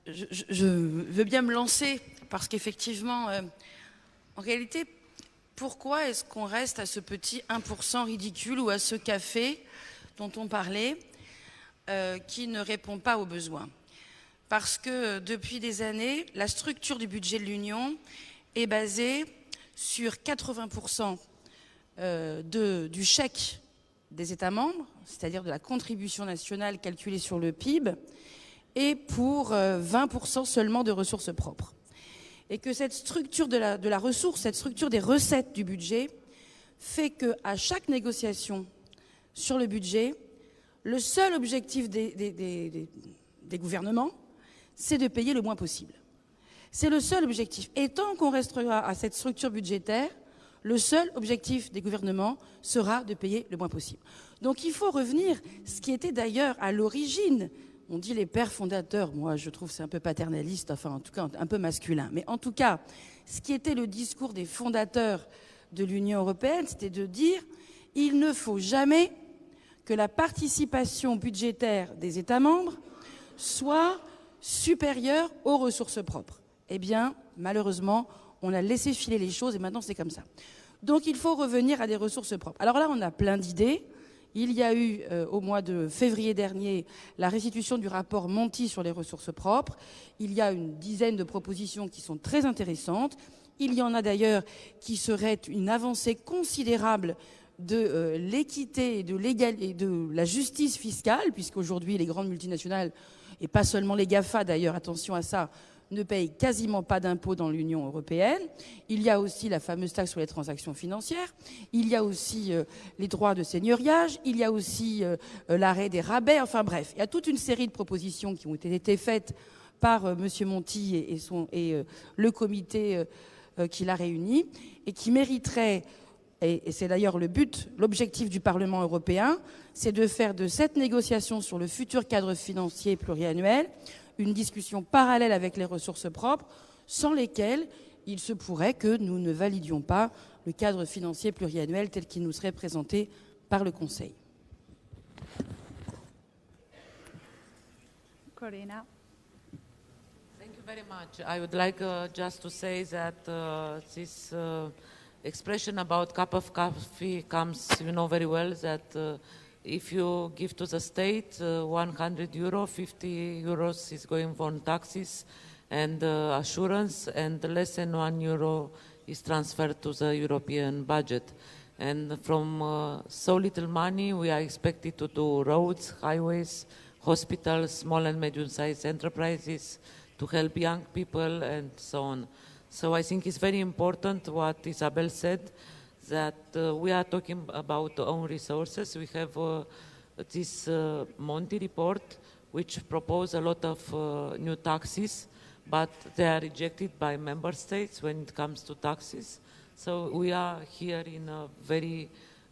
Je veux bien me lancer parce qu'effectivement, en réalité, pourquoi est-ce qu'on reste à ce petit 1% ridicule ou à ce café dont on parlait qui ne répond pas aux besoins? Parce que depuis des années, la structure du budget de l'Union est basée sur 80% du chèque des États membres, c'est-à-dire de la contribution nationale calculée sur le PIB, et pour 20% seulement de ressources propres. Et que cette structure de la ressource, cette structure des recettes du budget, fait qu'à chaque négociation sur le budget, le seul objectif des gouvernements, c'est de payer le moins possible. C'est le seul objectif. Et tant qu'on restera à cette structure budgétaire, le seul objectif des gouvernements sera de payer le moins possible. Donc il faut revenir, ce qui était d'ailleurs à l'origine, on dit les pères fondateurs, moi je trouve c'est un peu paternaliste, enfin en tout cas un peu masculin, mais en tout cas, ce qui était le discours des fondateurs de l'Union européenne, c'était de dire il ne faut jamais que la participation budgétaire des États membres soit supérieure aux ressources propres. Eh bien, malheureusement, on a laissé filer les choses et maintenant c'est comme ça. Donc il faut revenir à des ressources propres. Alors là, on a plein d'idées. Il y a eu, au mois de février dernier, la restitution du rapport Monti sur les ressources propres. Il y a une dizaine de propositions qui sont très intéressantes. Il y en a d'ailleurs qui seraient une avancée considérable de l'équité et de la justice fiscale, puisqu'aujourd'hui, les grandes multinationales, et pas seulement les GAFA d'ailleurs, attention à ça, ne payent quasiment pas d'impôts dans l'Union européenne. Il y a aussi la fameuse taxe sur les transactions financières. Il y a aussi les droits de seigneuriage. Il y a aussi l'arrêt des rabais. Enfin bref, il y a toute une série de propositions qui ont été faites par M. Monti et le comité qui l'a réuni et qui mériteraient, et c'est d'ailleurs l'objectif du Parlement européen, c'est de faire de cette négociation sur le futur cadre financier pluriannuel une discussion parallèle avec les ressources propres, sans lesquelles il se pourrait que nous ne validions pas le cadre financier pluriannuel tel qu'il nous serait présenté par le Conseil. Corina. Thank you very much. I would like just to say that this expression about cup of coffee comes, you know very well that if you give to the state 100 euro, 50 euros is going for taxes and assurance, and less than 1 euro is transferred to the European budget. And from so little money, we are expected to do roads, highways, hospitals, small and medium-sized enterprises, to help young people and so on. So I think it's very important what Isabel said, that we are talking about own resources. We have this Monti report, which propose a lot of new taxes, but they are rejected by member states when it comes to taxes. So we are here in a very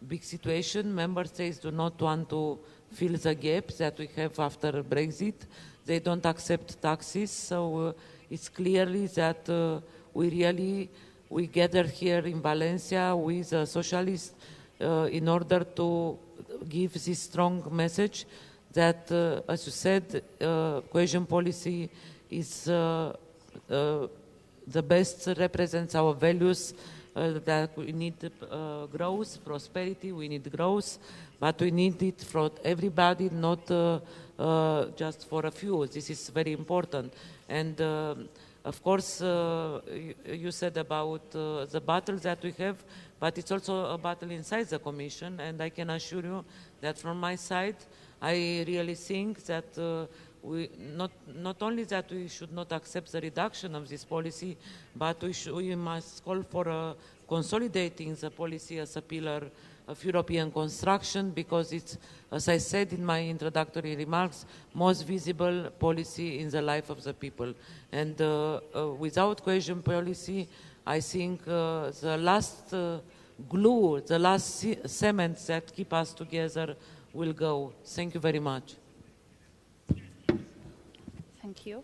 big situation. Member states do not want to fill the gap that we have after Brexit. They don't accept taxes, so it's clearly that we gathered here in Valencia with socialists in order to give this strong message that, as you said, cohesion policy is the best represents our values, that we need growth, prosperity, we need growth, but we need it for everybody, not just for a few. This is very important. And of course, you said about the battle that we have, but it's also a battle inside the Commission, and I can assure you that from my side, I really think that not only that we should not accept the reduction of this policy, but we must call for consolidating the policy as a pillar of European construction, because it's, as I said in my introductory remarks, most visible policy in the life of the people. And without cohesion policy, I think the last glue, the last cement that keep us together will go. Thank you very much. Thank you.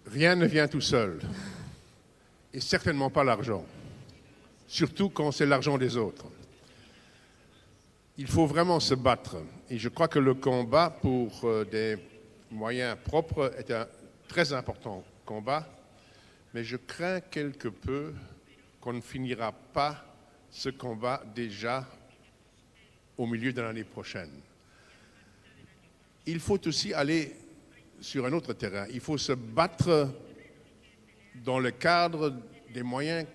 Rien ne vient tout seul, et certainement pas l'argent, surtout quand c'est l'argent des autres. Il faut vraiment se battre, et je crois que le combat pour des moyens propres est un très important combat, mais je crains quelque peu qu'on ne finira pas ce combat déjà au milieu de l'année prochaine. Il faut aussi aller sur un autre terrain. Il faut se battre dans le cadre des moyens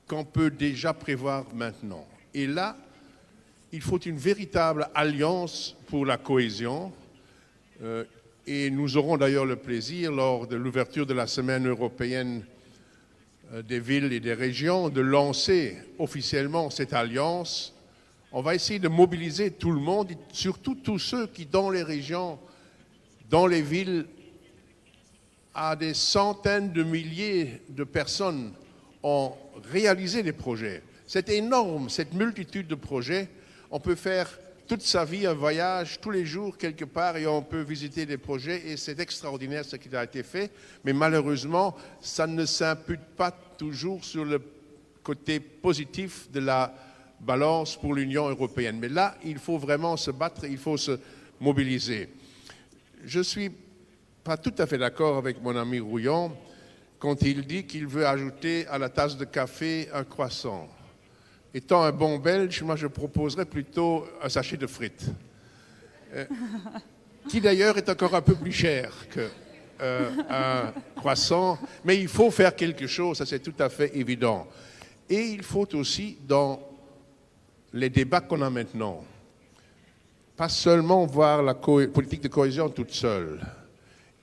qu'on peut déjà prévoir maintenant. Et là, il faut une véritable alliance pour la cohésion. Et nous aurons d'ailleurs le plaisir, lors de l'ouverture de la Semaine européenne des villes et des régions, de lancer officiellement cette alliance. On va essayer de mobiliser tout le monde, surtout tous ceux qui, dans les régions, dans les villes, à des centaines de milliers de personnes ont réalisé des projets. C'est énorme, cette multitude de projets. On peut faire toute sa vie un voyage, tous les jours, quelque part, et on peut visiter des projets, et c'est extraordinaire ce qui a été fait. Mais malheureusement, ça ne s'impute pas toujours sur le côté positif de la balance pour l'Union européenne. Mais là, il faut vraiment se battre, il faut se mobiliser. Je ne suis pas tout à fait d'accord avec mon ami Rouillon quand il dit qu'il veut ajouter à la tasse de café un croissant. Étant un bon Belge, moi je proposerais plutôt un sachet de frites, qui d'ailleurs est encore un peu plus cher qu'un croissant, mais il faut faire quelque chose, ça c'est tout à fait évident. Et il faut aussi, dans les débats qu'on a maintenant, pas seulement voir la politique de cohésion toute seule.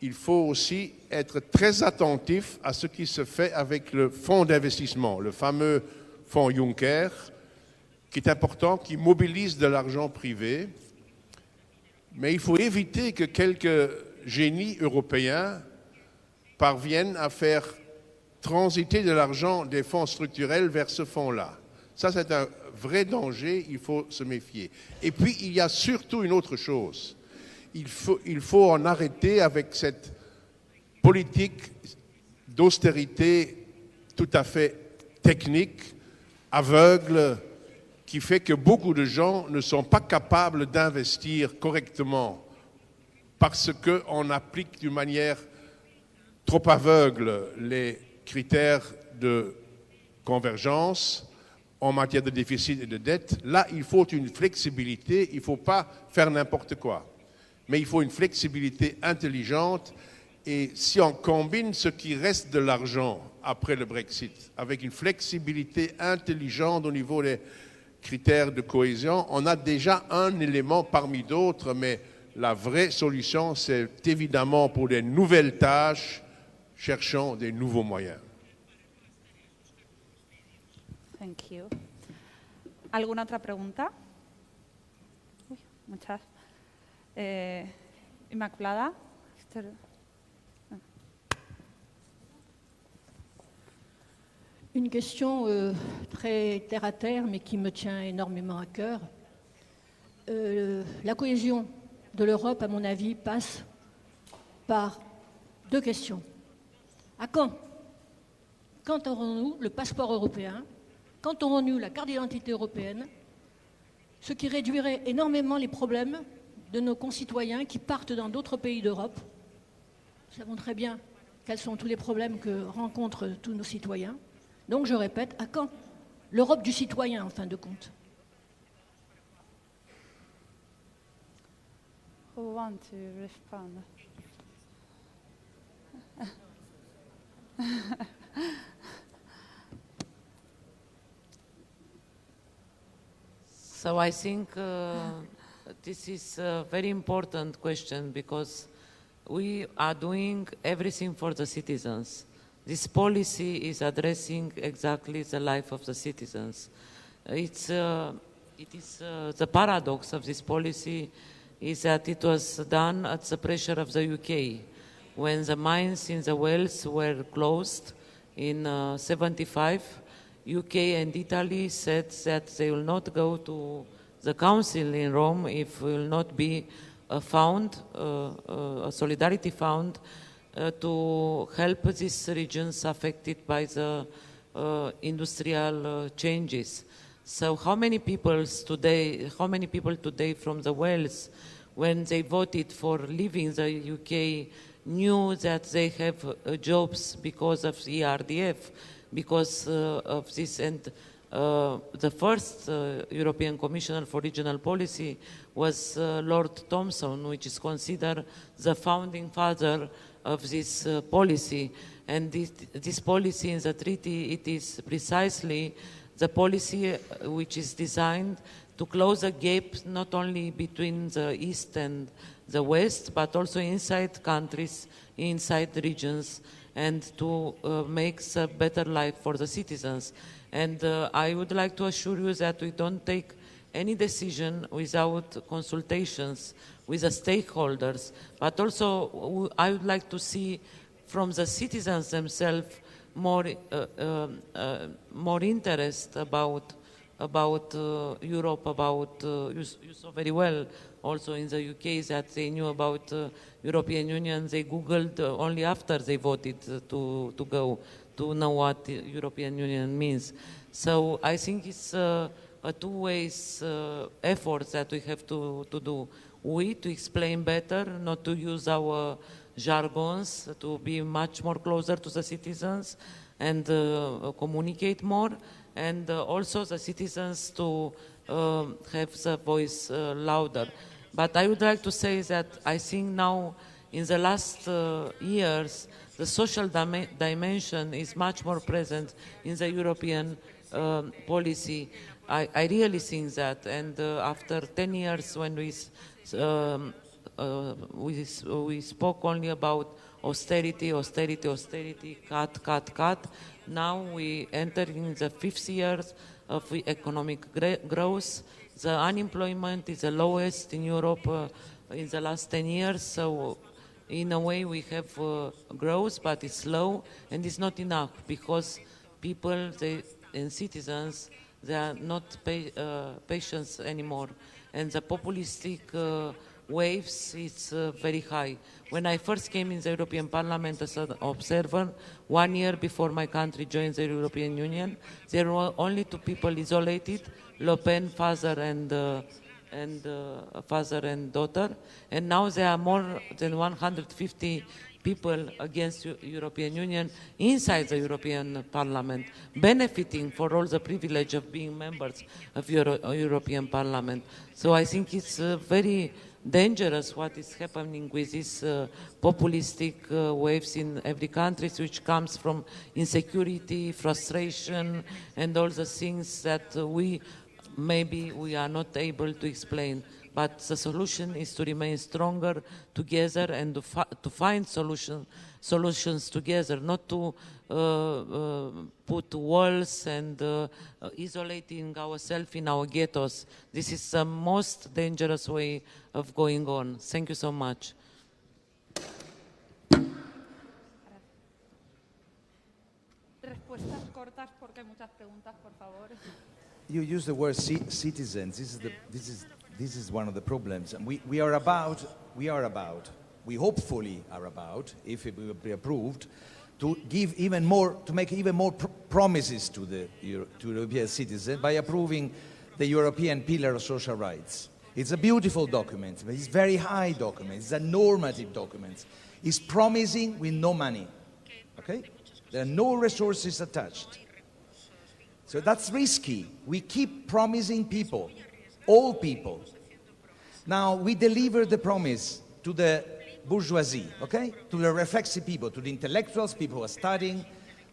Il faut aussi être très attentif à ce qui se fait avec le fonds d'investissement, le fameux fonds Juncker, qui est important, qui mobilise de l'argent privé. Mais il faut éviter que quelques génies européens parviennent à faire transiter de l'argent des fonds structurels vers ce fonds-là. Ça, c'est un vrai danger, il faut se méfier. Et puis, il y a surtout une autre chose. Il faut en arrêter avec cette politique d'austérité tout à fait technique, aveugle, qui fait que beaucoup de gens ne sont pas capables d'investir correctement parce qu'on applique d'une manière trop aveugle les critères de convergence en matière de déficit et de dette. Là, il faut une flexibilité, il ne faut pas faire n'importe quoi. Mais il faut une flexibilité intelligente, et si on combine ce qui reste de l'argent après le Brexit avec une flexibilité intelligente au niveau des critères de cohésion, on a déjà un élément parmi d'autres, mais la vraie solution, c'est évidemment pour des nouvelles tâches, cherchons des nouveaux moyens. Thank you. ¿Alguna otra pregunta? Uy, muchas. Inmaculada. Une question très terre à terre, mais qui me tient énormément à cœur. La cohésion de l'Europe, à mon avis, passe par deux questions. À quand? Quand aurons-nous le passeport européen? Quand aurons-nous la carte d'identité européenne? Ce qui réduirait énormément les problèmes de nos concitoyens qui partent dans d'autres pays d'Europe. Nous savons très bien quels sont tous les problèmes que rencontrent tous nos citoyens. Donc je répète, à quand l'Europe du citoyen en fin de compte? Who want to respond? So I think this is a very important question because we are doing everything for the citizens. This policy is addressing exactly the life of the citizens. It is the paradox of this policy is that it was done at the pressure of the UK. When the mines in the Wales were closed in 75, UK and Italy said that they will not go to the council in Rome if will not be a fund, a solidarity fund to help these regions affected by the industrial changes. So how many people today from the Wales, when they voted for leaving the UK, knew that they have jobs because of the ERDF, because of this? And the first European Commissioner for Regional Policy was Lord Thomson, which is considered the founding father of this policy. And this policy in the treaty, it is precisely the policy which is designed to close a gap not only between the East and the West, but also inside countries, inside regions, and to make a better life for the citizens. And I would like to assure you that we don't take any decision without consultations with the stakeholders, but also I would like to see from the citizens themselves more interest about Europe, about you saw very well also in the UK that they knew about European Union. They Googled only after they voted to go to know what the European Union means. So I think it's a two-way effort that we have to do. We to explain better, not to use our jargons, to be much more closer to the citizens and communicate more, and also the citizens to have the voice louder. But I would like to say that I think now in the last years the social dimension is much more present in the European policy. I really think that, and after 10 years when we spoke only about austerity, cut. Now we enter in the 5th years of economic growth. The unemployment is the lowest in Europe in the last 10 years. So in a way we have growth, but it's slow and it's not enough because people and citizens, they are not patient anymore. And the populistic waves is very high. When I first came in the European Parliament as an observer, 1 year before my country joined the European Union, there were only 2 people isolated, Le Pen, father and daughter, and now there are more than 150 people against European Union inside the European Parliament, benefiting for all the privilege of being members of European Parliament. So I think it's very dangerous what is happening with these populistic waves in every country, which comes from insecurity, frustration, and all the things that maybe we are not able to explain. But the solution is to remain stronger together and to find solutions together, not to put walls and isolating ourselves in our ghettos. This is the most dangerous way of going on. Thank you so much. Respuestas cortas porque hay muchas preguntas, por favor. You use the word citizens. This is one of the problems. And we hopefully are about, if it will be approved, to give even more, to make even more promises to the European citizen by approving the European Pillar of Social Rights. It's a beautiful document, but it's a very high document. It's a normative document. It's promising with no money. Okay? There are no resources attached. So that's risky. We keep promising people, all people. Now we deliver the promise to the bourgeoisie, okay? To the reflexive people, to the intellectuals, people who are studying,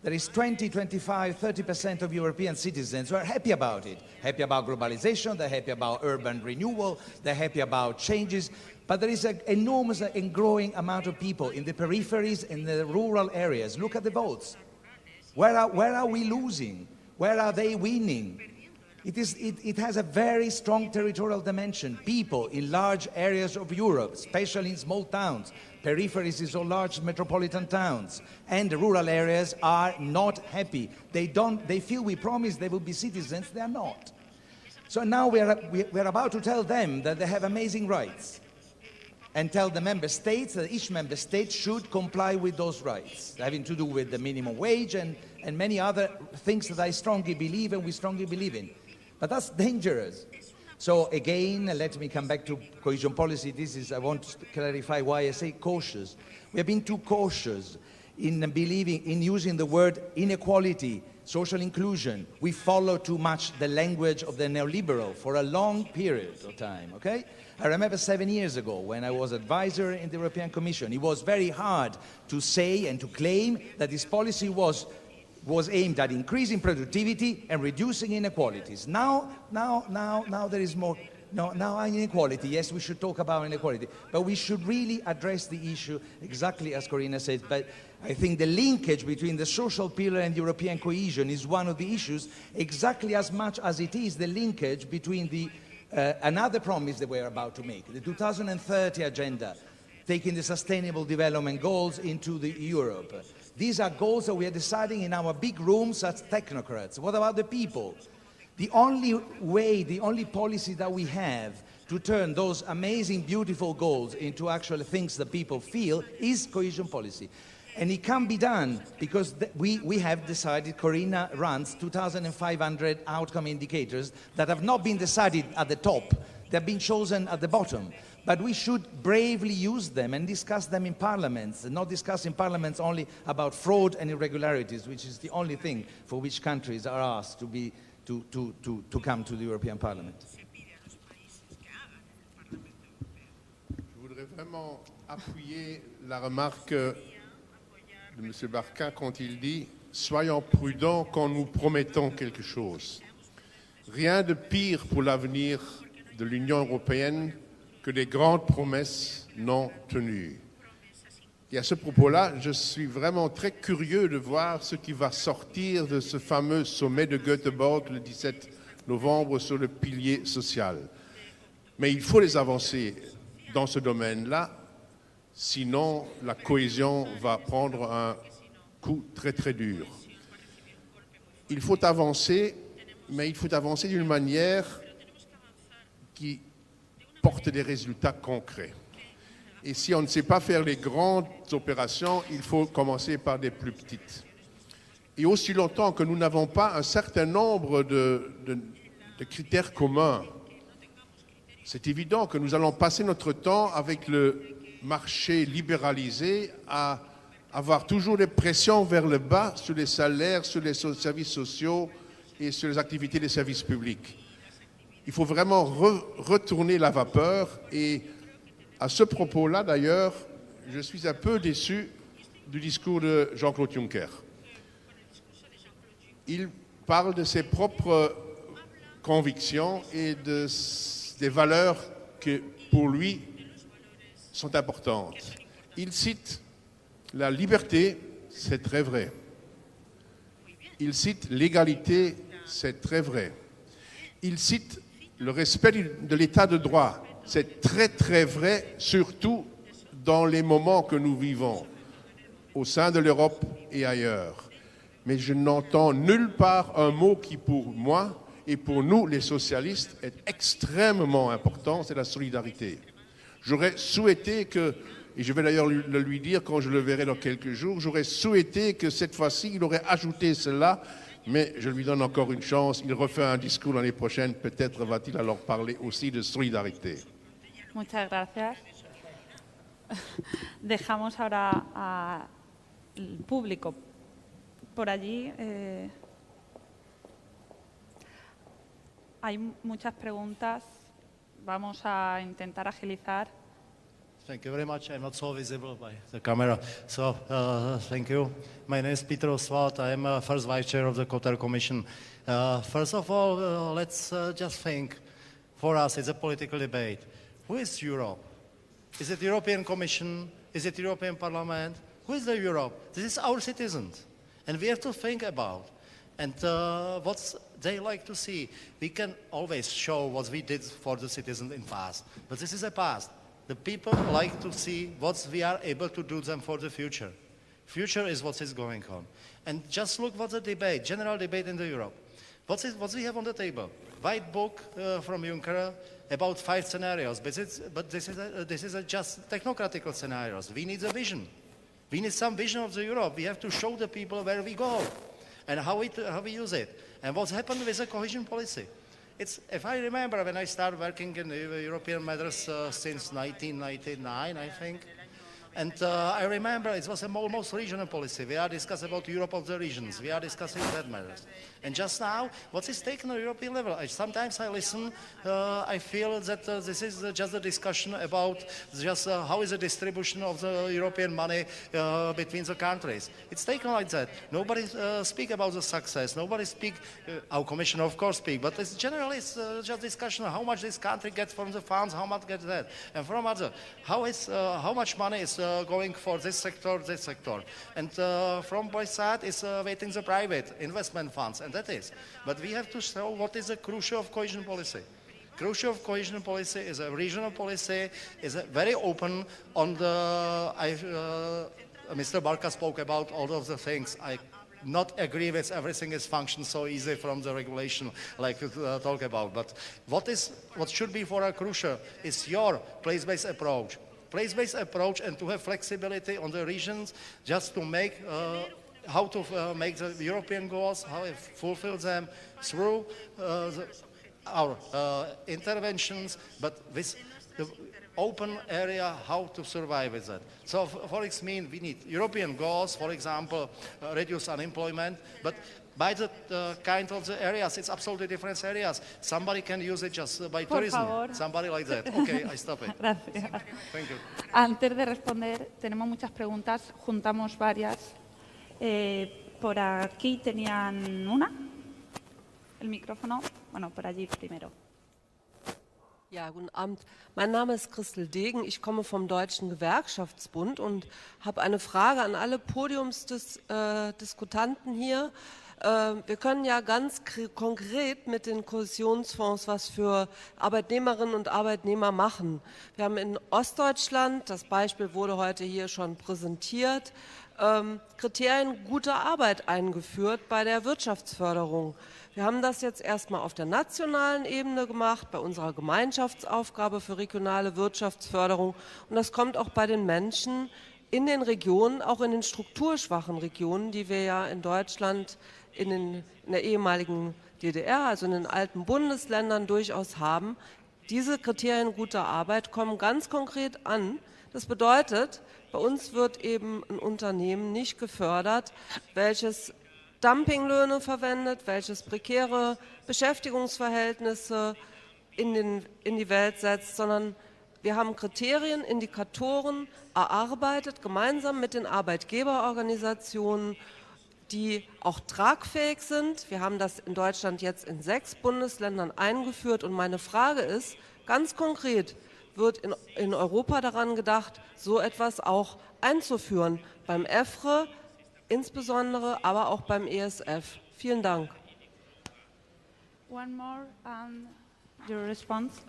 There is 20, 25, 30% of European citizens who are happy about it. Happy about globalization, they're happy about urban renewal, they're happy about changes. But there is an enormous and growing amount of people in the peripheries, in the rural areas. Look at the votes. Where are we losing? Where are they winning? It has a very strong territorial dimension. People in large areas of Europe, especially in small towns, peripheries is all large metropolitan towns, and the rural areas are not happy. They feel we promised they will be citizens, they are not. So now we're about to tell them that they have amazing rights, and tell the member states that each member state should comply with those rights, having to do with the minimum wage and many other things that I strongly believe and we strongly believe in. But that's dangerous. So again, let me come back to cohesion policy. I want to clarify why I say cautious. We have been too cautious in using the word inequality, social inclusion. We follow too much the language of the neoliberal for a long period of time, okay? I remember 7 years ago when I was advisor in the European Commission, it was very hard to say and to claim that this policy was aimed at increasing productivity and reducing inequalities. Now there is more. Now inequality. Yes, we should talk about inequality, but we should really address the issue exactly as Corina said. But I think the linkage between the social pillar and European cohesion is one of the issues, exactly as much as it is the linkage between another promise that we're about to make, the 2030 agenda, taking the Sustainable Development Goals into Europe. These are goals that we are deciding in our big rooms as technocrats. What about the people? The only way, the only policy that we have to turn those amazing, beautiful goals into actual things that people feel is cohesion policy. And it can be done because we have decided, Corina runs 2,500 outcome indicators that have not been decided at the top. They've been chosen at the bottom. But we should bravely use them and discuss them in parliaments, and not discuss in parliaments only about fraud and irregularities, which is the only thing for which countries are asked to come to the European Parliament. Je voudrais vraiment appuyer la remarque de M. Barquin quand il dit « Soyons prudents quand nous promettons quelque chose ». Rien de pire pour l'avenir de l'Union européenne que les grandes promesses non tenues. Et à ce propos-là, je suis vraiment très curieux de voir ce qui va sortir de ce fameux sommet de Göteborg le 17 novembre sur le pilier social. Mais il faut les avancer dans ce domaine-là, sinon la cohésion va prendre un coup très très dur. Il faut avancer, mais il faut avancer d'une manière qui porte des résultats concrets. Et si on ne sait pas faire les grandes opérations, il faut commencer par des plus petites. Et aussi longtemps que nous n'avons pas un certain nombre de critères communs, c'est évident que nous allons passer notre temps avec le marché libéralisé à avoir toujours des pressions vers le bas sur les salaires, sur les services sociaux et sur les activités des services publics. Il faut vraiment retourner la vapeur et à ce propos-là, d'ailleurs, je suis un peu déçu du discours de Jean-Claude Juncker. Il parle de ses propres convictions et des valeurs qui, pour lui, sont importantes. Il cite la liberté, c'est très vrai. Il cite l'égalité, c'est très vrai. Il cite le respect de l'état de droit. C'est très très vrai, surtout dans les moments que nous vivons, au sein de l'Europe et ailleurs. Mais je n'entends nulle part un mot qui, pour moi et pour nous, les socialistes, est extrêmement important, c'est la solidarité. J'aurais souhaité que, et je vais d'ailleurs le lui dire quand je le verrai dans quelques jours, j'aurais souhaité que cette fois-ci, il aurait ajouté cela, mais je lui donne encore une chance. Il refait un discours l'année prochaine, peut-être va-t-il alors parler aussi de solidarité. Muchas gracias. Dejamos ahora al público por allí. Hay muchas preguntas. Vamos a intentar agilizar. Thank you very much. I'm not so visible by the camera. So, thank you. My name is Peter Oswald. I am first vice chair of the Qatar Commission. First of all, let's just think. For us, it's a political debate. Who is Europe? Is it the European Commission? Is it the European Parliament? Who is the Europe? This is our citizens. And we have to think about. And what they like to see. We can always show what we did for the citizens in the past. But this is a past. The people like to see what we are able to do them for the future. Future is what is going on. And just look what the debate, general debate in the Europe. What we have on the table? White book from Juncker about 5 scenarios. But this is just technocratical scenarios. We need a vision. We need some vision of the Europe. We have to show the people where we go and how we use it. And what's happened with the cohesion policy. If I remember when I started working in European matters since 1999, I think, and I remember it was almost regional policy. We are discussing about Europe of the regions. We are discussing that matters. And just now, what is taken on the European level? Sometimes I listen, I feel that this is just a discussion about just how is the distribution of the European money between the countries. It's taken like that. Nobody speak about the success. Nobody speak, our commission of course speak, but it's generally just discussion of how much this country gets from the funds, how much gets that, and from other, how much money is going for this sector, and from both sides is waiting the private investment funds. And that is. But we have to show what is the crucial of cohesion policy. Crucial of cohesion policy is a regional policy, is very open on the, Mr. Barka spoke about all of the things. I not agree with everything is functioned so easy from the regulation like you talk about. But what should be for a crucial is your place-based approach. Place-based approach and to have flexibility on the regions just to make how to make the European goals, how to fulfill them through our interventions, but with the open area, how to survive with that. So for it means we need European goals, for example, reduce unemployment, but by the kind of the areas, it's absolutely different areas. Somebody can use it just by tourism. Favor. Somebody like that. Okay, I stop it. Gracias. Thank you. Antes de responder, tenemos muchas preguntas, juntamos varias. Por aquí tenían una. El micrófono. Bueno, por allí primero. Ja, guten Abend. Mein Name ist Christel Degen. Ich komme vom Deutschen Gewerkschaftsbund und habe eine Frage an alle Podiumsdiskutanten hier. Wir können ja ganz konkret mit den Kohäsionsfonds was für Arbeitnehmerinnen und Arbeitnehmer machen. Wir haben in Ostdeutschland, das Beispiel wurde heute hier schon präsentiert, Kriterien guter Arbeit eingeführt bei der Wirtschaftsförderung. Wir haben das jetzt erstmal auf der nationalen Ebene gemacht, bei unserer Gemeinschaftsaufgabe für regionale Wirtschaftsförderung. Und das kommt auch bei den Menschen in den Regionen, auch in den strukturschwachen Regionen, die wir ja in Deutschland in der ehemaligen DDR, also in den alten Bundesländern durchaus haben. Diese Kriterien guter Arbeit kommen ganz konkret an. Das bedeutet, bei uns wird eben ein Unternehmen nicht gefördert, welches Dumpinglöhne verwendet, welches prekäre Beschäftigungsverhältnisse in die Welt setzt, sondern wir haben Kriterien, Indikatoren erarbeitet, gemeinsam mit den Arbeitgeberorganisationen, die auch tragfähig sind. Wir haben das in Deutschland jetzt in 6 Bundesländern eingeführt. Und meine Frage ist, ganz konkret, wird in Europa daran gedacht, so etwas auch einzuführen, beim EFRE insbesondere, aber auch beim ESF. Vielen Dank. One more, your response.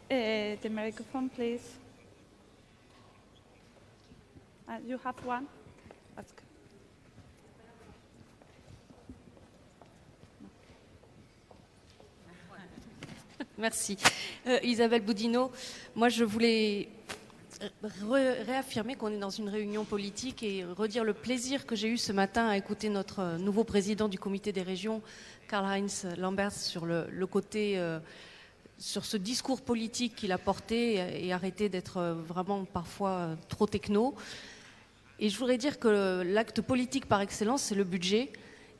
The microphone, please. You have one? That's good. Merci. Isabelle Boudinot, moi je voulais réaffirmer qu'on est dans une réunion politique et redire le plaisir que j'ai eu ce matin à écouter notre nouveau président du comité des régions, Karl-Heinz Lamberts, sur le côté, sur ce discours politique qu'il a porté et arrêter d'être vraiment parfois trop techno. Et je voudrais dire que l'acte politique par excellence, c'est le budget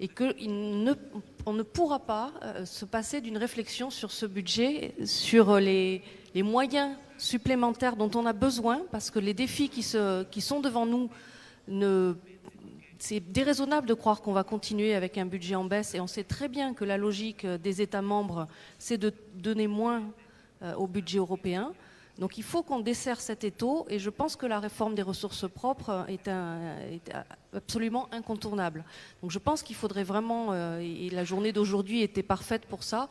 et qu'on ne pourra pas se passer d'une réflexion sur ce budget, sur les moyens supplémentaires dont on a besoin, parce que les défis qui sont devant nous, c'est déraisonnable de croire qu'on va continuer avec un budget en baisse, et on sait très bien que la logique des États membres, c'est de donner moins au budget européen. Donc il faut qu'on desserre cet étau, et je pense que la réforme des ressources propres est absolument incontournable. Donc je pense qu'il faudrait vraiment, et la journée d'aujourd'hui était parfaite pour ça,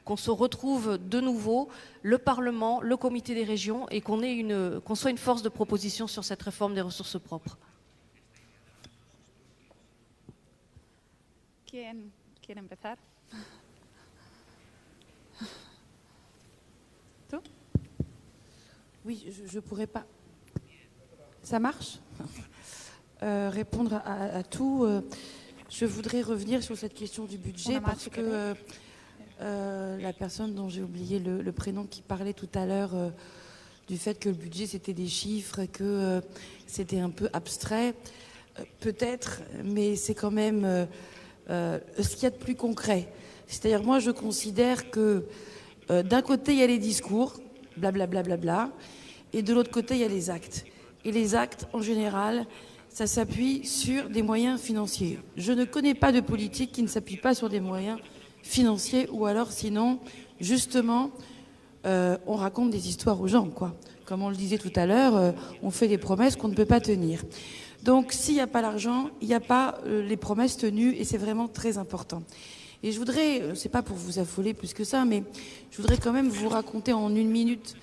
qu'on se retrouve de nouveau, le Parlement, le Comité des régions, et qu'on soit une force de proposition sur cette réforme des ressources propres. ¿Quién empezar? ¿Tú? Oui, je ne pourrais pas. Ça marche répondre à tout. Je voudrais revenir sur cette question du budget parce que la personne dont j'ai oublié le prénom qui parlait tout à l'heure du fait que le budget c'était des chiffres, que c'était un peu abstrait, peut-être, mais c'est quand même ce qu'il y a de plus concret. C'est-à-dire, moi je considère que d'un côté il y a les discours, blablabla, bla, bla, bla, et de l'autre côté il y a les actes. Et les actes, en général, ça s'appuie sur des moyens financiers. Je ne connais pas de politique qui ne s'appuie pas sur des moyens financiers, ou alors sinon, justement, on raconte des histoires aux gens, quoi. Comme on le disait tout à l'heure, on fait des promesses qu'on ne peut pas tenir. Donc, s'il n'y a pas l'argent, il n'y a pas les promesses tenues, et c'est vraiment très important. Et je voudrais, c'est pas pour vous affoler plus que ça, mais je voudrais quand même vous raconter en 1 minute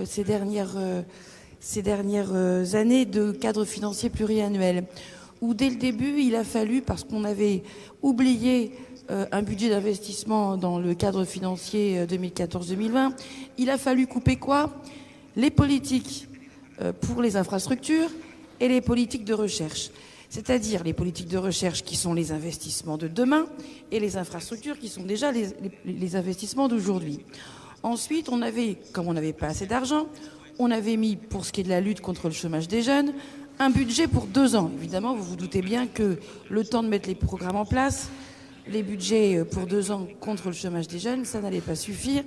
ces dernières années de cadre financier pluriannuel, où dès le début, il a fallu, parce qu'on avait oublié un budget d'investissement dans le cadre financier 2014-2020, il a fallu couper quoi? Les politiques pour les infrastructures et les politiques de recherche. C'est-à-dire les politiques de recherche qui sont les investissements de demain et les infrastructures qui sont déjà les investissements d'aujourd'hui. Ensuite, comme on n'avait pas assez d'argent, on avait mis, pour ce qui est de la lutte contre le chômage des jeunes, un budget pour 2 ans. Évidemment, vous vous doutez bien que le temps de mettre les programmes en place, les budgets pour 2 ans contre le chômage des jeunes, ça n'allait pas suffire.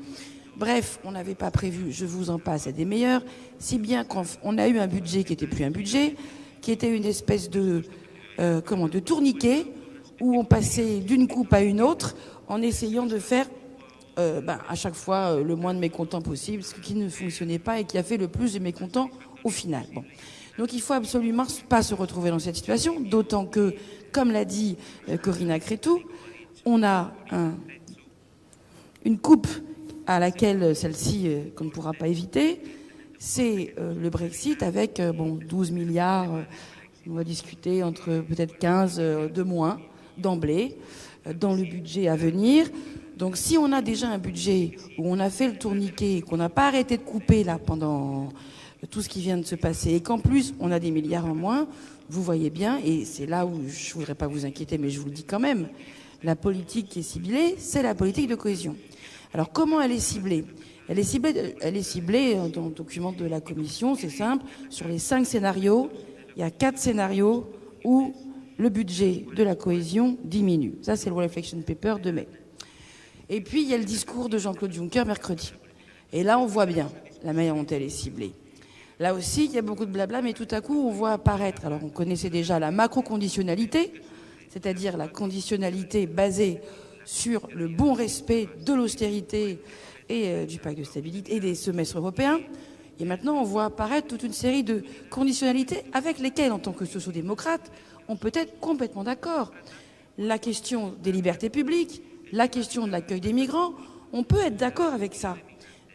Bref, on n'avait pas prévu, je vous en passe, à des meilleurs, si bien qu'on a eu un budget qui n'était plus un budget, qui était une espèce de tourniquet, où on passait d'une coupe à une autre en essayant de faire à chaque fois le moins de mécontents possible, ce qui ne fonctionnait pas et qui a fait le plus de mécontents au final. Bon. Donc il ne faut absolument pas se retrouver dans cette situation, d'autant que, comme l'a dit Corina Cretu, on a une coupe à laquelle celle-ci qu'on ne pourra pas éviter, c'est le Brexit avec 12 milliards, on va discuter entre peut-être 15 de moins d'emblée dans le budget à venir. Donc si on a déjà un budget où on a fait le tourniquet, qu'on n'a pas arrêté de couper là pendant tout ce qui vient de se passer, et qu'en plus on a des milliards en moins, vous voyez bien, et c'est là où je ne voudrais pas vous inquiéter, mais je vous le dis quand même, la politique qui est ciblée, c'est la politique de cohésion. Alors comment elle est ciblée ? Elle est ciblée dans le document de la Commission, c'est simple, sur les 5 scénarios, il y a 4 scénarios où le budget de la cohésion diminue. Ça, c'est le Reflection Paper de mai. Et puis, il y a le discours de Jean-Claude Juncker mercredi. Et là, on voit bien la manière dont elle est ciblée. Là aussi, il y a beaucoup de blabla, mais tout à coup, on voit apparaître, alors on connaissait déjà la macro-conditionnalité, c'est-à-dire la conditionnalité basée sur le bon respect de l'austérité et du pacte de stabilité et des semestres européens. Et maintenant, on voit apparaître toute une série de conditionnalités avec lesquelles, en tant que sociodémocrate, on peut être complètement d'accord. La question des libertés publiques, la question de l'accueil des migrants, on peut être d'accord avec ça.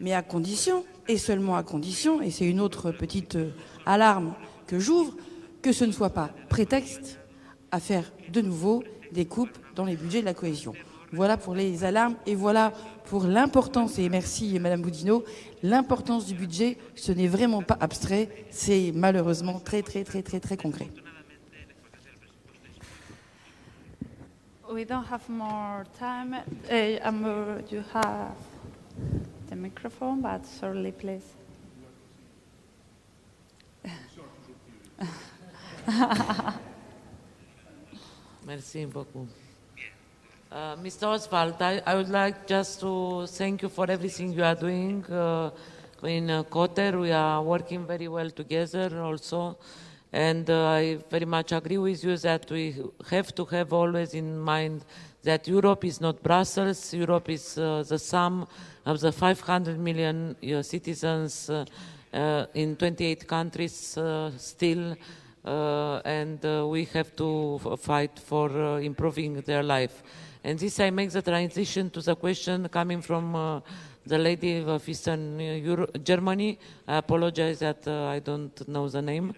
Mais à condition, et seulement à condition, et c'est une autre petite alarme que j'ouvre, que ce ne soit pas prétexte à faire de nouveau des coupes dans les budgets de la cohésion. Voilà pour les alarmes et voilà pour l'importance, et merci Madame Boudinot, l'importance du budget, ce n'est vraiment pas abstrait, c'est malheureusement très très très très très concret. We don't have more time. You have the microphone, but shortly, please. Merci beaucoup. Mr. Oswald, I would like just to thank you for everything you are doing in Kotter. We are working very well together also. And I very much agree with you that we have to have always in mind that Europe is not Brussels. Europe is the sum of the 500 million citizens in 28 countries still, and we have to fight for improving their life. And this I make the transition to the question coming from the lady of Eastern Germany. I apologize that I don't know the name.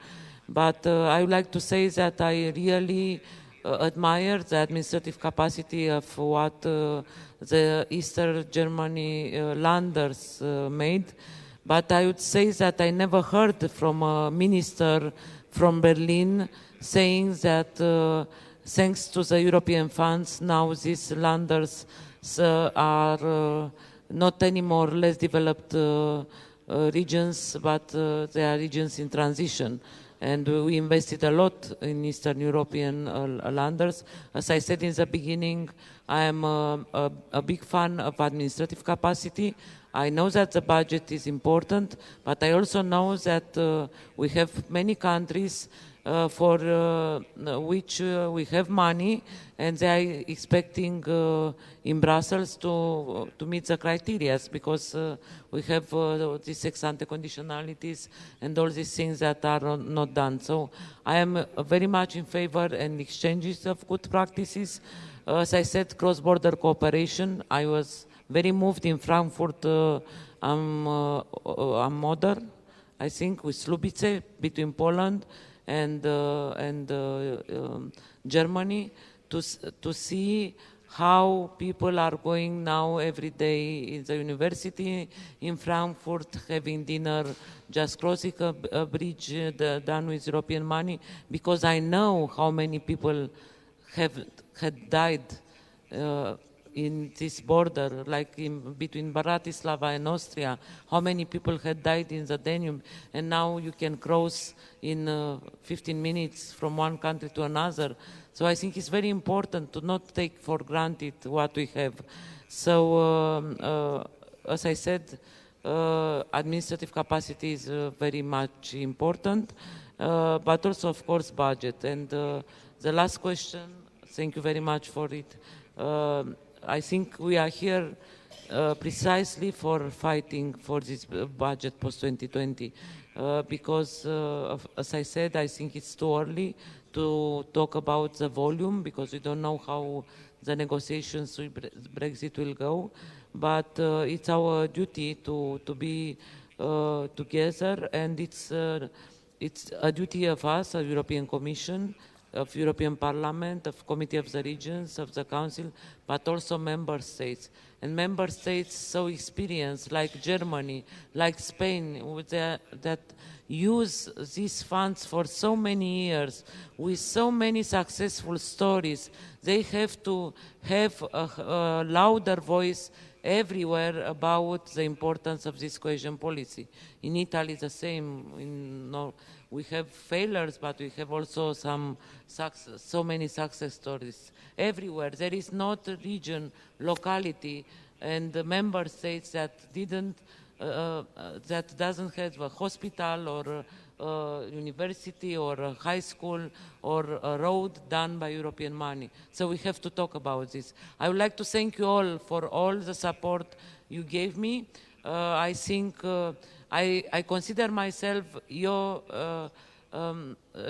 But I would like to say that I really admire the administrative capacity of what the Eastern Germany landers made. But I would say that I never heard from a minister from Berlin saying that thanks to the European funds, now these landers are not anymore less developed regions, but they are regions in transition. And we invested a lot in Eastern European landers. As I said in the beginning, I am a big fan of administrative capacity. I know that the budget is important, but I also know that we have many countries for which we have money, and they are expecting in Brussels to meet the criteria, because we have these ex-ante conditionalities and all these things that are not done. So I am very much in favor and exchanges of good practices. As I said, cross-border cooperation. I was very moved in Frankfurt am Oder, I think, with Slubice, between Poland and Germany, to see how people are going now every day in the university in Frankfurt, having dinner, just crossing a bridge done with European money, because I know how many people had died in this border, like between Bratislava and Austria, how many people had died in the Danube, and now you can cross in 15 minutes from one country to another. So I think it's very important to not take for granted what we have. So, as I said, administrative capacity is very much important, but also, of course, budget. And the last question, thank you very much for it. I think we are here precisely for fighting for this budget post-2020, because, as I said, I think it's too early to talk about the volume, because we don't know how the negotiations with Brexit will go. But it's our duty to be together, and it's a duty of us, of European Commission, of European Parliament, of Committee of the Regions, of the Council, but also member states. And member states so experienced, like Germany, like Spain, that use these funds for so many years, with so many successful stories. They have to have a louder voice everywhere about the importance of this cohesion policy. In Italy, the same. We have failures, but we have also so many success stories. Everywhere, there is not a region, locality, and the member states that that doesn't have a hospital or a university or a high school or a road done by European money. So we have to talk about this. I would like to thank you all for all the support you gave me. I think I consider myself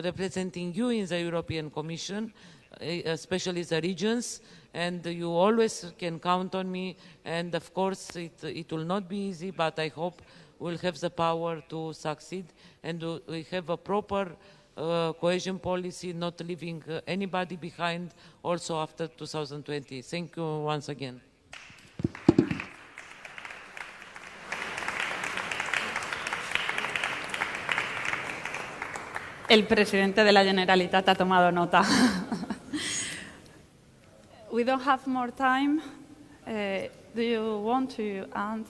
representing you in the European Commission, especially the regions, and you always can count on me. And of course, it will not be easy, but I hope we'll have the power to succeed, and we have a proper cohesion policy, not leaving anybody behind, also after 2020. Thank you once again. El presidente de la Generalitat ha tomado nota. We don't have more time. Do you want to add?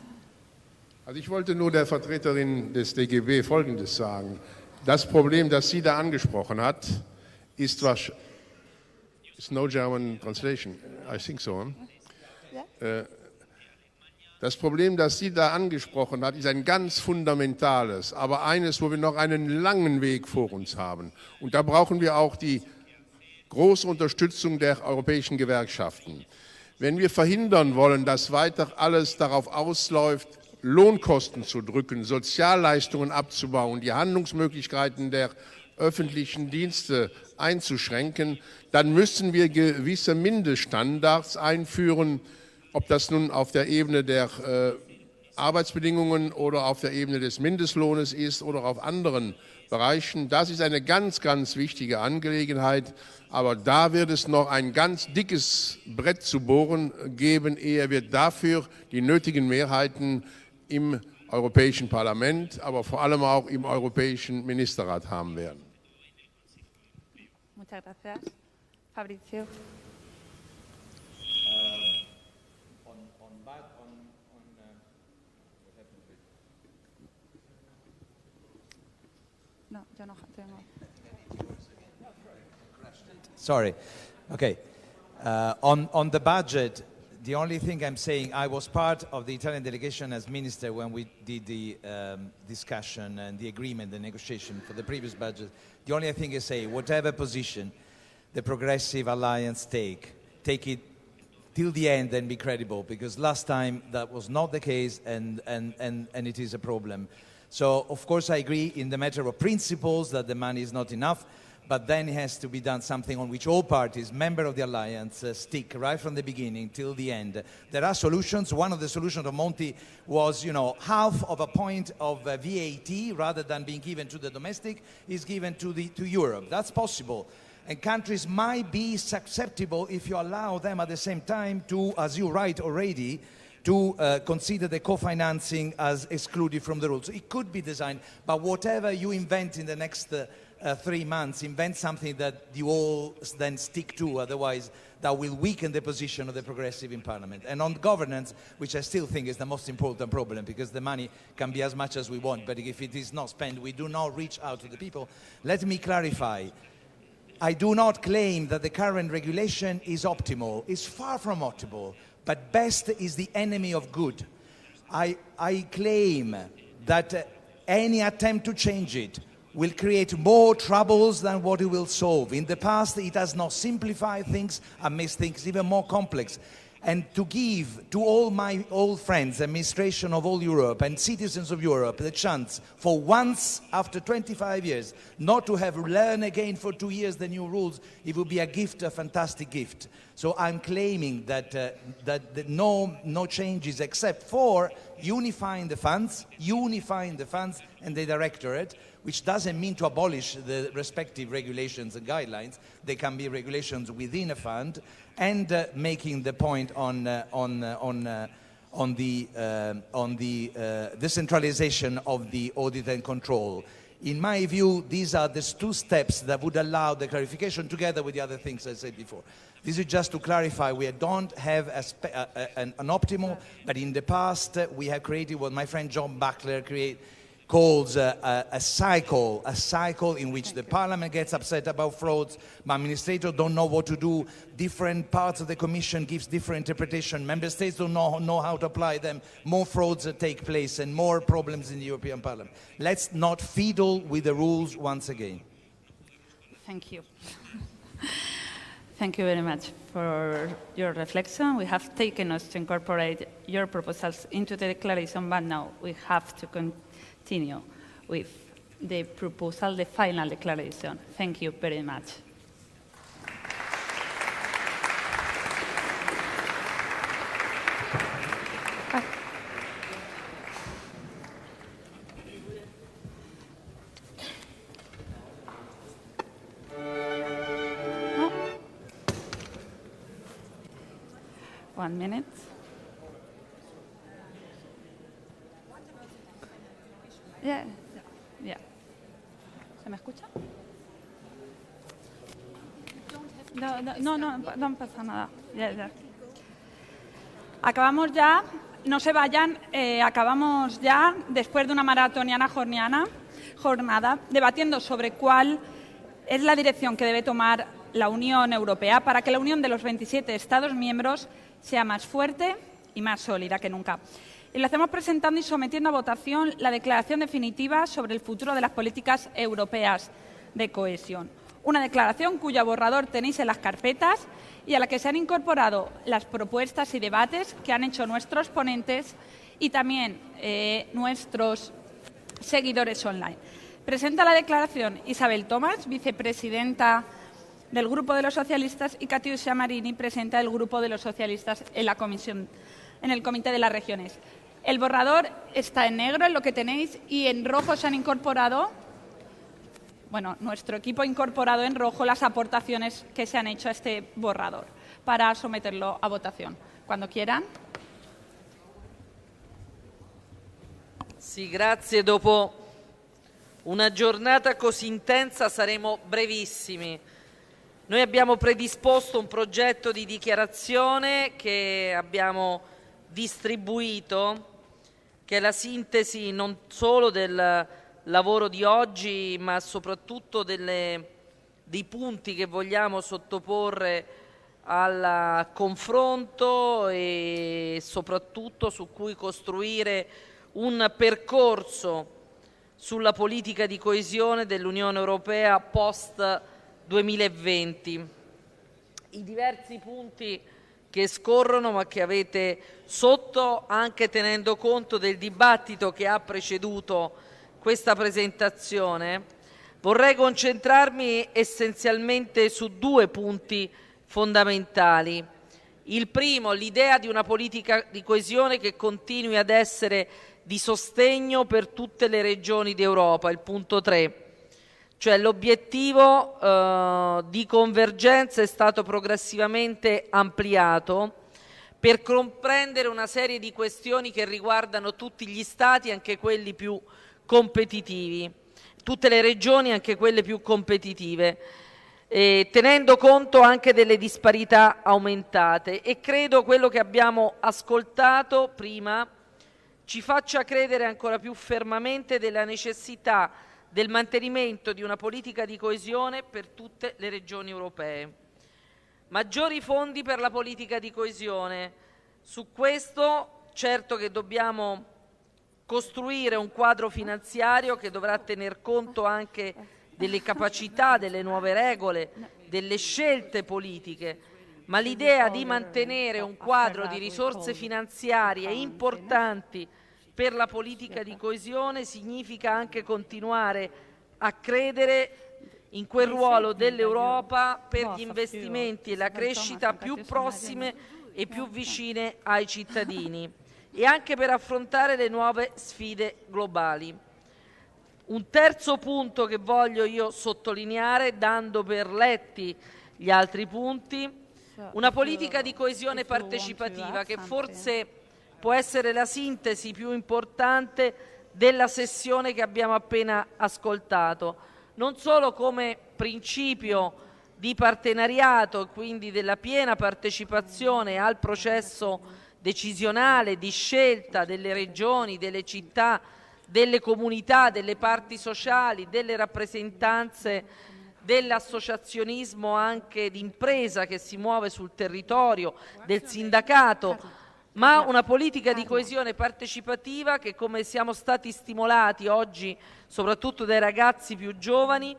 Also ich wollte nur der Vertreterin des DGB Folgendes sagen. Das Problem, das sie da angesprochen hat, ist wahrscheinlich... It's no German translation. I think so. Huh? Yeah. Das Problem, das Sie da angesprochen hat, ist ein ganz fundamentales, aber eines, wo wir noch einen langen Weg vor uns haben. Und da brauchen wir auch die große Unterstützung der europäischen Gewerkschaften. Wenn wir verhindern wollen, dass weiter alles darauf ausläuft, Lohnkosten zu drücken, Sozialleistungen abzubauen, die Handlungsmöglichkeiten der öffentlichen Dienste einzuschränken, dann müssen wir gewisse Mindeststandards einführen, ob das nun auf der Ebene der Arbeitsbedingungen oder auf der Ebene des Mindestlohnes ist oder auf anderen Bereichen. Das ist eine ganz, ganz wichtige Angelegenheit, aber da wird es noch ein ganz dickes Brett zu bohren geben, ehe wir dafür die nötigen Mehrheiten im Europäischen Parlament, aber vor allem auch im Europäischen Ministerrat haben werden. Muchas gracias. Fabrizio. No, yo no tengo. Sorry. Okay. On the budget, the only thing I'm saying, I was part of the Italian delegation as minister when we did the discussion and the agreement, the negotiation for the previous budget. The only thing I say, whatever position the Progressive Alliance take it till the end and be credible, because last time that was not the case and it is a problem. So, of course, I agree in the matter of principles that the money is not enough, but then it has to be done something on which all parties, members of the alliance, stick right from the beginning till the end. There are solutions. One of the solutions of Monti was, half of a point of VAT, rather than being given to the domestic, is given to Europe. That's possible. And countries might be susceptible if you allow them at the same time to, as you write already, to consider the co-financing as excluded from the rules. It could be designed, but whatever you invent in the next 3 months, invent something that you all then stick to, otherwise that will weaken the position of the Progressive in Parliament. And on governance, which I still think is the most important problem, because the money can be as much as we want, but if it is not spent, we do not reach out to the people. Let me clarify. I do not claim that the current regulation is optimal. It's far from optimal, but best is the enemy of good. I claim that any attempt to change it will create more troubles than what it will solve. In the past, it has not simplified things and made things even more complex. And to give to all my old friends, administration of all Europe and citizens of Europe, the chance for once after 25 years not to have learned again for 2 years the new rules, it would be a gift, a fantastic gift. So I'm claiming that no changes except for unifying the funds and the directorate, which doesn't mean to abolish the respective regulations and guidelines. They can be regulations within a fund, and making the point on the decentralization of the audit and control. In my view, these are the 2 steps that would allow the clarification together with the other things I said before. This is just to clarify, we don't have an optimal, but in the past we have created what my friend John Buckler calls a cycle in which the Parliament gets upset about frauds, but administrators don't know what to do, different parts of the Commission gives different interpretation, Member States don't know how to apply them, more frauds take place and more problems in the European Parliament. Let's not fiddle with the rules once again. Thank you. Thank you very much for your reflection. We have taken us to incorporate your proposals into the declaration, but now we have to continue with the proposal, the final declaration. Thank you very much. No. 1 minute. Yeah. ¿Se me escucha? No pasa nada. Ya. Acabamos ya, no se vayan, acabamos ya después de una maratoniana jornada debatiendo sobre cuál es la dirección que debe tomar la Unión Europea para que la unión de los 27 Estados miembros sea más fuerte y más sólida que nunca. Y lo hacemos presentando y sometiendo a votación la declaración definitiva sobre el futuro de las políticas europeas de cohesión. Una declaración cuyo borrador tenéis en las carpetas y a la que se han incorporado las propuestas y debates que han hecho nuestros ponentes y también nuestros seguidores online. Presenta la declaración Isabel Tomás, vicepresidenta del Grupo de los Socialistas, y Catiusia Marini, presidenta del Grupo de los Socialistas en el Comité de las Regiones. El borrador está en negro, en lo que tenéis, y en rojo se han incorporado, bueno, nuestro equipo ha incorporado en rojo las aportaciones que se han hecho a este borrador para someterlo a votación. Cuando quieran. Sì, grazie. Dopo una giornata così intensa saremo brevissimi. Noi abbiamo predisposto un progetto di dichiarazione che abbiamo distribuito, che è la sintesi non solo del lavoro di oggi, ma soprattutto dei punti che vogliamo sottoporre al confronto e soprattutto su cui costruire un percorso sulla politica di coesione dell'Unione Europea post 2020. I diversi punti che scorrono ma che avete sotto, anche tenendo conto del dibattito che ha preceduto questa presentazione, vorrei concentrarmi essenzialmente su due punti fondamentali. Il primo, l'idea di una politica di coesione che continui ad essere di sostegno per tutte le regioni d'Europa, il punto 3. Cioè l'obiettivo di convergenza è stato progressivamente ampliato per comprendere una serie di questioni che riguardano tutti gli Stati, anche quelli più competitivi, tutte le regioni, anche quelle più competitive, tenendo conto anche delle disparità aumentate. E credo quello che abbiamo ascoltato prima ci faccia credere ancora più fermamente della necessità del mantenimento di una politica di coesione per tutte le regioni europee. Maggiori fondi per la politica di coesione. Su questo certo che dobbiamo costruire un quadro finanziario che dovrà tener conto anche delle capacità, delle nuove regole, delle scelte politiche, ma l'idea di mantenere un quadro di risorse finanziarie importanti per la politica di coesione significa anche continuare a credere in quel ruolo dell'Europa per gli investimenti e la crescita più prossime e più vicine ai cittadini e anche per affrontare le nuove sfide globali. Un terzo punto che voglio io sottolineare, dando per letti gli altri punti, una politica di coesione partecipativa che forse può essere la sintesi più importante della sessione che abbiamo appena ascoltato, non solo come principio di partenariato e quindi della piena partecipazione al processo decisionale di scelta delle regioni, delle città, delle comunità, delle parti sociali, delle rappresentanze dell'associazionismo anche d'impresa che si muove sul territorio, del sindacato, ma una politica di coesione partecipativa che, come siamo stati stimolati oggi soprattutto dai ragazzi più giovani,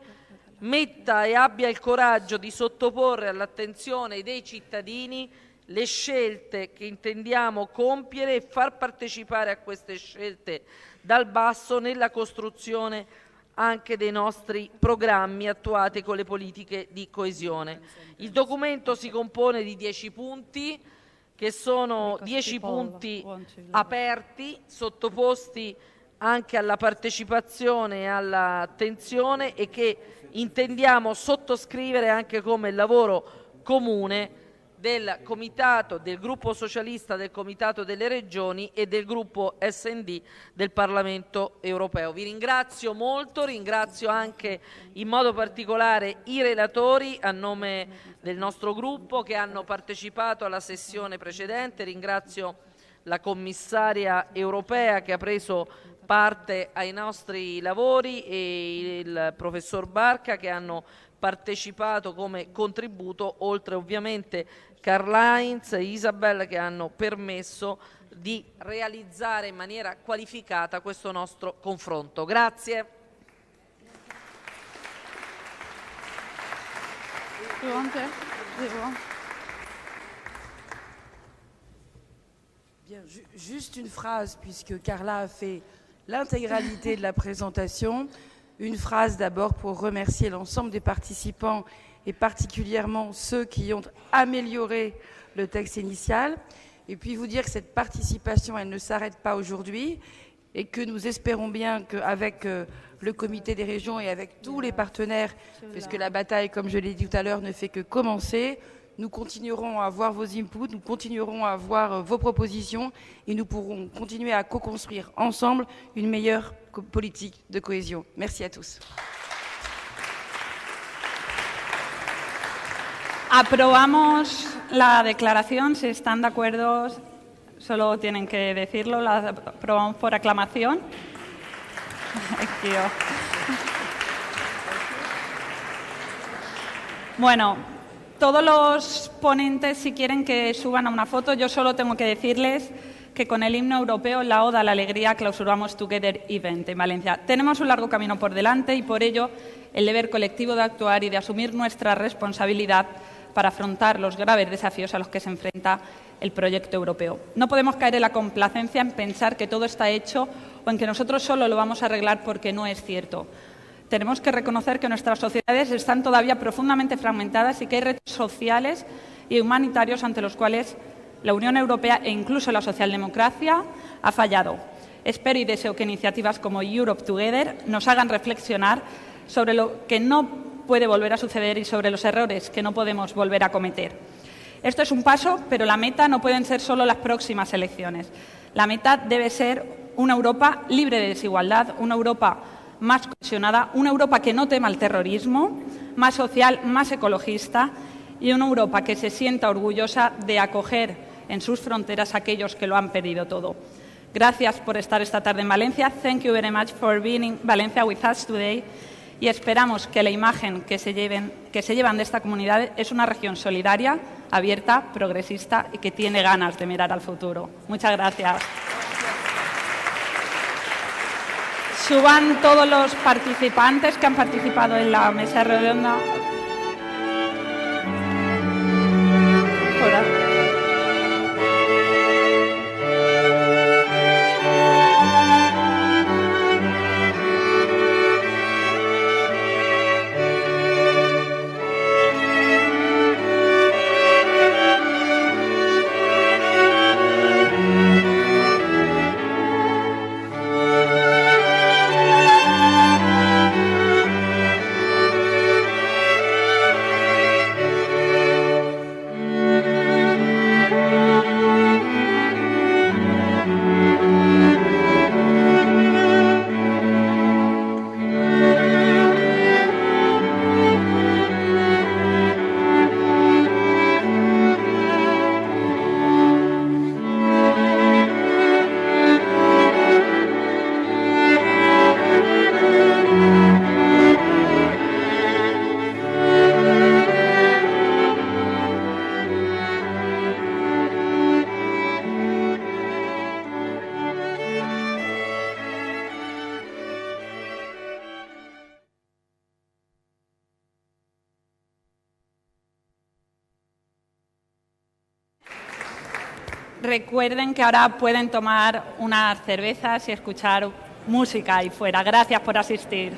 metta e abbia il coraggio di sottoporre all'attenzione dei cittadini le scelte che intendiamo compiere e far partecipare a queste scelte dal basso nella costruzione anche dei nostri programmi attuati con le politiche di coesione. Il documento si compone di 10 punti, che sono 10 punti aperti, sottoposti anche alla partecipazione e all'attenzione e che intendiamo sottoscrivere anche come lavoro comune del Comitato, del Gruppo Socialista, del Comitato delle Regioni e del Gruppo SD del Parlamento Europeo. Vi ringrazio molto, ringrazio anche in modo particolare i relatori a nome del nostro gruppo che hanno partecipato alla sessione precedente, ringrazio la commissaria europea che ha preso parte ai nostri lavori e il professor Barca che hanno partecipato come contributo, oltre ovviamente Karl-Heinz e Isabel che hanno permesso di realizzare in maniera qualificata questo nostro confronto. Grazie. Bien, juste une phrase, puisque Carla a fait l'intégralité de la présentation. Une phrase d'abord pour remercier l'ensemble des participants et particulièrement ceux qui ont amélioré le texte initial. Et puis vous dire que cette participation, elle ne s'arrête pas aujourd'hui et que nous espérons bien qu'avec le comité des régions et avec tous les partenaires, puisque la bataille, comme je l'ai dit tout à l'heure, ne fait que commencer, nous continuerons à avoir vos inputs, nous continuerons à avoir vos propositions et nous pourrons continuer à co-construire ensemble une meilleure politique de cohésion. Merci à tous. Aprobamos la declaración, si están de acuerdo, solo tienen que decirlo, la aprobamos por aclamación. Bueno, todos los ponentes, si quieren que suban a una foto, yo solo tengo que decirles que con el himno europeo, la Oda a la Alegría, clausuramos Together Event en Valencia. Tenemos un largo camino por delante y por ello el deber colectivo de actuar y de asumir nuestra responsabilidad para afrontar los graves desafíos a los que se enfrenta el proyecto europeo. No podemos caer en la complacencia en pensar que todo está hecho o en que nosotros solo lo vamos a arreglar porque no es cierto. Tenemos que reconocer que nuestras sociedades están todavía profundamente fragmentadas y que hay retos sociales y humanitarios ante los cuales la Unión Europea e incluso la socialdemocracia ha fallado. Espero y deseo que iniciativas como Europe Together nos hagan reflexionar sobre lo que no puede volver a suceder y sobre los errores que no podemos volver a cometer. Esto es un paso, pero la meta no pueden ser solo las próximas elecciones. La meta debe ser una Europa libre de desigualdad, una Europa más cohesionada, una Europa que no tema el terrorismo, más social, más ecologista y una Europa que se sienta orgullosa de acoger en sus fronteras a aquellos que lo han perdido todo. Gracias por estar esta tarde en Valencia. Thank you very much for being in Valencia with us today. Y esperamos que la imagen que se llevan de esta comunidad es una región solidaria, abierta, progresista y que tiene ganas de mirar al futuro. Muchas gracias. Suban todos los participantes que han participado en la mesa redonda. Recuerden que ahora pueden tomar unas cervezas y escuchar música ahí fuera. Gracias por asistir.